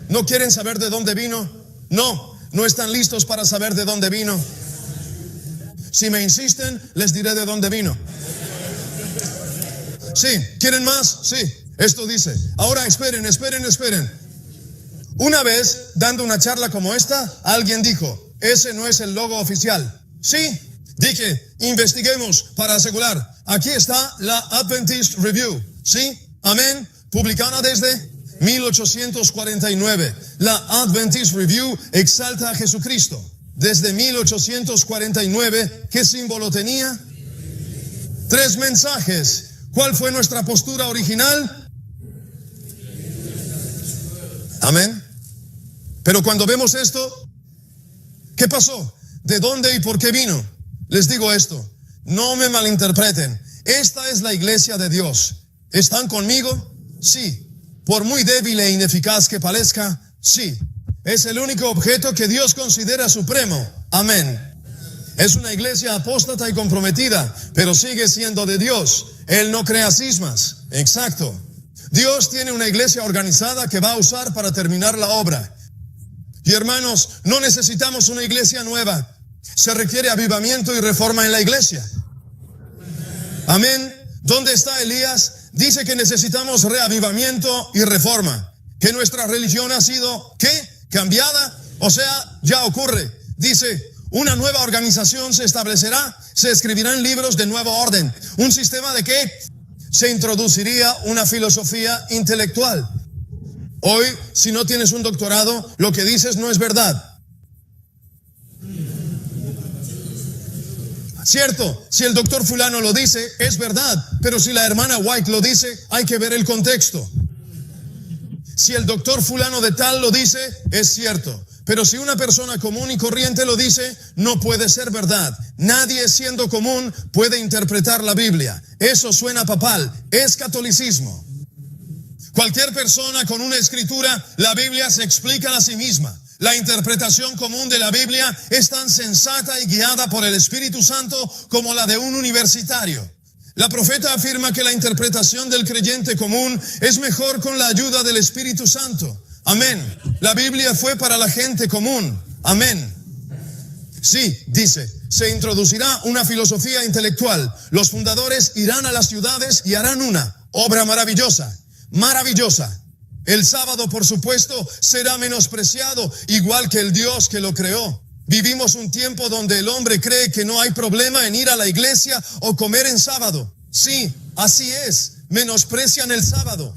¿No quieren saber de dónde vino? No están listos para saber de dónde vino. Si me insisten, les diré de dónde vino. Sí, ¿quieren más? Sí, esto dice. Ahora esperen. Una vez, dando una charla como esta, alguien dijo, ese no es el logo oficial. Sí, dije, investiguemos para asegurar. Aquí está la Adventist Review. Sí, amén, publicada desde 1849. La Adventist Review exalta a Jesucristo. Desde 1849, ¿qué símbolo tenía? 3 mensajes. ¿Cuál fue nuestra postura original? Amén. Pero cuando vemos esto, ¿qué pasó? ¿De dónde y por qué vino? Les digo esto, no me malinterpreten. Esta es la iglesia de Dios. ¿Están conmigo? Sí. Por muy débil e ineficaz que parezca, sí. Es el único objeto que Dios considera supremo. Amén. Es una iglesia apóstata y comprometida, pero sigue siendo de Dios. Él no crea cismas. Exacto. Dios tiene una iglesia organizada que va a usar para terminar la obra. Y hermanos, no necesitamos una iglesia nueva. Se requiere avivamiento y reforma en la iglesia. Amén. ¿Dónde está Elías? Dice que necesitamos reavivamiento y reforma. Que nuestra religión ha sido, ¿qué? Cambiada. O sea, ya ocurre. Dice, una nueva organización se establecerá, se escribirán libros de nuevo orden. ¿Un sistema de qué? Se introduciría una filosofía intelectual. Hoy, si no tienes un doctorado, lo que dices no es verdad. Cierto, si el doctor fulano lo dice, es verdad, pero si la hermana White lo dice, hay que ver el contexto. Si el doctor fulano de tal lo dice, es cierto, pero si una persona común y corriente lo dice, no puede ser verdad. Nadie siendo común puede interpretar la Biblia. Eso suena papal, es catolicismo. Cualquier persona con una escritura, la Biblia se explica a sí misma. La interpretación común de la Biblia es tan sensata y guiada por el Espíritu Santo como la de un universitario. La profeta afirma que la interpretación del creyente común es mejor con la ayuda del Espíritu Santo. Amén. La Biblia fue para la gente común. Amén. Sí, dice, se introducirá una filosofía intelectual. Los fundadores irán a las ciudades y harán una obra maravillosa. Maravillosa. El sábado, por supuesto, será menospreciado, igual que el Dios que lo creó. Vivimos un tiempo donde el hombre cree que no hay problema en ir a la iglesia o comer en sábado. Sí, así es, menosprecian el sábado.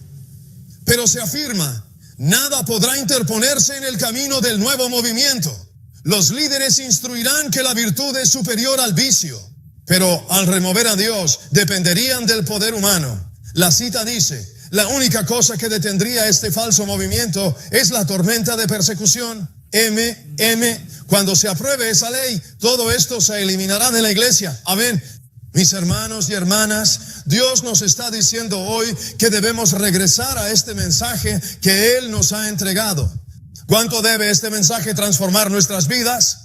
Pero se afirma, nada podrá interponerse en el camino del nuevo movimiento. Los líderes instruirán que la virtud es superior al vicio, pero al remover a Dios dependerían del poder humano. La cita dice, la única cosa que detendría este falso movimiento es la tormenta de persecución. Cuando se apruebe esa ley, todo esto se eliminará de la iglesia. Amén. Mis hermanos y hermanas, Dios nos está diciendo hoy que debemos regresar a este mensaje que Él nos ha entregado. ¿Cuánto debe este mensaje transformar nuestras vidas?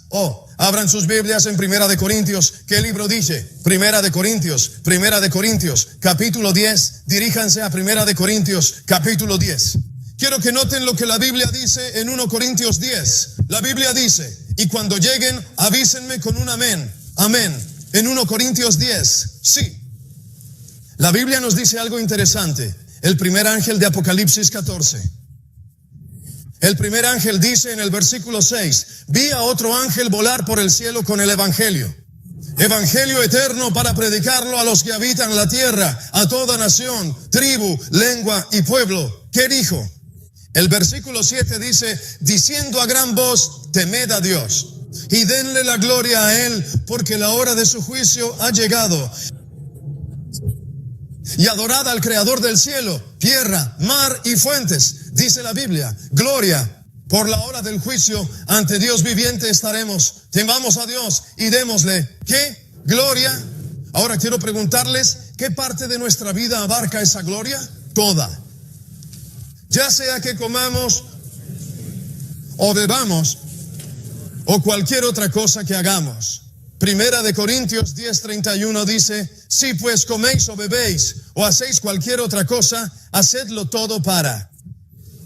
Abran sus Biblias en Primera de Corintios. ¿Qué libro dice? Primera de Corintios, capítulo 10. Diríjanse a Primera de Corintios, capítulo 10. Quiero que noten lo que la Biblia dice en 1 Corintios 10. La Biblia dice, y cuando lleguen, avísenme con un amén. Amén. En 1 Corintios 10. Sí. La Biblia nos dice algo interesante. El primer ángel de Apocalipsis 14. El primer ángel dice en el versículo 6, vi a otro ángel volar por el cielo con el evangelio. Evangelio eterno para predicarlo a los que habitan la tierra, a toda nación, tribu, lengua y pueblo. ¿Qué dijo? El versículo 7 dice, diciendo a gran voz, temed a Dios y denle la gloria a Él, porque la hora de su juicio ha llegado. Y adorad al Creador del cielo, tierra, mar y fuentes. Dice la Biblia, gloria, por la hora del juicio, ante Dios viviente estaremos. Temamos a Dios y démosle, ¿qué? Gloria. Ahora quiero preguntarles, ¿qué parte de nuestra vida abarca esa gloria? Toda. Ya sea que comamos o bebamos o cualquier otra cosa que hagamos. Primera de Corintios 10:31 dice, si pues coméis o bebéis o hacéis cualquier otra cosa, hacedlo todo para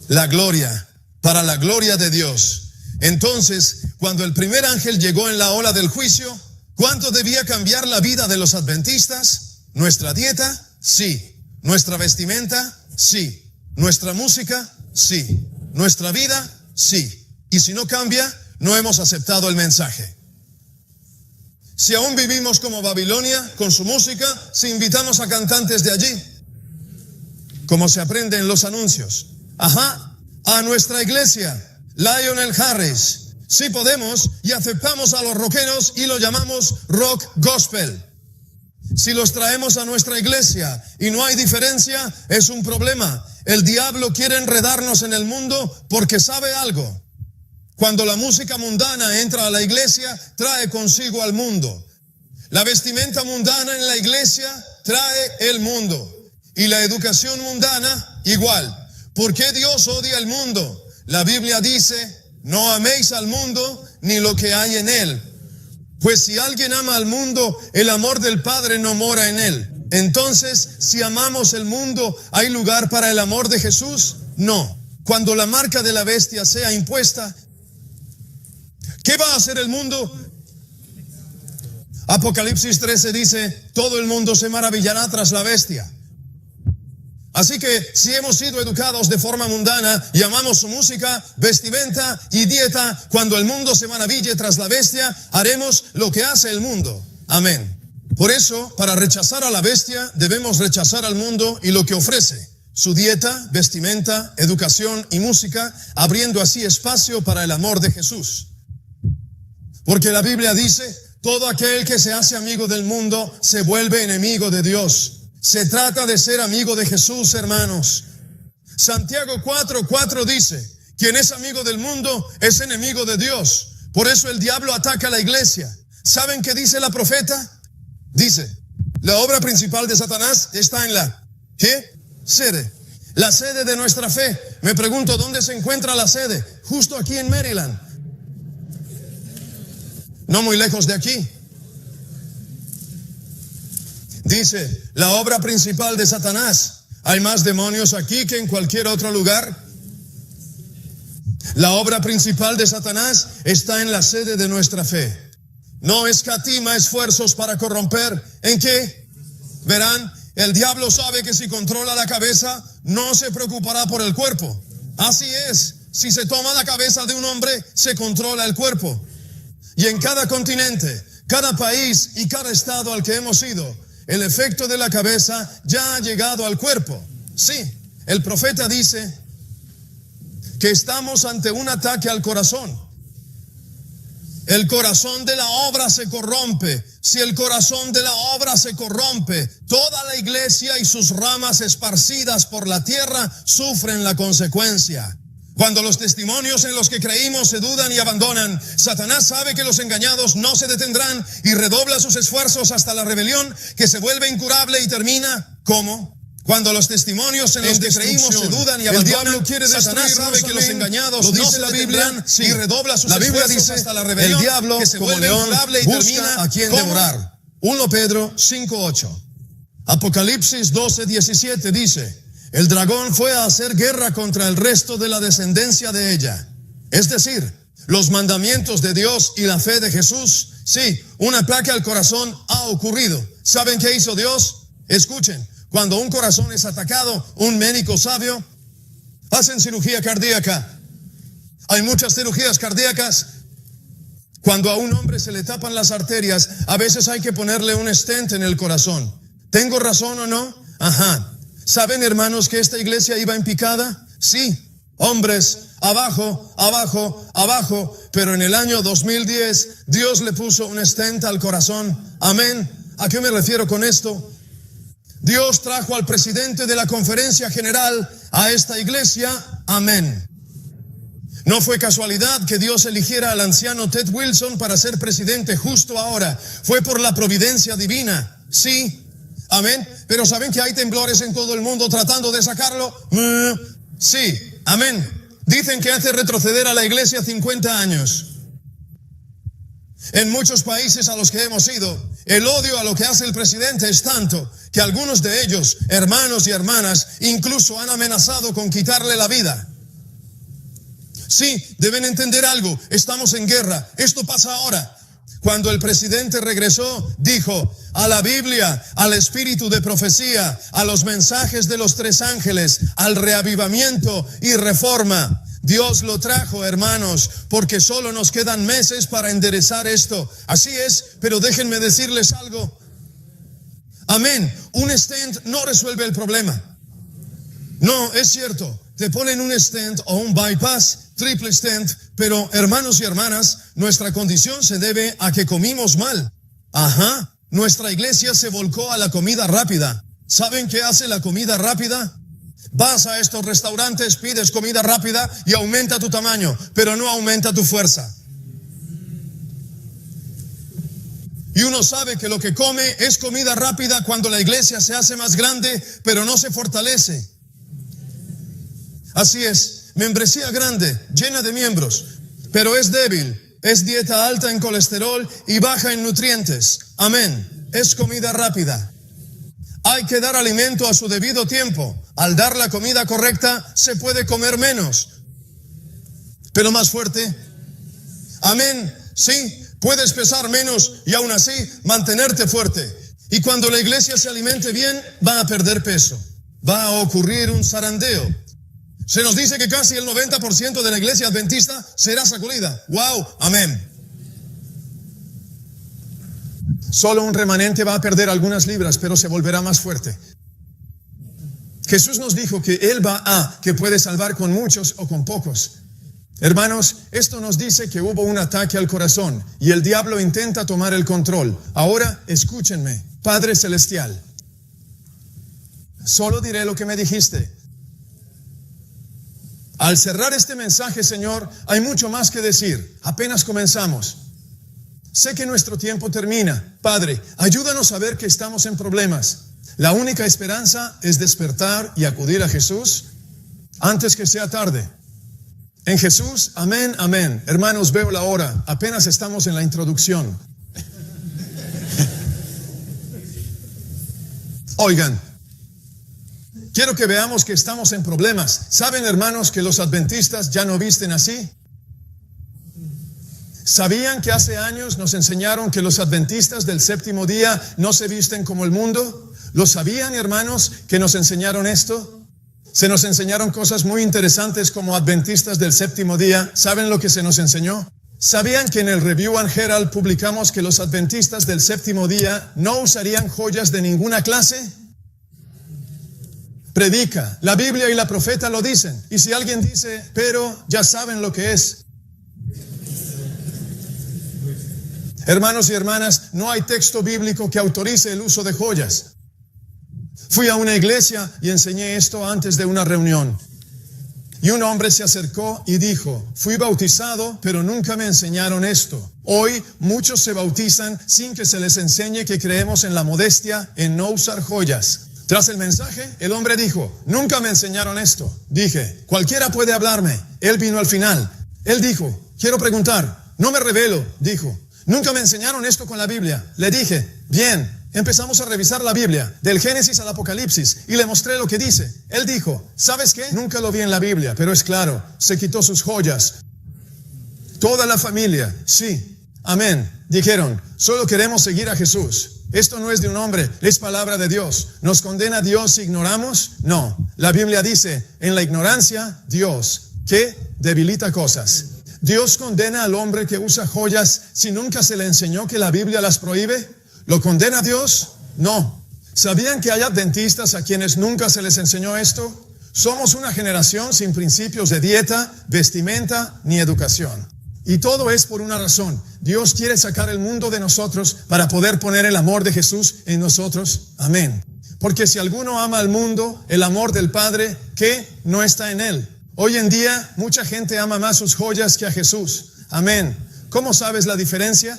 la gloria de Dios. Entonces, cuando el primer ángel llegó en la hora del juicio, ¿cuánto debía cambiar la vida de los adventistas? ¿Nuestra dieta? Sí. ¿Nuestra vestimenta? Sí. ¿Nuestra música? Sí. ¿Nuestra vida? Sí. Y si no cambia, no hemos aceptado el mensaje. Si aún vivimos como Babilonia, con su música, si invitamos a cantantes de allí, como se aprende en los anuncios. A nuestra iglesia, Lionel Harris, sí podemos y aceptamos a los rockeros y lo llamamos rock gospel. Si los traemos a nuestra iglesia y no hay diferencia, es un problema. El diablo quiere enredarnos en el mundo porque sabe algo. Cuando la música mundana entra a la iglesia, trae consigo al mundo. La vestimenta mundana en la iglesia trae el mundo. Y la educación mundana, igual. ¿Por qué Dios odia el mundo? La Biblia dice, no améis al mundo ni lo que hay en él. Pues si alguien ama al mundo, el amor del Padre no mora en él. Entonces, si amamos el mundo, ¿hay lugar para el amor de Jesús? No. Cuando la marca de la bestia sea impuesta, ¿qué va a hacer el mundo? Apocalipsis 13 dice, todo el mundo se maravillará tras la bestia. Así que si hemos sido educados de forma mundana y amamos su música, vestimenta y dieta, cuando el mundo se maraville tras la bestia, haremos lo que hace el mundo. Amén. Por eso, para rechazar a la bestia, debemos rechazar al mundo y lo que ofrece. Su dieta, vestimenta, educación y música, abriendo así espacio para el amor de Jesús. Porque la Biblia dice, todo aquel que se hace amigo del mundo se vuelve enemigo de Dios. Se trata de ser amigo de Jesús, hermanos. Santiago 4:4 dice, quien es amigo del mundo es enemigo de Dios. Por eso el diablo ataca a la iglesia. ¿Saben qué dice la profeta? Dice, la obra principal de Satanás está en la, ¿qué? Sede. La sede de nuestra fe. Me pregunto, ¿dónde se encuentra la sede? Justo aquí en Maryland. No muy lejos de aquí. Dice, la obra principal de Satanás. ¿Hay más demonios aquí que en cualquier otro lugar? La obra principal de Satanás está en la sede de nuestra fe. No escatima esfuerzos para corromper. ¿En qué? Verán, el diablo sabe que si controla la cabeza, no se preocupará por el cuerpo. Así es, si se toma la cabeza de un hombre, se controla el cuerpo. Y en cada continente, cada país y cada estado al que hemos ido, el efecto de la cabeza ya ha llegado al cuerpo. Sí, el profeta dice que estamos ante un ataque al corazón. El corazón de la obra se corrompe. Si el corazón de la obra se corrompe, toda la iglesia y sus ramas esparcidas por la tierra sufren la consecuencia. Cuando los testimonios en los que creímos se dudan y abandonan, Satanás sabe que los engañados no se detendrán y redobla sus esfuerzos hasta la rebelión, que se vuelve incurable y termina, ¿cómo? Cuando los testimonios en los que creímos se dudan y abandonan, Satanás sabe que los engañados no se detendrán y redobla sus esfuerzos hasta la rebelión, el diablo, que se como vuelve león, incurable y busca termina, a quien ¿cómo? devorar. 1 Pedro 5:8. Apocalipsis 12:17 dice, el dragón fue a hacer guerra contra el resto de la descendencia de ella. Es decir, los mandamientos de Dios y la fe de Jesús. Sí, un ataque al corazón ha ocurrido. ¿Saben qué hizo Dios? Escuchen, cuando un corazón es atacado, un médico sabio, hacen cirugía cardíaca. Hay muchas cirugías cardíacas. Cuando a un hombre se le tapan las arterias, a veces hay que ponerle un stent en el corazón. ¿Tengo razón o no? Ajá. ¿Saben, hermanos, que esta iglesia iba en picada? Sí, hombres, abajo, abajo, abajo, pero en el año 2010 Dios le puso un stent al corazón. Amén. ¿A qué me refiero con esto? Dios trajo al presidente de la conferencia general a esta iglesia. Amén. No fue casualidad que Dios eligiera al anciano Ted Wilson para ser presidente justo ahora. Fue por la providencia divina. Sí. Amén. Pero ¿saben que hay temblores en todo el mundo tratando de sacarlo? Sí. Amén. Dicen que hace retroceder a la iglesia 50 años. En muchos países a los que hemos ido, el odio a lo que hace el presidente es tanto que algunos de ellos, hermanos y hermanas, incluso han amenazado con quitarle la vida. Sí, deben entender algo. Estamos en guerra. Esto pasa ahora. Cuando el presidente regresó, dijo, a la Biblia, al espíritu de profecía, a los mensajes de los 3 ángeles, al reavivamiento y reforma. Dios lo trajo, hermanos, porque solo nos quedan meses para enderezar esto. Así es, pero déjenme decirles algo. Amén. Un stent no resuelve el problema. No, es cierto. Te ponen un stent o un bypass, triple stent, pero hermanos y hermanas, nuestra condición se debe a que comimos mal. Ajá, nuestra iglesia se volcó a la comida rápida. ¿Saben qué hace la comida rápida? Vas a estos restaurantes, pides comida rápida y aumenta tu tamaño, pero no aumenta tu fuerza. Y uno sabe que lo que come es comida rápida cuando la iglesia se hace más grande, pero no se fortalece. Así es, membresía grande, llena de miembros, pero es débil, es dieta alta en colesterol y baja en nutrientes. Amén, es comida rápida. Hay que dar alimento a su debido tiempo. Al dar la comida correcta, se puede comer menos, pero más fuerte. Amén, sí, puedes pesar menos y aún así mantenerte fuerte. Y cuando la iglesia se alimente bien, va a perder peso. va a ocurrir un zarandeo. Se nos dice que casi el 90% de la iglesia adventista será sacudida. ¡Wow! Amén. Solo un remanente va a perder algunas libras, pero se volverá más fuerte. Jesús nos dijo que Él que puede salvar con muchos o con pocos. Hermanos, esto nos dice que hubo un ataque al corazón y el diablo intenta tomar el control. Ahora, escúchenme, Padre Celestial. Solo diré lo que me dijiste. Al cerrar este mensaje, Señor, hay mucho más que decir. Apenas comenzamos. Sé que nuestro tiempo termina. Padre, ayúdanos a ver que estamos en problemas. La única esperanza es despertar y acudir a Jesús antes que sea tarde. En Jesús, amén, amén. Hermanos, veo la hora. Apenas estamos en la introducción. Oigan, quiero que veamos que estamos en problemas. ¿Saben, hermanos, que los adventistas ya no visten así? ¿Sabían que hace años nos enseñaron que los adventistas del séptimo día no se visten como el mundo? ¿Lo sabían, hermanos, que nos enseñaron esto? Se nos enseñaron cosas muy interesantes como adventistas del séptimo día. ¿Saben lo que se nos enseñó? ¿Sabían que en el Review and Herald publicamos que los adventistas del séptimo día no usarían joyas de ninguna clase? Predica, la Biblia y la profeta lo dicen. Y si alguien dice, pero ya saben lo que es. Hermanos y hermanas, no hay texto bíblico que autorice el uso de joyas. Fui a una iglesia y enseñé esto antes de una reunión. Y un hombre se acercó y dijo, fui bautizado, pero nunca me enseñaron esto. Hoy muchos se bautizan sin que se les enseñe que creemos en la modestia, en no usar joyas. Tras el mensaje, el hombre dijo, nunca me enseñaron esto. Dije, cualquiera puede hablarme. Él vino al final. Él dijo, quiero preguntar. No me revelo, dijo. Nunca me enseñaron esto con la Biblia. Le dije, bien. Empezamos a revisar la Biblia, del Génesis al Apocalipsis, y le mostré lo que dice. Él dijo, ¿sabes qué? Nunca lo vi en la Biblia, pero es claro, se quitó sus joyas. Toda la familia, sí, amén. Dijeron, solo queremos seguir a Jesús. Esto no es de un hombre, es palabra de Dios. ¿Nos condena Dios si ignoramos? No. La Biblia dice, en la ignorancia, Dios, que debilita cosas. ¿Dios condena al hombre que usa joyas si nunca se le enseñó que la Biblia las prohíbe? ¿Lo condena Dios? No. ¿Sabían que hay adventistas a quienes nunca se les enseñó esto? Somos una generación sin principios de dieta, vestimenta ni educación. Y todo es por una razón. Dios quiere sacar el mundo de nosotros para poder poner el amor de Jesús en nosotros. Amén. Porque si alguno ama al mundo, el amor del Padre, ¿qué? No está en él. Hoy en día, mucha gente ama más sus joyas que a Jesús. Amén. ¿Cómo sabes la diferencia?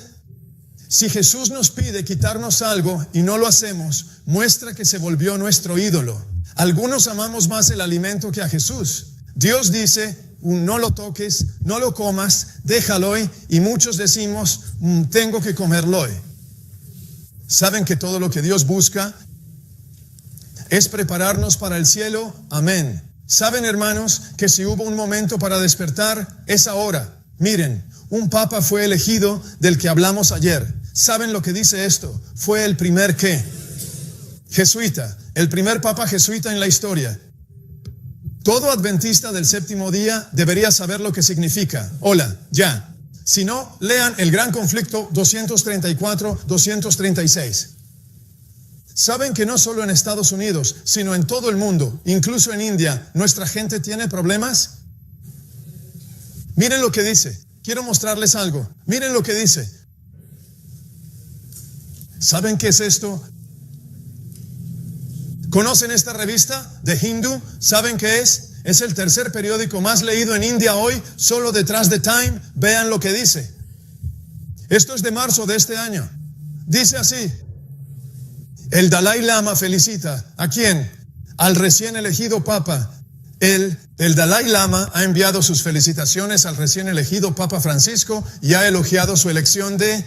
Si Jesús nos pide quitarnos algo y no lo hacemos, muestra que se volvió nuestro ídolo. Algunos amamos más el alimento que a Jesús. Dios dice, no lo toques, no lo comas, déjalo hoy, y muchos decimos, tengo que comerlo hoy. ¿Saben que todo lo que Dios busca es prepararnos para el cielo? Amén. ¿Saben, hermanos, que si hubo un momento para despertar, es ahora? Miren, un papa fue elegido del que hablamos ayer. ¿Saben lo que dice esto? Fue el primer ¿qué? Jesuita. El primer papa jesuita en la historia. Todo adventista del séptimo día debería saber lo que significa. Hola, ya. Si no, lean el Gran Conflicto 234-236. ¿Saben que no solo en Estados Unidos, sino en todo el mundo, incluso en India, nuestra gente tiene problemas? Miren lo que dice. Quiero mostrarles algo. Miren lo que dice. ¿Saben qué es esto? ¿Conocen esta revista? The Hindu. ¿Saben qué es? Es el tercer periódico más leído en India hoy, solo detrás de Time. Vean lo que dice. Esto es de marzo de este año. Dice así. El Dalai Lama felicita. ¿A quién? Al recién elegido Papa. El Dalai Lama ha enviado sus felicitaciones al recién elegido Papa Francisco y ha elogiado su elección de...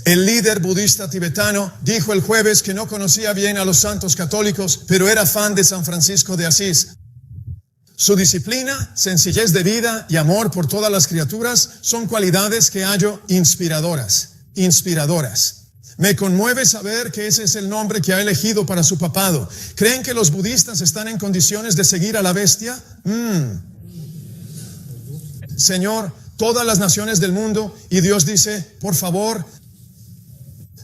El líder budista tibetano dijo el jueves que no conocía bien a los santos católicos, pero era fan de San Francisco de Asís. Su disciplina, sencillez de vida y amor por todas las criaturas son cualidades que hallo inspiradoras. Me conmueve saber que ese es el nombre que ha elegido para su papado. ¿Creen que los budistas están en condiciones de seguir a la bestia? Señor, todas las naciones del mundo, y Dios dice, por favor,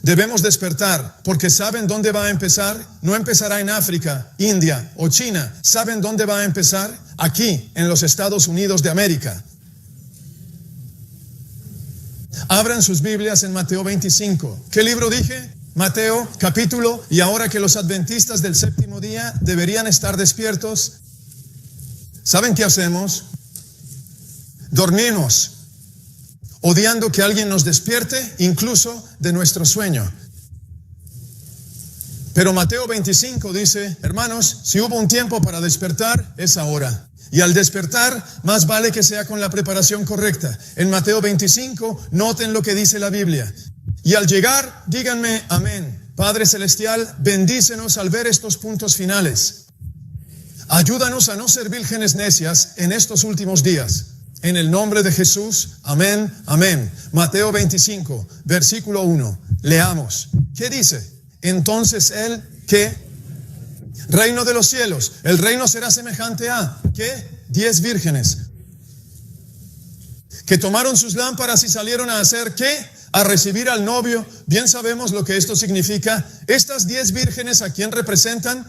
debemos despertar, porque ¿saben dónde va a empezar? No empezará en África, India o China. ¿Saben dónde va a empezar? Aquí, en los Estados Unidos de América. Abran sus Biblias en Mateo 25. ¿Qué libro dije? Mateo, capítulo. Y ahora que los adventistas del séptimo día deberían estar despiertos, ¿saben qué hacemos? Dormimos, odiando que alguien nos despierte, incluso de nuestro sueño. Pero Mateo 25 dice, hermanos, si hubo un tiempo para despertar, es ahora. Y al despertar, más vale que sea con la preparación correcta. En Mateo 25, noten lo que dice la Biblia. Y al llegar, díganme amén. Padre Celestial, bendícenos al ver estos puntos finales. Ayúdanos a no ser vírgenes necias en estos últimos días. En el nombre de Jesús, amén, amén. Mateo 25, versículo 1. Leamos. ¿Qué dice? Entonces él, ¿qué? Reino de los cielos. El reino será semejante a, ¿qué? 10 vírgenes que tomaron sus lámparas y salieron a hacer, ¿qué? A recibir al novio. Bien sabemos lo que esto significa. Estas 10 vírgenes, ¿a quién representan?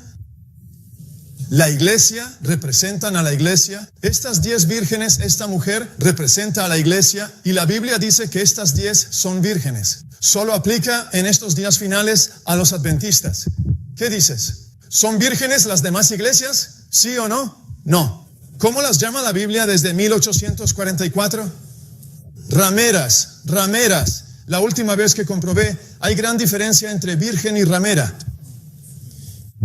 La iglesia, representan a la iglesia. Estas 10 vírgenes, esta mujer representa a la iglesia, y la Biblia dice que estas 10 son vírgenes. Solo aplica en estos días finales a los adventistas. ¿Qué dices? ¿Son vírgenes las demás iglesias? ¿Sí o no? No. ¿Cómo las llama la Biblia desde 1844? Rameras, rameras. La última vez que comprobé, hay gran diferencia entre virgen y ramera.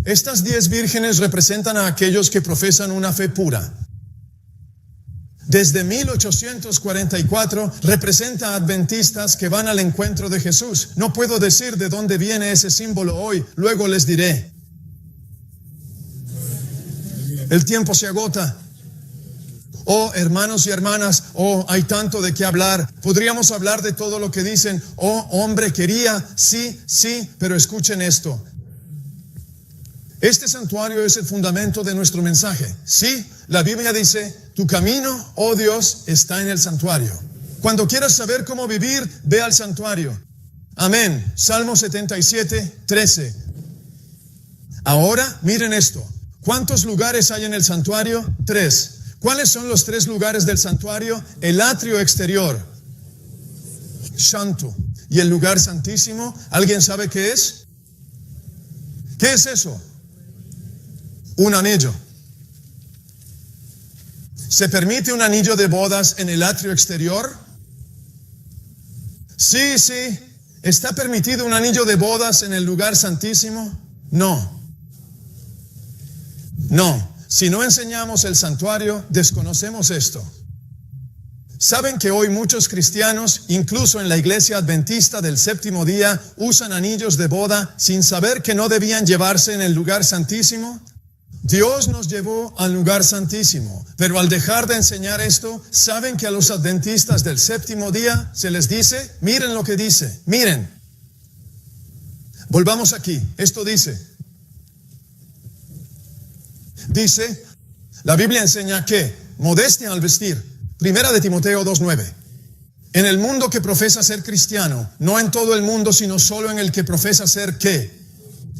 Estas 10 vírgenes representan a aquellos que profesan una fe pura. Desde 1844 representa a adventistas que van al encuentro de Jesús. No puedo decir de dónde viene ese símbolo hoy, luego les diré. El tiempo se agota. Oh, hermanos y hermanas, oh, hay tanto de qué hablar. Podríamos hablar de todo lo que dicen. Oh, hombre, quería, sí, pero escuchen esto. Este santuario es el fundamento de nuestro mensaje. Sí, la Biblia dice, tu camino, oh Dios, está en el santuario. Cuando quieras saber cómo vivir, ve al santuario. Amén. Salmo 77, 13. Ahora, miren esto. ¿Cuántos lugares hay en el santuario? 3. ¿Cuáles son los 3 lugares del santuario? El atrio exterior, santo, y el lugar santísimo. ¿Alguien sabe qué es? ¿Qué es eso? Un anillo. ¿Se permite un anillo de bodas en el atrio exterior? Sí. ¿Está permitido un anillo de bodas en el lugar santísimo? No. Si no enseñamos el santuario, desconocemos esto. ¿Saben que hoy muchos cristianos, incluso en la iglesia adventista del séptimo día, usan anillos de boda sin saber que no debían llevarse en el lugar santísimo? Dios nos llevó al lugar santísimo, pero al dejar de enseñar esto, ¿saben que a los adventistas del séptimo día se les dice? Miren lo que dice, miren. Volvamos aquí, esto dice, la Biblia enseña que modestia al vestir. Primera de Timoteo 2:9. En el mundo que profesa ser cristiano, no en todo el mundo, sino solo en el que profesa ser ¿qué?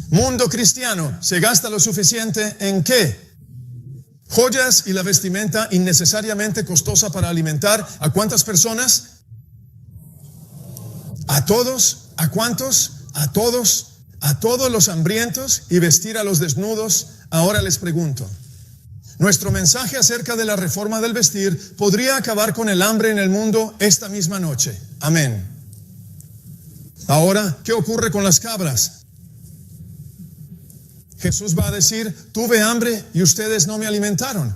Mundo cristiano, ¿se gasta lo suficiente en qué? Joyas y la vestimenta innecesariamente costosa para alimentar ¿a cuántas personas? ¿A todos? ¿A cuántos? A todos los hambrientos y vestir a los desnudos. Ahora les pregunto, nuestro mensaje acerca de la reforma del vestir podría acabar con el hambre en el mundo esta misma noche. Amén. Ahora, ¿qué ocurre con las cabras? Jesús va a decir, tuve hambre y ustedes no me alimentaron.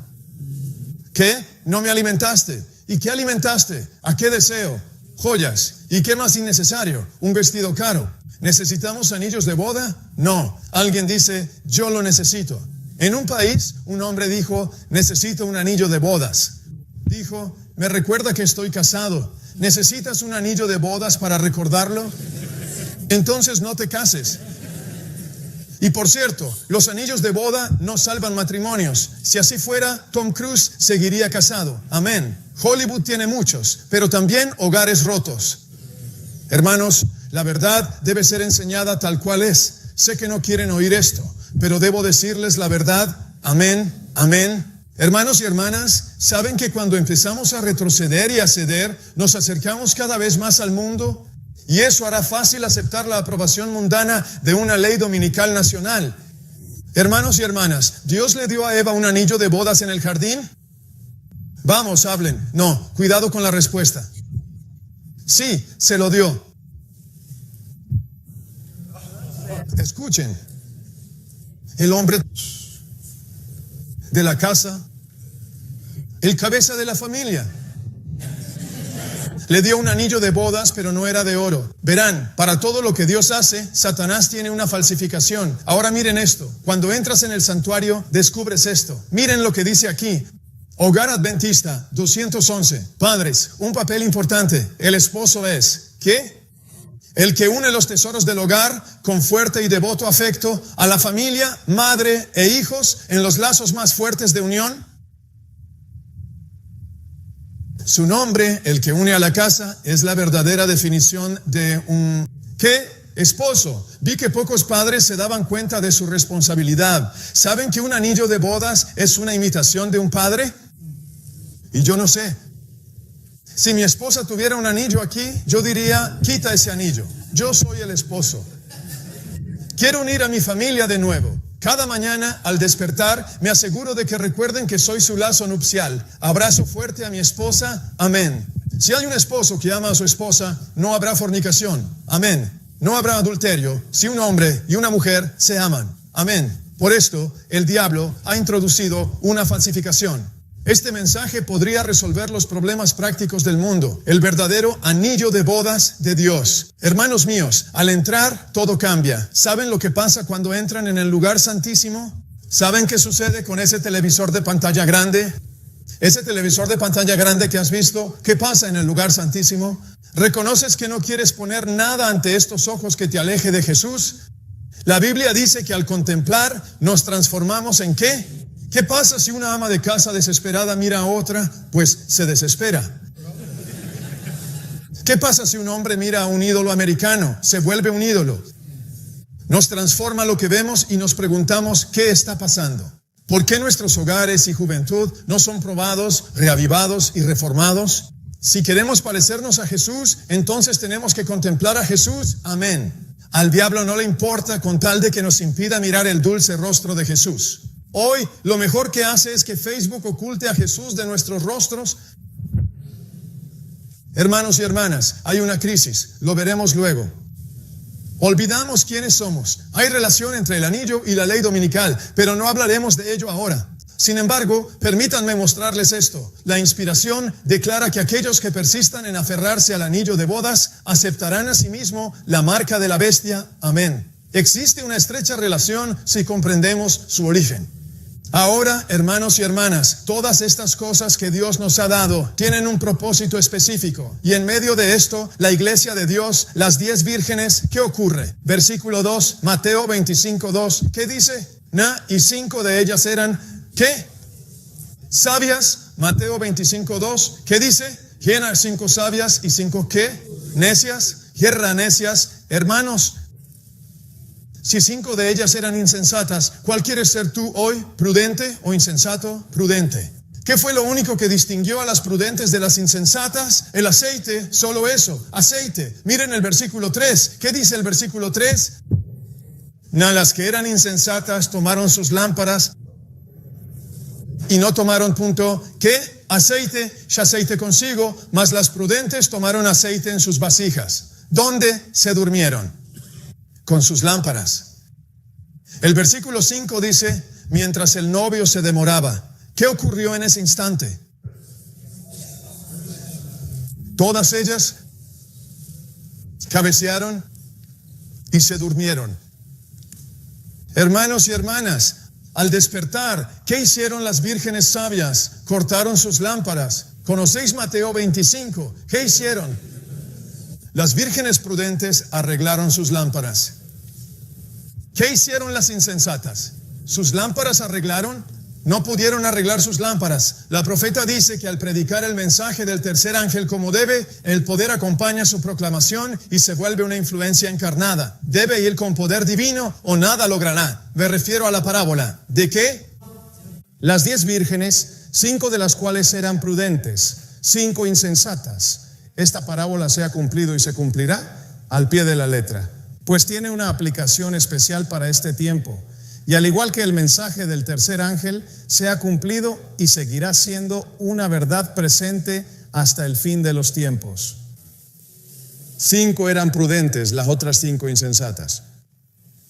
¿Qué? No me alimentaste. ¿Y qué alimentaste? ¿A qué deseo? Joyas. ¿Y qué más innecesario? Un vestido caro. ¿Necesitamos anillos de boda? No. Alguien dice, yo lo necesito. En un país, un hombre dijo, necesito un anillo de bodas. Dijo, me recuerda que estoy casado. ¿Necesitas un anillo de bodas para recordarlo? entonces no te cases. Y por cierto, los anillos de boda no salvan matrimonios. Si así fuera, Tom Cruise seguiría casado. Amén. Hollywood tiene muchos, pero también hogares rotos. Hermanos, la verdad debe ser enseñada tal cual es. Sé que no quieren oír esto, pero debo decirles la verdad. Amén, amén. Hermanos y hermanas, ¿saben que cuando empezamos a retroceder y a ceder, nos acercamos cada vez más al mundo? Y eso hará fácil aceptar la aprobación mundana de una ley dominical nacional. Hermanos y hermanas, ¿Dios le dio a Eva un anillo de bodas en el jardín? Vamos, hablen. No, cuidado con la respuesta. Sí, se lo dio. Escuchen. El hombre de la casa, el cabeza de la familia, le dio un anillo de bodas, pero no era de oro. Verán, para todo lo que Dios hace, Satanás tiene una falsificación. Ahora miren esto. Cuando entras en el santuario, descubres esto. Miren lo que dice aquí. Hogar Adventista, 211. Padres, un papel importante. El esposo es, ¿qué? El que une los tesoros del hogar con fuerte y devoto afecto a la familia, madre e hijos en los lazos más fuertes de unión. Su nombre, el que une a la casa, es la verdadera definición de un ¿qué? Esposo. Vi que pocos padres se daban cuenta de su responsabilidad. ¿Saben que un anillo de bodas es una imitación de un padre? Y yo no sé. Si mi esposa tuviera un anillo aquí, yo diría, quita ese anillo. Yo soy el esposo. Quiero unir a mi familia de nuevo. Cada mañana, al despertar, me aseguro de que recuerden que soy su lazo nupcial. Abrazo fuerte a mi esposa. Amén. Si hay un esposo que ama a su esposa, no habrá fornicación. Amén. No habrá adulterio si un hombre y una mujer se aman. Amén. Por esto, el diablo ha introducido una falsificación. Este mensaje podría resolver los problemas prácticos del mundo, el verdadero anillo de bodas de Dios. Hermanos míos, al entrar todo cambia. ¿Saben lo que pasa cuando entran en el lugar santísimo? ¿Saben qué sucede con ese televisor de pantalla grande? Ese televisor de pantalla grande que has visto, ¿qué pasa en el lugar santísimo? ¿Reconoces que no quieres poner nada ante estos ojos que te aleje de Jesús? La Biblia dice que al contemplar nos transformamos ¿en qué? ¿Qué pasa si una ama de casa desesperada mira a otra? Pues se desespera. ¿Qué pasa si un hombre mira a un ídolo americano? Se vuelve un ídolo. Nos transforma lo que vemos y nos preguntamos ¿qué está pasando? ¿Por qué nuestros hogares y juventud no son probados, reavivados y reformados? Si queremos parecernos a Jesús, entonces tenemos que contemplar a Jesús. Amén. Al diablo no le importa con tal de que nos impida mirar el dulce rostro de Jesús. Hoy lo mejor que hace es que Facebook oculte a Jesús de nuestros rostros. Hermanos y hermanas, hay una crisis, lo veremos luego. Olvidamos quiénes somos. Hay relación entre el anillo y la ley dominical, pero no hablaremos de ello ahora. Sin embargo, permítanme mostrarles esto. La inspiración declara que aquellos que persistan en aferrarse al anillo de bodas aceptarán a sí mismo la marca de la bestia. Amén. Existe una estrecha relación si comprendemos su origen. Ahora, hermanos y hermanas, todas estas cosas que Dios nos ha dado tienen un propósito específico. Y en medio de esto, la iglesia de Dios, las 10 vírgenes, ¿qué ocurre? Versículo 2, Mateo 25:2, ¿qué dice? Y 5 de ellas eran, ¿qué? Sabias. Mateo 25:2, ¿qué dice? ¿Quién eran 5 sabias y 5 qué? Necias. ¿Quién eran necias? Hermanos, si 5 de ellas eran insensatas, ¿cuál quieres ser tú hoy? ¿Prudente o insensato? Prudente. ¿Qué fue lo único que distinguió a las prudentes de las insensatas? El aceite, solo eso, aceite. Miren el versículo 3. ¿Qué dice el versículo 3? Las que eran insensatas tomaron sus lámparas y no tomaron ¿qué? Aceite consigo, mas las prudentes tomaron aceite en sus vasijas. ¿Dónde se durmieron? Con sus lámparas. El versículo 5 dice, mientras el novio se demoraba. ¿Qué ocurrió en ese instante? Todas ellas cabecearon y se durmieron. Hermanos y hermanas, al despertar, ¿qué hicieron las vírgenes sabias? Cortaron sus lámparas. ¿Conocéis Mateo 25? ¿Qué hicieron? Las vírgenes prudentes arreglaron sus lámparas. ¿Qué hicieron las insensatas? ¿Sus lámparas arreglaron? No pudieron arreglar sus lámparas. La profeta dice que al predicar el mensaje del tercer ángel como debe, el poder acompaña su proclamación y se vuelve una influencia encarnada. Debe ir con poder divino o nada logrará. Me refiero a la parábola. ¿De qué? Las 10 vírgenes, 5 de las cuales eran prudentes, 5 insensatas. Esta parábola se ha cumplido y se cumplirá al pie de la letra, pues tiene una aplicación especial para este tiempo. Y al igual que el mensaje del tercer ángel, se ha cumplido y seguirá siendo una verdad presente hasta el fin de los tiempos. 5 eran prudentes, las otras 5 insensatas.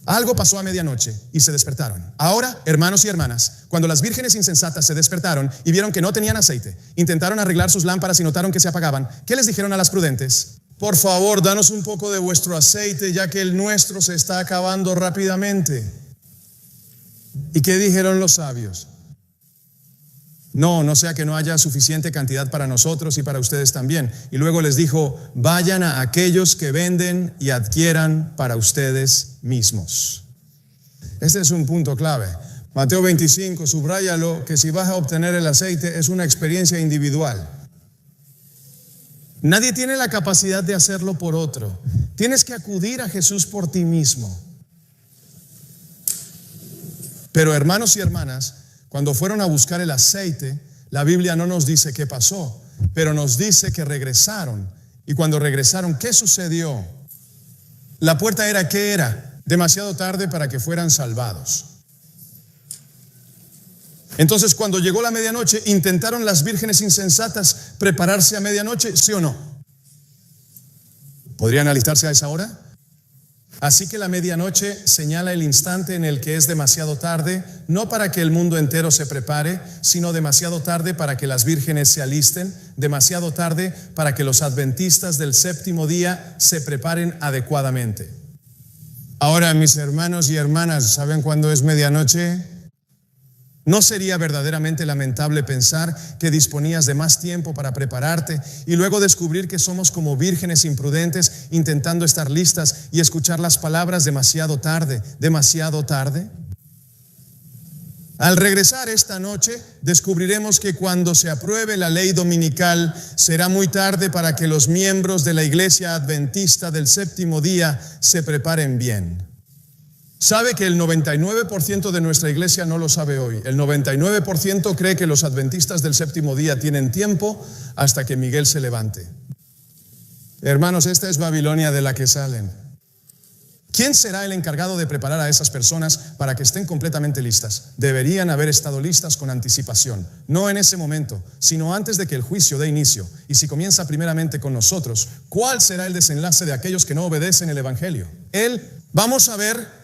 Algo pasó a medianoche y se despertaron. Ahora, hermanos y hermanas, cuando las vírgenes insensatas se despertaron y vieron que no tenían aceite, intentaron arreglar sus lámparas y notaron que se apagaban, ¿qué les dijeron a las prudentes? Por favor, danos un poco de vuestro aceite, ya que el nuestro se está acabando rápidamente. ¿Y qué dijeron los sabios? No sea que no haya suficiente cantidad para nosotros y para ustedes también. Y luego les dijo, vayan a aquellos que venden y adquieran para ustedes mismos. Este es un punto clave. Mateo 25, subráyalo, que si vas a obtener el aceite es una experiencia individual. Nadie tiene la capacidad de hacerlo por otro. Tienes que acudir a Jesús por ti mismo. Pero hermanos y hermanas, cuando fueron a buscar el aceite, la Biblia no nos dice qué pasó, pero nos dice que regresaron. Y cuando regresaron, ¿qué sucedió? La puerta era, ¿qué era? Demasiado tarde para que fueran salvados. Entonces, cuando llegó la medianoche, ¿intentaron las vírgenes insensatas prepararse a medianoche? ¿Sí o no? ¿Podrían alistarse a esa hora? Así que la medianoche señala el instante en el que es demasiado tarde, no para que el mundo entero se prepare, sino demasiado tarde para que las vírgenes se alisten, demasiado tarde para que los adventistas del séptimo día se preparen adecuadamente. Ahora, mis hermanos y hermanas, ¿saben cuándo es medianoche? ¿No sería verdaderamente lamentable pensar que disponías de más tiempo para prepararte y luego descubrir que somos como vírgenes imprudentes intentando estar listas y escuchar las palabras demasiado tarde, demasiado tarde? Al regresar esta noche, descubriremos que cuando se apruebe la ley dominical, será muy tarde para que los miembros de la iglesia adventista del séptimo día se preparen bien. ¿Sabe que el 99% de nuestra iglesia no lo sabe hoy? El 99% cree que los adventistas del séptimo día tienen tiempo hasta que Miguel se levante. Hermanos, esta es Babilonia de la que salen. ¿Quién será el encargado de preparar a esas personas para que estén completamente listas? Deberían haber estado listas con anticipación, no en ese momento, sino antes de que el juicio dé inicio. Y si comienza primeramente con nosotros, ¿cuál será el desenlace de aquellos que no obedecen el evangelio? Vamos a ver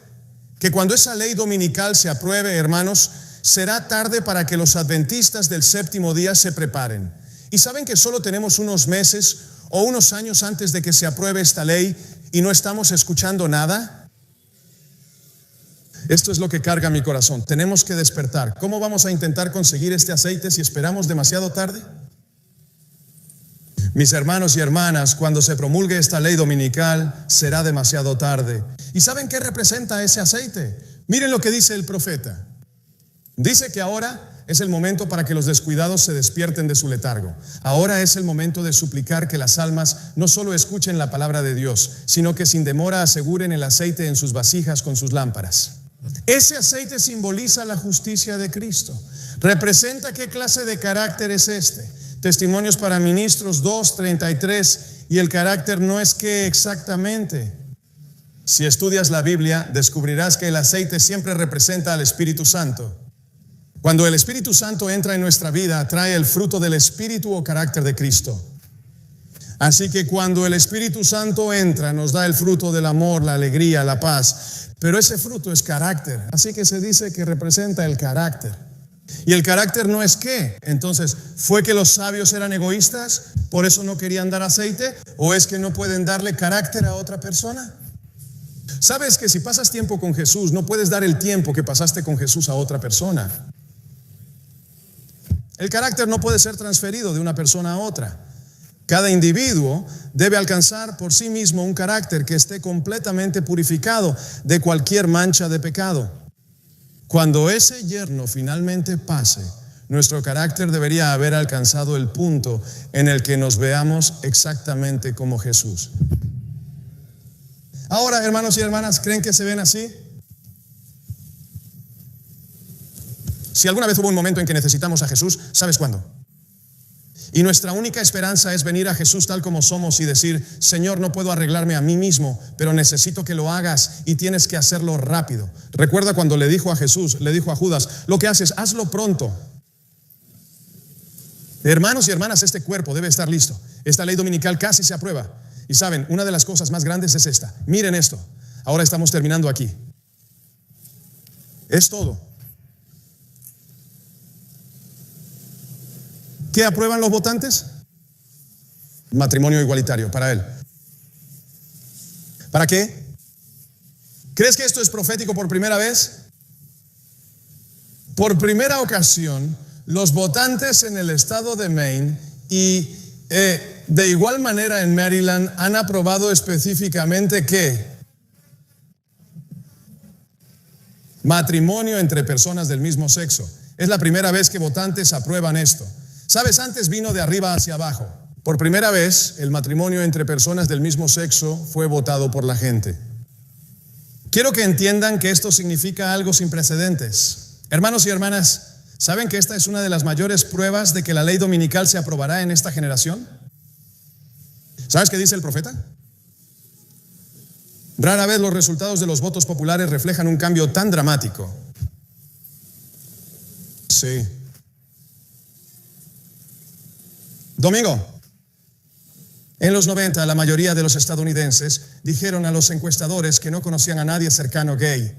que cuando esa ley dominical se apruebe, hermanos, será tarde para que los adventistas del séptimo día se preparen. Y saben que solo tenemos unos meses o unos años antes de que se apruebe esta ley y no estamos escuchando nada. Esto es lo que carga mi corazón. Tenemos que despertar. ¿Cómo vamos a intentar conseguir este aceite si esperamos demasiado tarde? Mis hermanos y hermanas, cuando se promulgue esta ley dominical, será demasiado tarde. ¿Y saben qué representa ese aceite? Miren lo que dice el profeta. Dice que ahora es el momento para que los descuidados se despierten de su letargo. Ahora es el momento de suplicar que las almas no solo escuchen la palabra de Dios, sino que sin demora aseguren el aceite en sus vasijas con sus lámparas. Ese aceite simboliza la justicia de Cristo. Representa qué clase de carácter es este. Testimonios para Ministros 2:33, y el carácter no es que exactamente. Si estudias la Biblia, descubrirás que el aceite siempre representa al Espíritu Santo. Cuando el Espíritu Santo entra en nuestra vida, trae el fruto del Espíritu o carácter de Cristo. Así que cuando el Espíritu Santo entra, nos da el fruto del amor, la alegría, la paz. Pero ese fruto es carácter, así que se dice que representa el carácter. ¿Y el carácter no es qué? Entonces, ¿fue que los sabios eran egoístas? ¿Por eso no querían dar aceite? ¿O es que no pueden darle carácter a otra persona? ¿Sabes que si pasas tiempo con Jesús, no puedes dar el tiempo que pasaste con Jesús a otra persona? El carácter no puede ser transferido de una persona a otra. Cada individuo debe alcanzar por sí mismo un carácter que esté completamente purificado de cualquier mancha de pecado. Cuando ese yerno finalmente pase, nuestro carácter debería haber alcanzado el punto en el que nos veamos exactamente como Jesús. Ahora, hermanos y hermanas, ¿creen que se ven así? Si alguna vez hubo un momento en que necesitamos a Jesús, ¿sabes cuándo? Y nuestra única esperanza es venir a Jesús tal como somos y decir: Señor, no puedo arreglarme a mí mismo, pero necesito que lo hagas y tienes que hacerlo rápido. Recuerda cuando le dijo a Jesús, le dijo a Judas: lo que haces, hazlo pronto. Hermanos y hermanas, este cuerpo debe estar listo. Esta ley dominical casi se aprueba. Y saben, una de las cosas más grandes es esta. Miren esto. Ahora estamos terminando aquí. Es todo. ¿Qué aprueban los votantes? Matrimonio igualitario para él. ¿Para qué? ¿Crees que esto es profético por primera vez? Por primera ocasión, los votantes en el estado de Maine y de igual manera en Maryland han aprobado específicamente ¿qué? Matrimonio entre personas del mismo sexo. Es la primera vez que votantes aprueban esto. ¿Sabes? Antes vino de arriba hacia abajo. Por primera vez, el matrimonio entre personas del mismo sexo fue votado por la gente. Quiero que entiendan que esto significa algo sin precedentes. Hermanos y hermanas, ¿saben que esta es una de las mayores pruebas de que la ley dominical se aprobará en esta generación? ¿Sabes qué dice el profeta? Rara vez los resultados de los votos populares reflejan un cambio tan dramático. Sí. Domingo. En los 90, la mayoría de los estadounidenses dijeron a los encuestadores que no conocían a nadie cercano gay.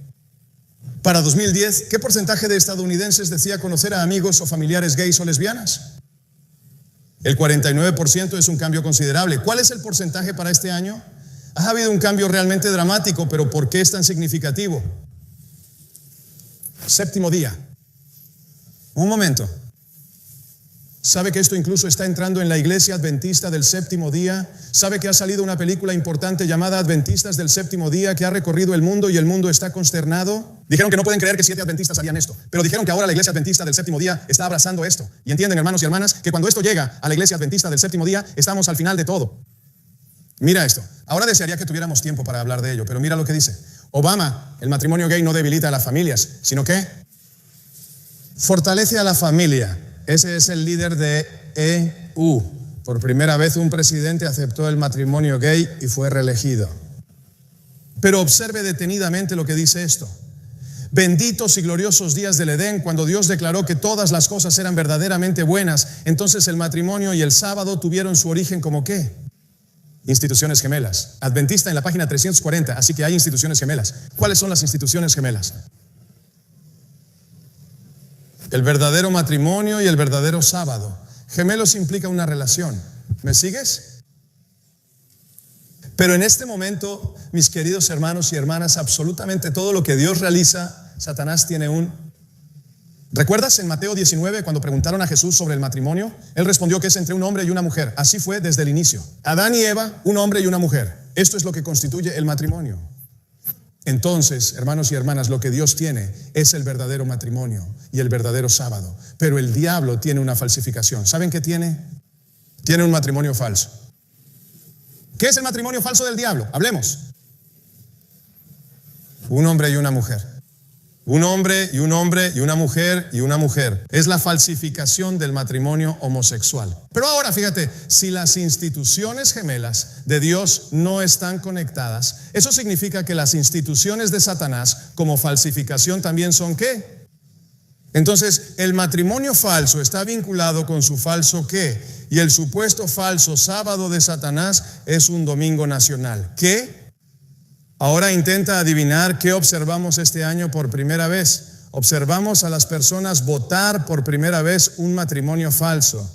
Para 2010, ¿qué porcentaje de estadounidenses decía conocer a amigos o familiares gays o lesbianas? El 49% es un cambio considerable. ¿Cuál es el porcentaje para este año? Ha habido un cambio realmente dramático, pero ¿por qué es tan significativo? Séptimo día. Un momento. ¿Sabe que esto incluso está entrando en la iglesia adventista del séptimo día? ¿Sabe que ha salido una película importante llamada Adventistas del séptimo día que ha recorrido el mundo y el mundo está consternado? Dijeron que no pueden creer que 7 adventistas harían esto, pero dijeron que ahora la iglesia adventista del séptimo día está abrazando esto. Y entienden, hermanos y hermanas, que cuando esto llega a la iglesia adventista del séptimo día, estamos al final de todo. Mira esto. Ahora desearía que tuviéramos tiempo para hablar de ello, pero mira lo que dice. Obama, el matrimonio gay no debilita a las familias, sino que fortalece a la familia. Ese es el líder de EU. Por primera vez un presidente aceptó el matrimonio gay y fue reelegido. Pero observe detenidamente lo que dice esto. Benditos y gloriosos días del Edén, cuando Dios declaró que todas las cosas eran verdaderamente buenas. Entonces el matrimonio y el sábado tuvieron su origen como ¿qué? Instituciones gemelas. Adventista en la página 340, así que hay instituciones gemelas. ¿Cuáles son las instituciones gemelas? El verdadero matrimonio y el verdadero sábado. Gemelos implica una relación. ¿Me sigues? Pero en este momento, mis queridos hermanos y hermanas, absolutamente todo lo que Dios realiza, Satanás tiene un... ¿Recuerdas en Mateo 19 cuando preguntaron a Jesús sobre el matrimonio? Él respondió que es entre un hombre y una mujer. Así fue desde el inicio. Adán y Eva, un hombre y una mujer. Esto es lo que constituye el matrimonio. Entonces, hermanos y hermanas, lo que Dios tiene es el verdadero matrimonio y el verdadero sábado. Pero el diablo tiene una falsificación. ¿Saben qué tiene? Tiene un matrimonio falso. ¿Qué es el matrimonio falso del diablo? Hablemos. Un hombre y una mujer. Un hombre y un hombre y una mujer y una mujer. Es la falsificación del matrimonio homosexual. Pero ahora fíjate, si las instituciones gemelas de Dios no están conectadas, eso significa que las instituciones de Satanás como falsificación también son ¿qué? Entonces, el matrimonio falso está vinculado con su falso ¿qué? Y el supuesto falso sábado de Satanás es un domingo nacional. ¿Qué? Ahora intenta adivinar qué observamos este año por primera vez. Observamos a las personas votar por primera vez un matrimonio falso.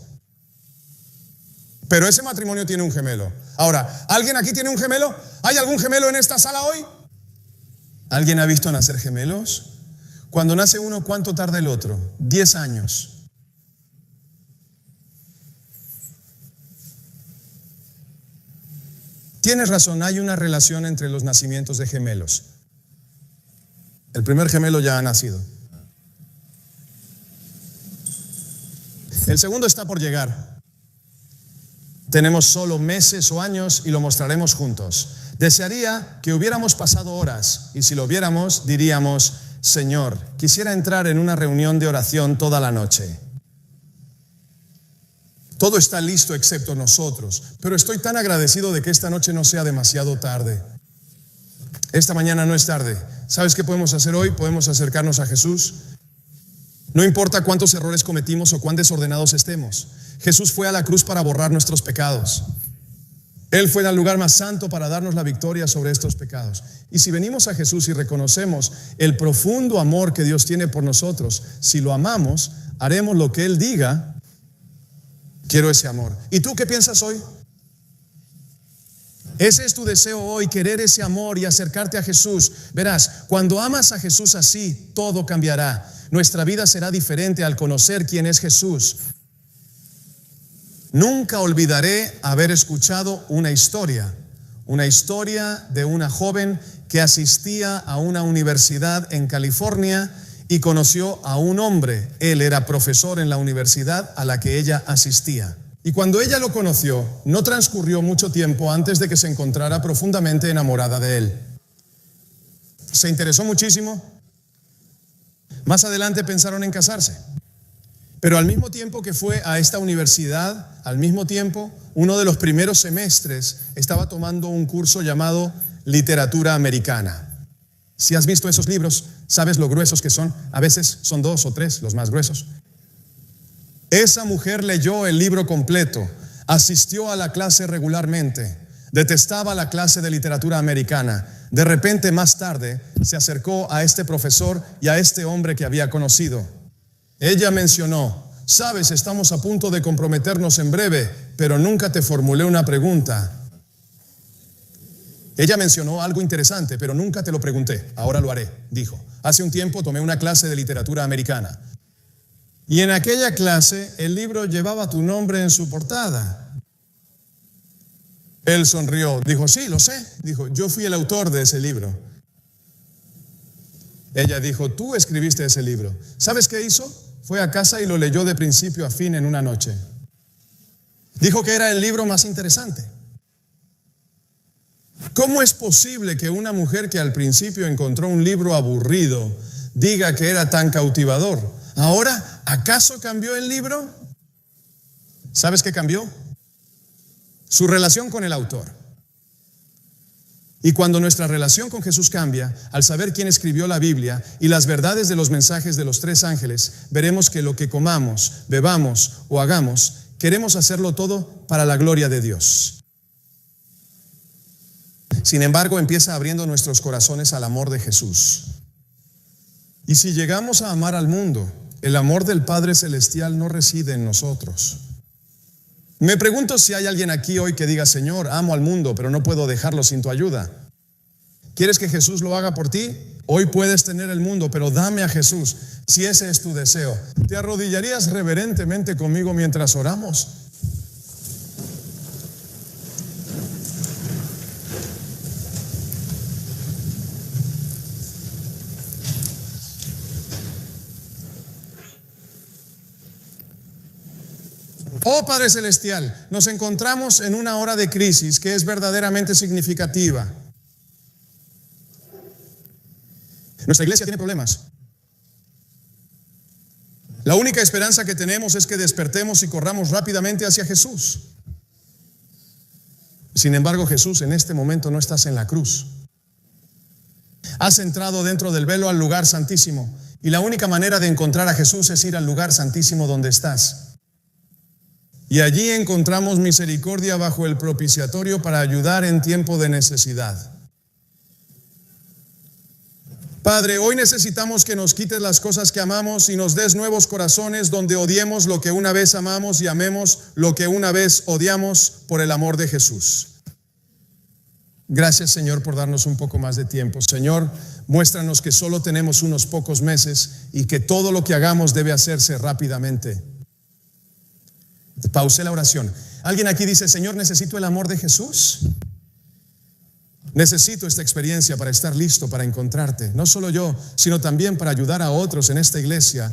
Pero ese matrimonio tiene un gemelo. Ahora, ¿alguien aquí tiene un gemelo? ¿Hay algún gemelo en esta sala hoy? ¿Alguien ha visto nacer gemelos? Cuando nace uno, ¿cuánto tarda el otro? 10 años. Tienes razón, hay una relación entre los nacimientos de gemelos. El primer gemelo ya ha nacido. El segundo está por llegar. Tenemos solo meses o años y lo mostraremos juntos. Desearía que hubiéramos pasado horas y si lo viéramos diríamos: Señor, quisiera entrar en una reunión de oración toda la noche. Todo está listo excepto nosotros, pero estoy tan agradecido de que esta noche no sea demasiado tarde. Esta mañana no es tarde. ¿Sabes qué podemos hacer hoy? Podemos acercarnos a Jesús. No importa cuántos errores cometimos o cuán desordenados estemos. Jesús fue a la cruz para borrar nuestros pecados. Él fue al lugar más santo para darnos la victoria sobre estos pecados. Y si venimos a Jesús y reconocemos el profundo amor que Dios tiene por nosotros, si lo amamos, haremos lo que Él diga. Quiero ese amor. ¿Y tú qué piensas hoy? Ese es tu deseo hoy, querer ese amor y acercarte a Jesús. Verás, cuando amas a Jesús así, todo cambiará. Nuestra vida será diferente al conocer quién es Jesús. Nunca olvidaré haber escuchado una historia de una joven que asistía a una universidad en California y conoció a un hombre. Él era profesor en la universidad a la que ella asistía. Y cuando ella lo conoció, no transcurrió mucho tiempo antes de que se encontrara profundamente enamorada de él. Se interesó muchísimo. Más adelante pensaron en casarse. Pero al mismo tiempo que fue a esta universidad, al mismo tiempo, uno de los primeros semestres estaba tomando un curso llamado Literatura Americana. Si has visto esos libros, sabes lo gruesos que son. A veces son 2 o 3 los más gruesos. Esa mujer leyó el libro completo, asistió a la clase regularmente, detestaba la clase de literatura americana. De repente, más tarde, se acercó a este profesor y a este hombre que había conocido. Ella mencionó: sabes, estamos a punto de comprometernos en breve, pero nunca te formulé una pregunta. Ella mencionó algo interesante, pero nunca te lo pregunté. Ahora lo haré, dijo. Hace un tiempo tomé una clase de literatura americana. Y en aquella clase el libro llevaba tu nombre en su portada. Él sonrió, dijo: sí, lo sé. Dijo: yo fui el autor de ese libro. Ella dijo: tú escribiste ese libro. ¿Sabes qué hizo? Fue a casa y lo leyó de principio a fin en una noche. Dijo que era el libro más interesante. ¿Cómo es posible que una mujer que al principio encontró un libro aburrido diga que era tan cautivador? Ahora, ¿acaso cambió el libro? ¿Sabes qué cambió? Su relación con el autor. Y cuando nuestra relación con Jesús cambia, al saber quién escribió la Biblia y las verdades de los mensajes de los 3 ángeles, veremos que lo que comamos, bebamos o hagamos, queremos hacerlo todo para la gloria de Dios. Sin embargo, empieza abriendo nuestros corazones al amor de Jesús. Y si llegamos a amar al mundo, el amor del Padre Celestial no reside en nosotros. Me pregunto si hay alguien aquí hoy que diga: Señor, amo al mundo, pero no puedo dejarlo sin tu ayuda. ¿Quieres que Jesús lo haga por ti? Hoy puedes tener el mundo, pero dame a Jesús, si ese es tu deseo. ¿Te arrodillarías reverentemente conmigo mientras oramos? Oh Padre Celestial, nos encontramos en una hora de crisis que es verdaderamente significativa. Nuestra iglesia tiene problemas. La única esperanza que tenemos es que despertemos y corramos rápidamente hacia Jesús. Sin embargo, Jesús, en este momento no estás en la cruz. Has entrado dentro del velo al lugar santísimo, y la única manera de encontrar a Jesús es ir al lugar santísimo donde estás. Y allí encontramos misericordia bajo el propiciatorio para ayudar en tiempo de necesidad. Padre, hoy necesitamos que nos quites las cosas que amamos y nos des nuevos corazones donde odiemos lo que una vez amamos y amemos lo que una vez odiamos por el amor de Jesús. Gracias, Señor, por darnos un poco más de tiempo. Señor, muéstranos que solo tenemos unos pocos meses y que todo lo que hagamos debe hacerse rápidamente. Pausé la oración. ¿Alguien aquí dice: Señor, necesito el amor de Jesús? Necesito esta experiencia para estar listo para encontrarte, no solo yo, sino también para ayudar a otros en esta iglesia.